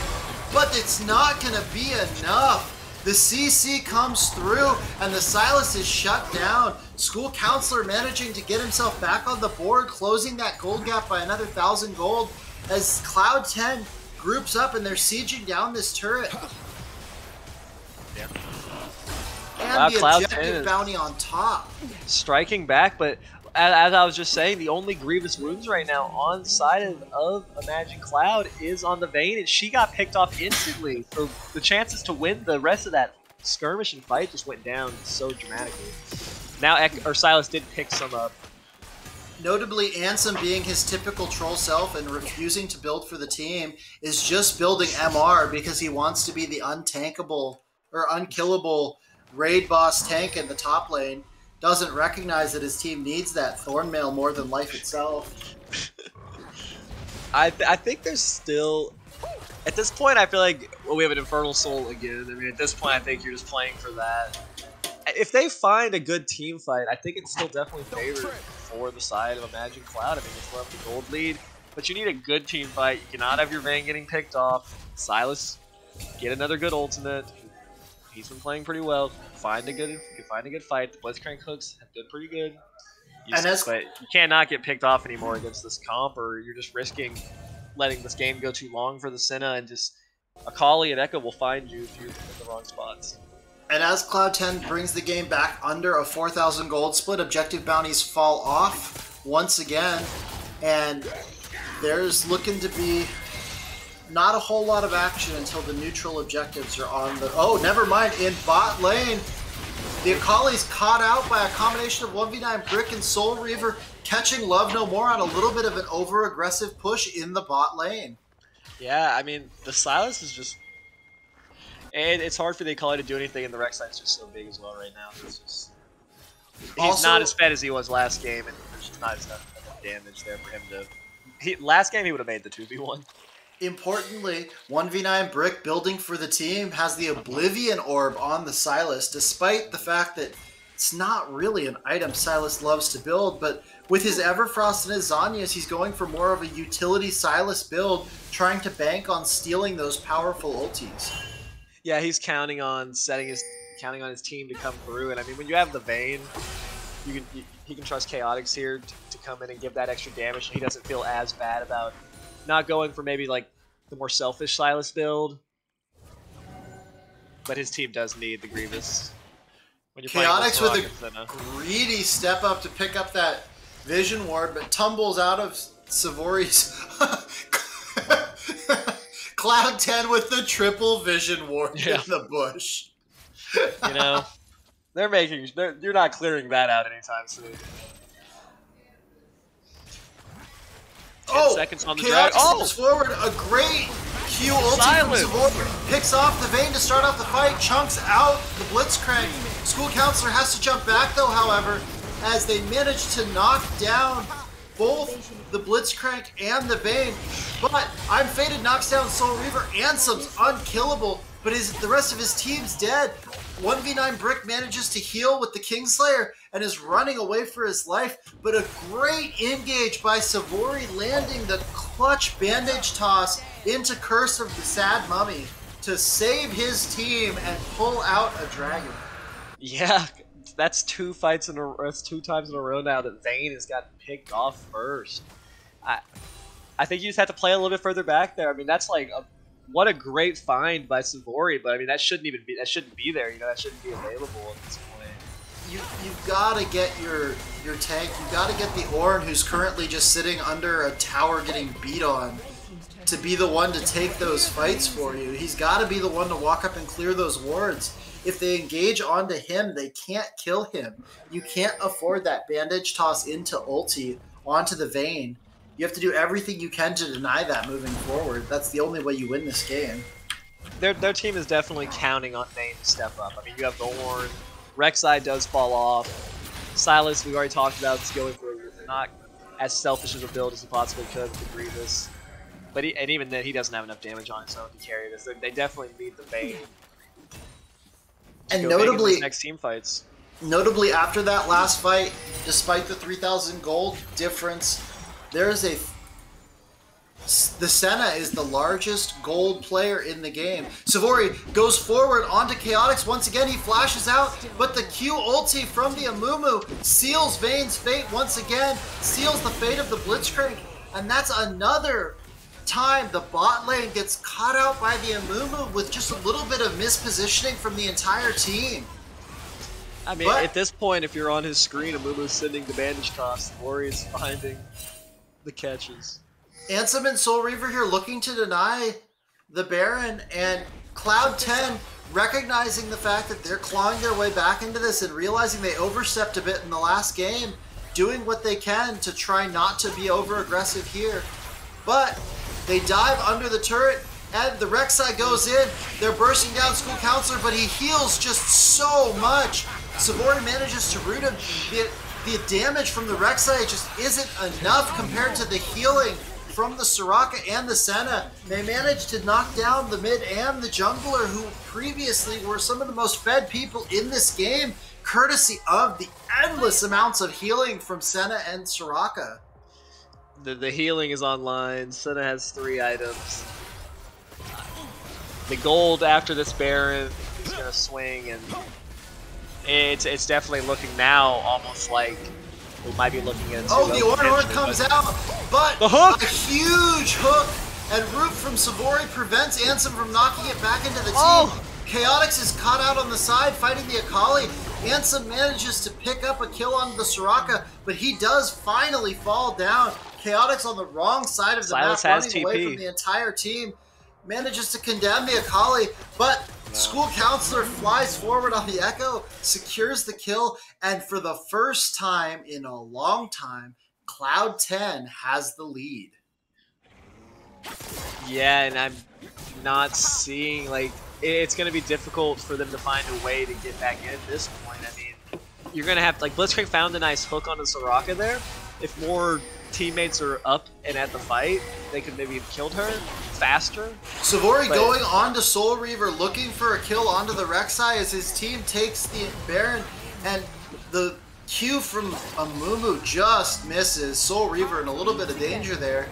but it's not going to be enough. The CC comes through, and the Silas is shut down. School Counselor managing to get himself back on the board, closing that gold gap by another 1,000 gold, as Cloud10 groups up and they're sieging down this turret. Yeah. And the objective bounty on top. Striking back, but as I was just saying, the only grievous wounds right now on side of Imagine Cloud is on the Vayne, and she got picked off instantly. So the chances to win the rest of that skirmish and fight just went down so dramatically. Now Silas did pick some up. Notably, Ansem, being his typical troll self and refusing to build for the team, is just building MR because he wants to be the untankable or unkillable raid boss tank in the top lane. Doesn't recognize that his team needs that Thornmail more than life itself. I think there's still... At this point, I feel like we have an Infernal Soul again. I mean, at this point, I think you're just playing for that. If they find a good team fight, I think it's still definitely favored for the side of Imagine Cloud. I mean, it's left the gold lead, but you need a good team fight. You cannot have your Vayne getting picked off. Silas, get another good ultimate. He's been playing pretty well. Find a good fight. The Blitzcrank hooks have been pretty good. But you cannot get picked off anymore against this comp, or you're just risking letting this game go too long for the Senna, and just Akali and Echo will find you if you're in the wrong spots. And as Cloud10 brings the game back under a 4,000 gold split, objective bounties fall off once again, and there's looking to be not a whole lot of action until the neutral objectives are on the... Oh, never mind. In bot lane, the Akali's caught out by a combination of 1v9 Brick and Soul Reaver, catching Love No More on a little bit of an over-aggressive push in the bot lane. Yeah, I mean, the Silas is just... And it's hard for the Akali to do anything, and the Rek'Sai is just so big as well right now. It's just... He's not as fed as he was last game, and there's just not enough damage there for him to... Last game, he would have made the 2v1. Importantly, 1v9 Brick building for the team has the Oblivion Orb on the Silas, despite the fact that it's not really an item Silas loves to build, but with his Everfrost and his Zhonya's, he's going for more of a utility Silas build, trying to bank on stealing those powerful ultis. Yeah, he's counting on his team to come through, and I mean, when you have the Vayne, he can trust Chaotix here to come in and give that extra damage, and he doesn't feel as bad about not going for maybe like the more selfish Silas build. but his team does need the Grievous. When you're Chaotix playing with a greedy step up to pick up that Vision Ward, but tumbles out of Savori's Cloud 10 with the triple Vision Ward in the bush. You know, you're not clearing that out anytime soon. 10 seconds on the drag. Chaotix forward, a great Q ulti from Savori. Picks off the Vayne to start off the fight, chunks out the Blitzcrank. School Counselor has to jump back though, however, as they manage to knock down both the Blitzcrank and the Vayne. But I'm Fated knocks down Soul Reaver. Ansem's unkillable, but the rest of his team's dead. 1v9 Brick manages to heal with the Kingslayer and is running away for his life, but a great engage by Savori, landing the clutch bandage toss into Curse of the Sad Mummy to save his team and pull out a dragon. Yeah, that's 2 fights in a row. That's 2 times in a row now that Vayne has gotten picked off first. I think you just have to play a little bit further back there. I mean, that's like what a great find by Savori, but I mean that shouldn't be there. You know, that shouldn't be available at this point. You've got to get your tank. You've got to get the Ornn, who's currently just sitting under a tower getting beat on, to be the one to take those fights for you. He's got to be the one to walk up and clear those wards. If they engage onto him, they can't kill him. You can't afford that bandage toss into ulti onto the Vayne. You have to do everything you can to deny that moving forward. That's the only way you win this game. Their team is definitely counting on Vayne to step up. I mean, you have the Ornn. Rek'Sai does fall off. Silas, we've already talked about, is going for not as selfish of a build as he possibly could with the Grievous. But even then, he doesn't have enough damage on his own to carry this. They definitely need the Vayne. And notably, next team fights. Notably, after that last fight, despite the 3,000 gold difference, there's the Senna is the largest gold player in the game. Savori goes forward onto Chaotix. Once again, he flashes out, but the Q ulti from the Amumu seals Vayne's fate once again, seals the fate of the Blitzcrank, and that's another time the bot lane gets caught out by the Amumu with just a little bit of mispositioning from the entire team. I mean, at this point, if you're on his screen, Amumu's sending the bandage toss, Savori is finding the catches. Ansem and Soul Reaver here looking to deny the Baron, and Cloud 10 recognizing the fact that they're clawing their way back into this and realizing they overstepped a bit in the last game, doing what they can to try not to be over-aggressive here. But they dive under the turret, and the Rek'Sai goes in. They're bursting down School Counselor, but he heals just so much. Savori manages to root him. The damage from the Rek'Sai just isn't enough compared to the healing from the Soraka and the Senna. They managed to knock down the mid and the jungler, who previously were some of the most fed people in this game, courtesy of the endless amounts of healing from Senna and Soraka. The healing is online. Senna has 3 items. The gold after this Baron is going to swing, and it's definitely looking now almost like we might be looking at. Oh, the Ornn comes out, but the hook! A huge hook, and Root from Savori prevents Ansem from knocking it back into the team. Chaotix is caught out on the side fighting the Akali. Ansem manages to pick up a kill on the Soraka, but he does finally fall down. Chaotix on the wrong side of the map, running away from the entire team, manages to condemn the Akali, but School Counselor flies forward on the Echo, secures the kill, and for the first time in a long time, Cloud 10 has the lead. Yeah, and I'm not seeing, like, it's going to be difficult for them to find a way to get back in at this point. I mean, you're going to have, like, Blitzcrank found a nice hook on the Soraka there. If more teammates are up and at the fight, they could maybe have killed her faster. Savori going on to Soul Reaver, looking for a kill onto the Rek'Sai as his team takes the Baron, and the Q from Amumu just misses. Soul Reaver in a little bit of danger there,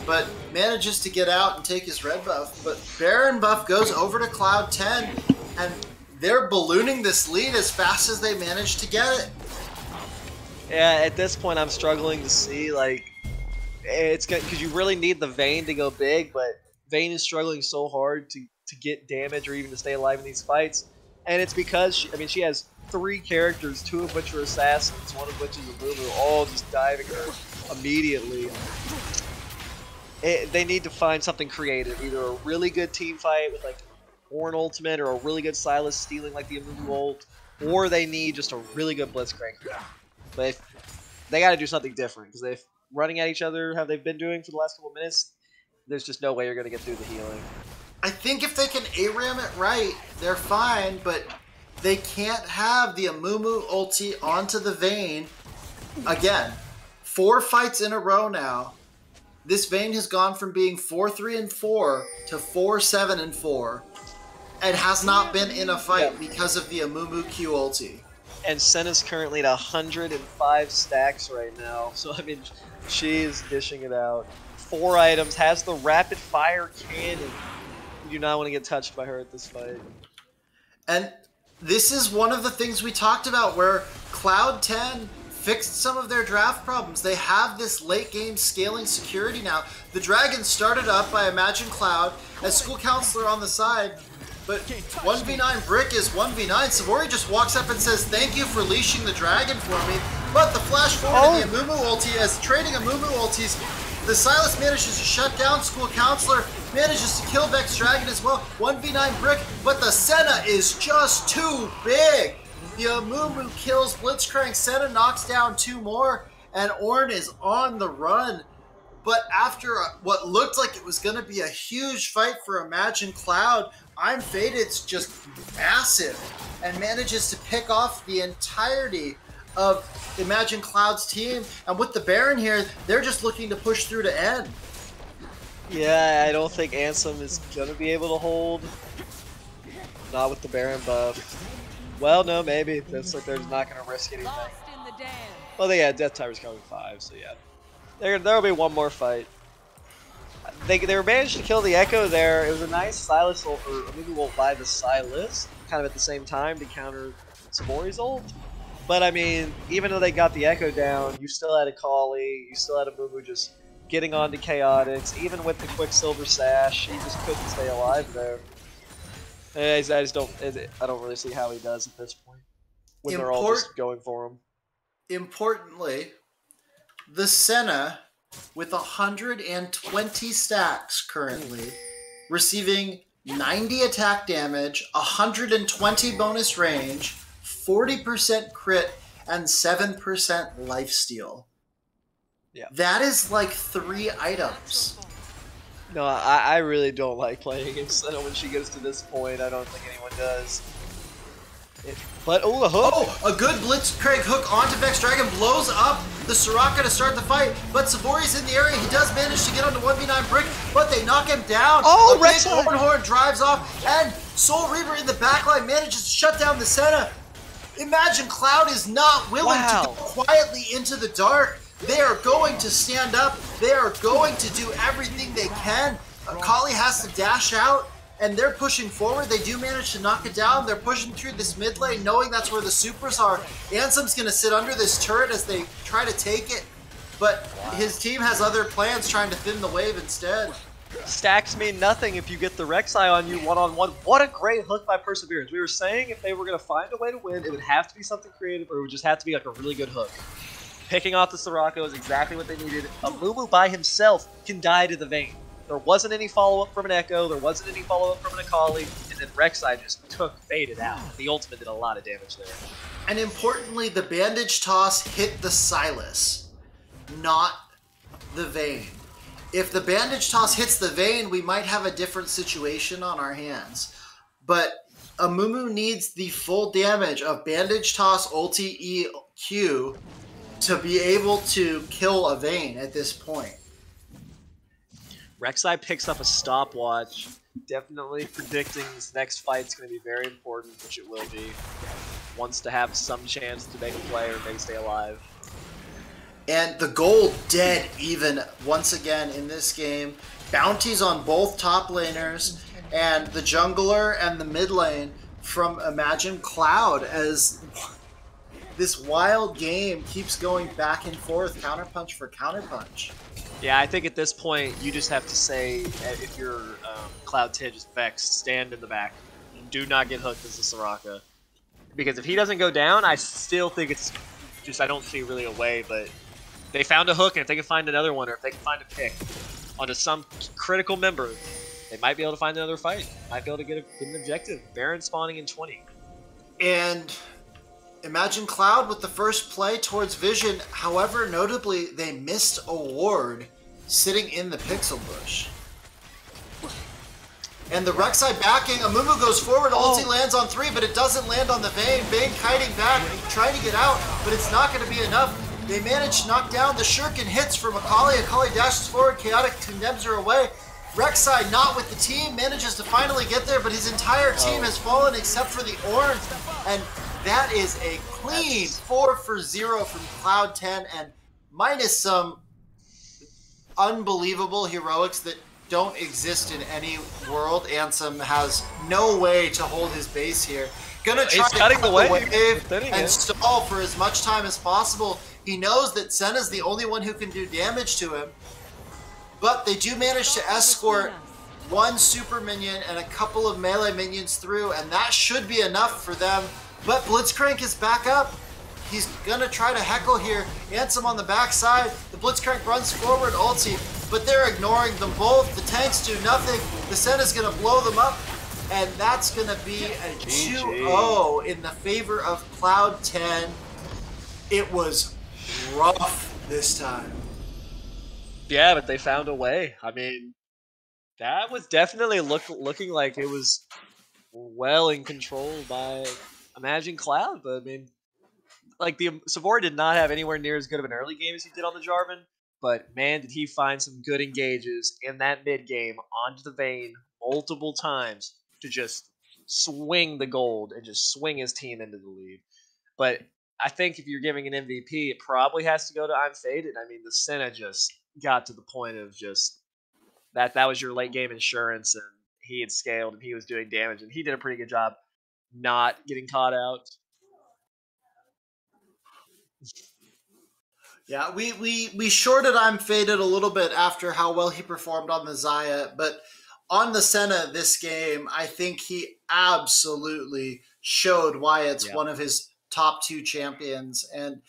but manages to get out and take his red buff. But Baron buff goes over to Cloud 10, and they're ballooning this lead as fast as they manage to get it. Yeah, at this point I'm struggling to see, like, it's good because you really need the Vayne to go big, but Vayne is struggling so hard to to get damage or even to stay alive in these fights. And it's because, she has 3 characters, 2 of which are assassins, 1 of which is a Mumu, all just diving her immediately. They need to find something creative, either a really good team fight with like Ornn ultimate or a really good Silas stealing like the Amumu ult, or they need just a really good Blitzcrank. But they got to do something different because they've running at each other how they've been doing for the last couple of minutes. There's just no way you're going to get through the healing. I think if they can ARAM it right, they're fine, but they can't have the Amumu ulti onto the Vayne. Again, 4 fights in a row now. This Vayne has gone from being 4-3-4 to 4-7-4 and has not been in a fight because of the Amumu Q ulti. And Senna's currently at 105 stacks right now, so she's dishing it out. 4 items, has the rapid fire cannon. You do not want to get touched by her at this fight. And this is one of the things we talked about where Cloud 10 fixed some of their draft problems. They have this late game scaling security now. The Dragons started up by Imagine Cloud as School Counselor on the side, but 1v9 Brick is 1v9. Savory just walks up and says, "Thank you for leashing the dragon for me." But the flash forward in the Amumu ulti, as trading Amumu ultis, the Silas manages to shut down School Counselor, manages to kill Vex Dragon as well. 1v9 Brick, but the Senna is just too big. The Amumu kills Blitzcrank, Senna knocks down 2 more, and Ornn is on the run. But after what looked like it was going to be a huge fight for Imagine Cloud, I'm Faded's just massive and manages to pick off the entirety of Imagine Cloud's team. And with the Baron here, they're just looking to push through to end. Yeah, I don't think Ansem is going to be able to hold. Not with the Baron buff. Well, no, maybe. Looks like they're not going to risk anything. Well, yeah, Death Timer's coming 5, so yeah. There'll be one more fight. They were managed to kill the Echo there. It was a nice Silas ult, or maybe we'll buy the Silas kind of at the same time to counter Savory's ult. But I mean, even though they got the Echo down, you still had a Kali, you still had a Mumu just getting onto Chaotix. Even with the Quicksilver Sash, he just couldn't stay alive there. I don't really see how he does at this point when they're all just going for him. Importantly, the Senna, with 120 stacks currently, receiving 90 attack damage, 120 bonus range, 40% crit, and 7% lifesteal. Yeah. That is like 3 items. No, I really don't like playing against Senna when she gets to this point. I don't think anyone does. But, oh, a hook! Oh, a good Blitzcrank hook onto Vex Dragon, blows up the Soraka to start the fight, but Savory's in the area. He does manage to get onto 1v9 Brick, but they knock him down. Oh, a big Horn drives off, and Soul Reaver in the backline manages to shut down the Senna. Imagine Cloud is not willing to go quietly into the dark. They are going to stand up. They are going to do everything they can. Kali has to dash out, and they're pushing forward. They do manage to knock it down. They're pushing through this mid lane, knowing that's where the supers are. Ansem's going to sit under this turret as they try to take it, but his team has other plans, trying to thin the wave instead. Stacks mean nothing if you get the Rek'Sai on you one-on-one. What a great hook by Perseverance. We were saying if they were going to find a way to win, it would have to be something creative, or it would just have to be like a really good hook. Picking off the Soraka is exactly what they needed. A Mumu by himself can die to the Vayne. There wasn't any follow-up from an Echo, there wasn't any follow-up from an Akali, and then Rek'Sai just faded out. The ultimate did a lot of damage there. And importantly, the bandage toss hit the Silas, not the Vayne. If the bandage toss hits the Vayne, we might have a different situation on our hands. But Amumu needs the full damage of bandage toss ulti EQ to be able to kill a Vayne at this point. Rek'Sai picks up a stopwatch, definitely predicting this next fight's going to be very important, which it will be. Wants to have some chance to make a play or maybe stay alive. And the gold dead even once again in this game. Bounties on both top laners, and the jungler and the mid lane from Imagine Cloud as this wild game keeps going back and forth, counterpunch for counterpunch. Yeah, I think at this point you just have to say if you're Cloud 10, just Vex, stand in the back. Do not get hooked as a Soraka. Because if he doesn't go down, I still think it's just I don't see really a way. But they found a hook, and if they can find another one, or if they can find a pick onto some critical member, they might be able to find another fight. Might be able to get an objective. Baron spawning in 20. And imagine Cloud with the first play towards Vision. However, notably, they missed a ward sitting in the pixel bush. And the Rek'Sai backing, Amumu goes forward, ulti lands on 3, but it doesn't land on the Vayne. Vayne kiting back, trying to get out, but it's not going to be enough. They manage to knock down the Shuriken hits from Akali. Akali dashes forward, Chaotic condemns her away. Rek'Sai, not with the team, manages to finally get there, but his entire team has fallen except for the Orange. And that is a clean 4 for 0 from Cloud 10, and minus some unbelievable heroics that don't exist in any world. Ansem has no way to hold his base here. Gonna try to cut the wave and stall for as much time as possible. He knows that Senna's the only one who can do damage to him, but they do manage to escort one super minion and a couple of melee minions through, and that should be enough for them. But Blitzcrank is back up. He's gonna try to heckle here. Ansem on the backside. The Blitzcrank runs forward, ulti, but they're ignoring them both. The tanks do nothing. The Senna's gonna blow them up, and that's gonna be a 2-0 in the favor of Cloud 10. It was rough this time. Yeah, but they found a way. I mean, that was definitely looking like it was well in control by Imagine Cloud, but I mean, like the Savori did not have anywhere near as good of an early game as he did on the Jarvan, but man, did he find some good engages in that mid game onto the Vayne multiple times to just swing the gold and just swing his team into the lead. But I think if you're giving an MVP, it probably has to go to I'm Faded. I mean, the Senna just got to the point of just that was your late game insurance, and he had scaled and he was doing damage, and he did a pretty good job not getting caught out. Yeah, we shorted I'm Faded a little bit after how well he performed on the Xayah, but on the Senna this game, I think he absolutely showed why it's one of his top 2 champions, and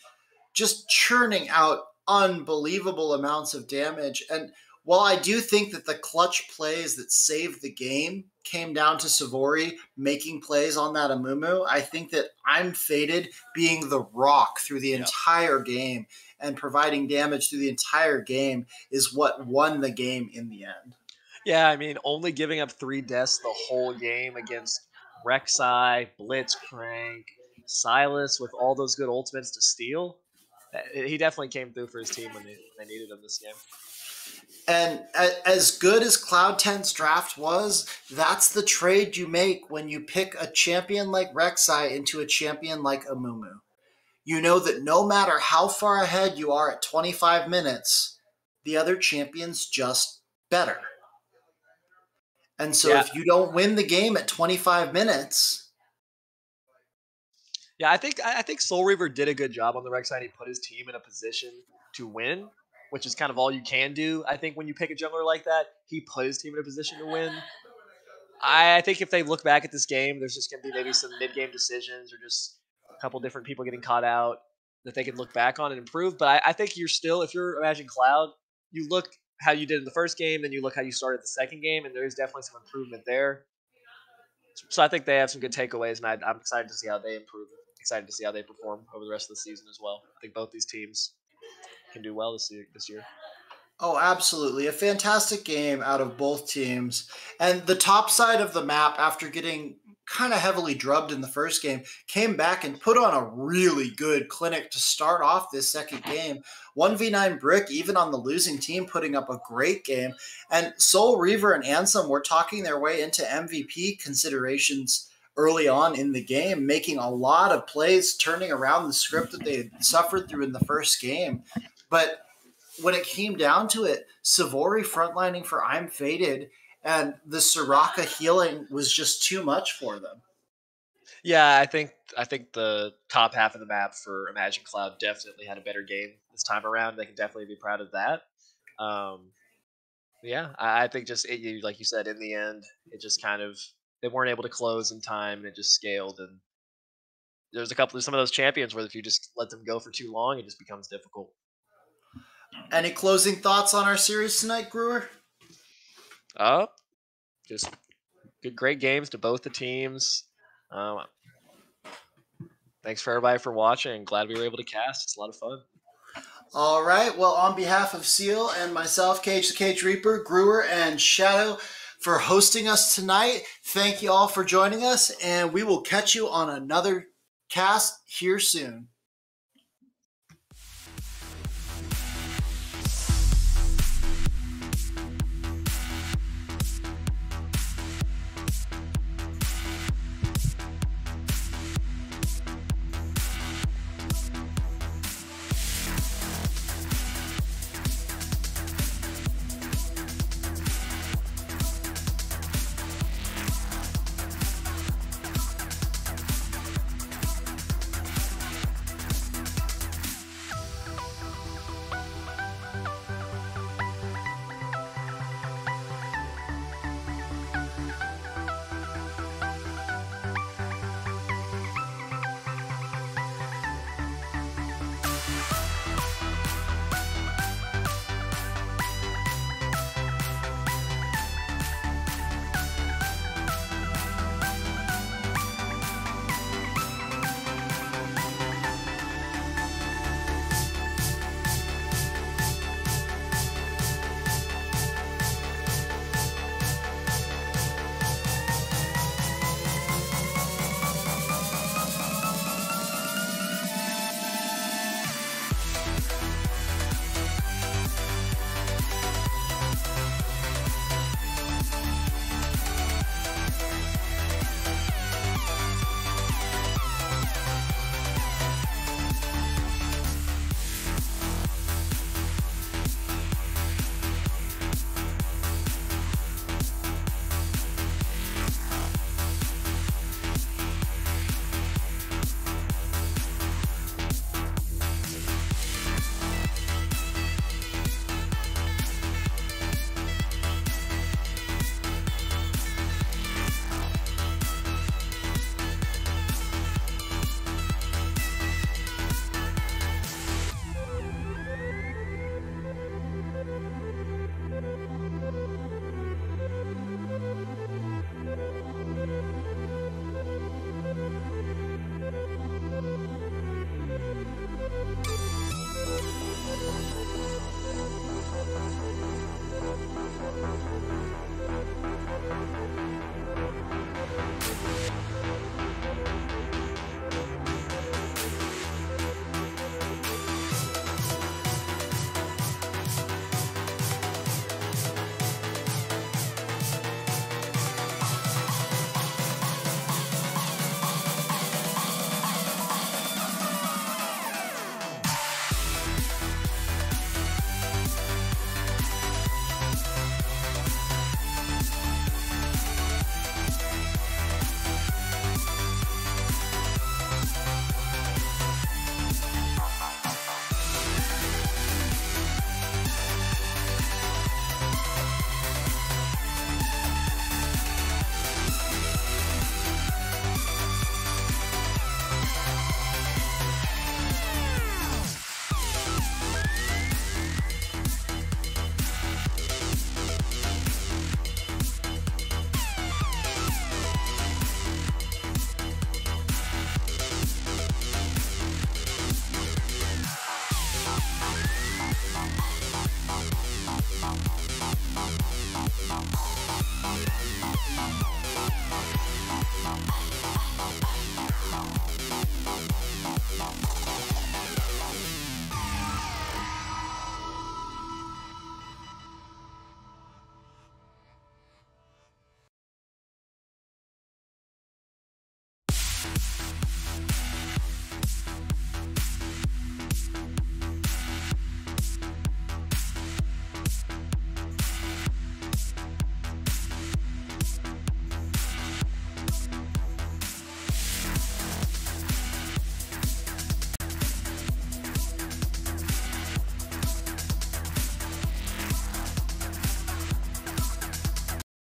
just churning out unbelievable amounts of damage. And while I do think that the clutch plays that saved the game came down to Savori making plays on that Amumu, I think that I'm Faded being the rock through the entire game and providing damage through the entire game is what won the game in the end. Yeah, I mean, only giving up 3 deaths the whole game against Rek'Sai, Blitzcrank, Silas with all those good ultimates to steal. He definitely came through for his team when they needed him this game. And as good as Cloud 10's draft was, that's the trade you make when you pick a champion like Rek'Sai into a champion like Amumu. You know that no matter how far ahead you are at 25 minutes, the other champion's just better. And so if you don't win the game at 25 minutes... Yeah, I think Soul Reaver did a good job on the Rek'Sai. He put his team in a position to win, which is kind of all you can do, I think, when you pick a jungler like that. He put his team in a position to win. I think if they look back at this game, there's just going to be maybe some mid-game decisions or just a couple different people getting caught out that they can look back on and improve. But I think you're still, if you're Imagine Cloud, you look how you did in the first game, then you look how you started the second game, and there's definitely some improvement there. So I think they have some good takeaways, and I'm excited to see how they improve. Excited to see how they perform over the rest of the season as well. I think both these teams can do well this year. Oh, absolutely. A fantastic game out of both teams. And the top side of the map, after getting kind of heavily drubbed in the first game, came back and put on a really good clinic to start off this second game. 1v9 Brick, even on the losing team, putting up a great game. And Soul Reaver and Ansem were talking their way into MVP considerations early on in the game, making a lot of plays, turning around the script that they had suffered through in the first game. But when it came down to it, Savori frontlining for I'm Faded and the Soraka healing was just too much for them. Yeah, I think the top half of the map for Imagine Cloud definitely had a better game this time around. They can definitely be proud of that. Yeah, I think just like you said, in the end, it just kind of they weren't able to close in time, and it just scaled. And there's some of those champions where if you just let them go for too long, it just becomes difficult. Any closing thoughts on our series tonight, Brewer? Just great games to both the teams. Um, Thanks for everybody for watching. Glad we were able to cast. It's a lot of fun. All right. Well, on behalf of Seal and myself, Cage the Cage Reaper, Brewer, and Shadow, for hosting us tonight, thank you all for joining us, and we will catch you on another cast here soon.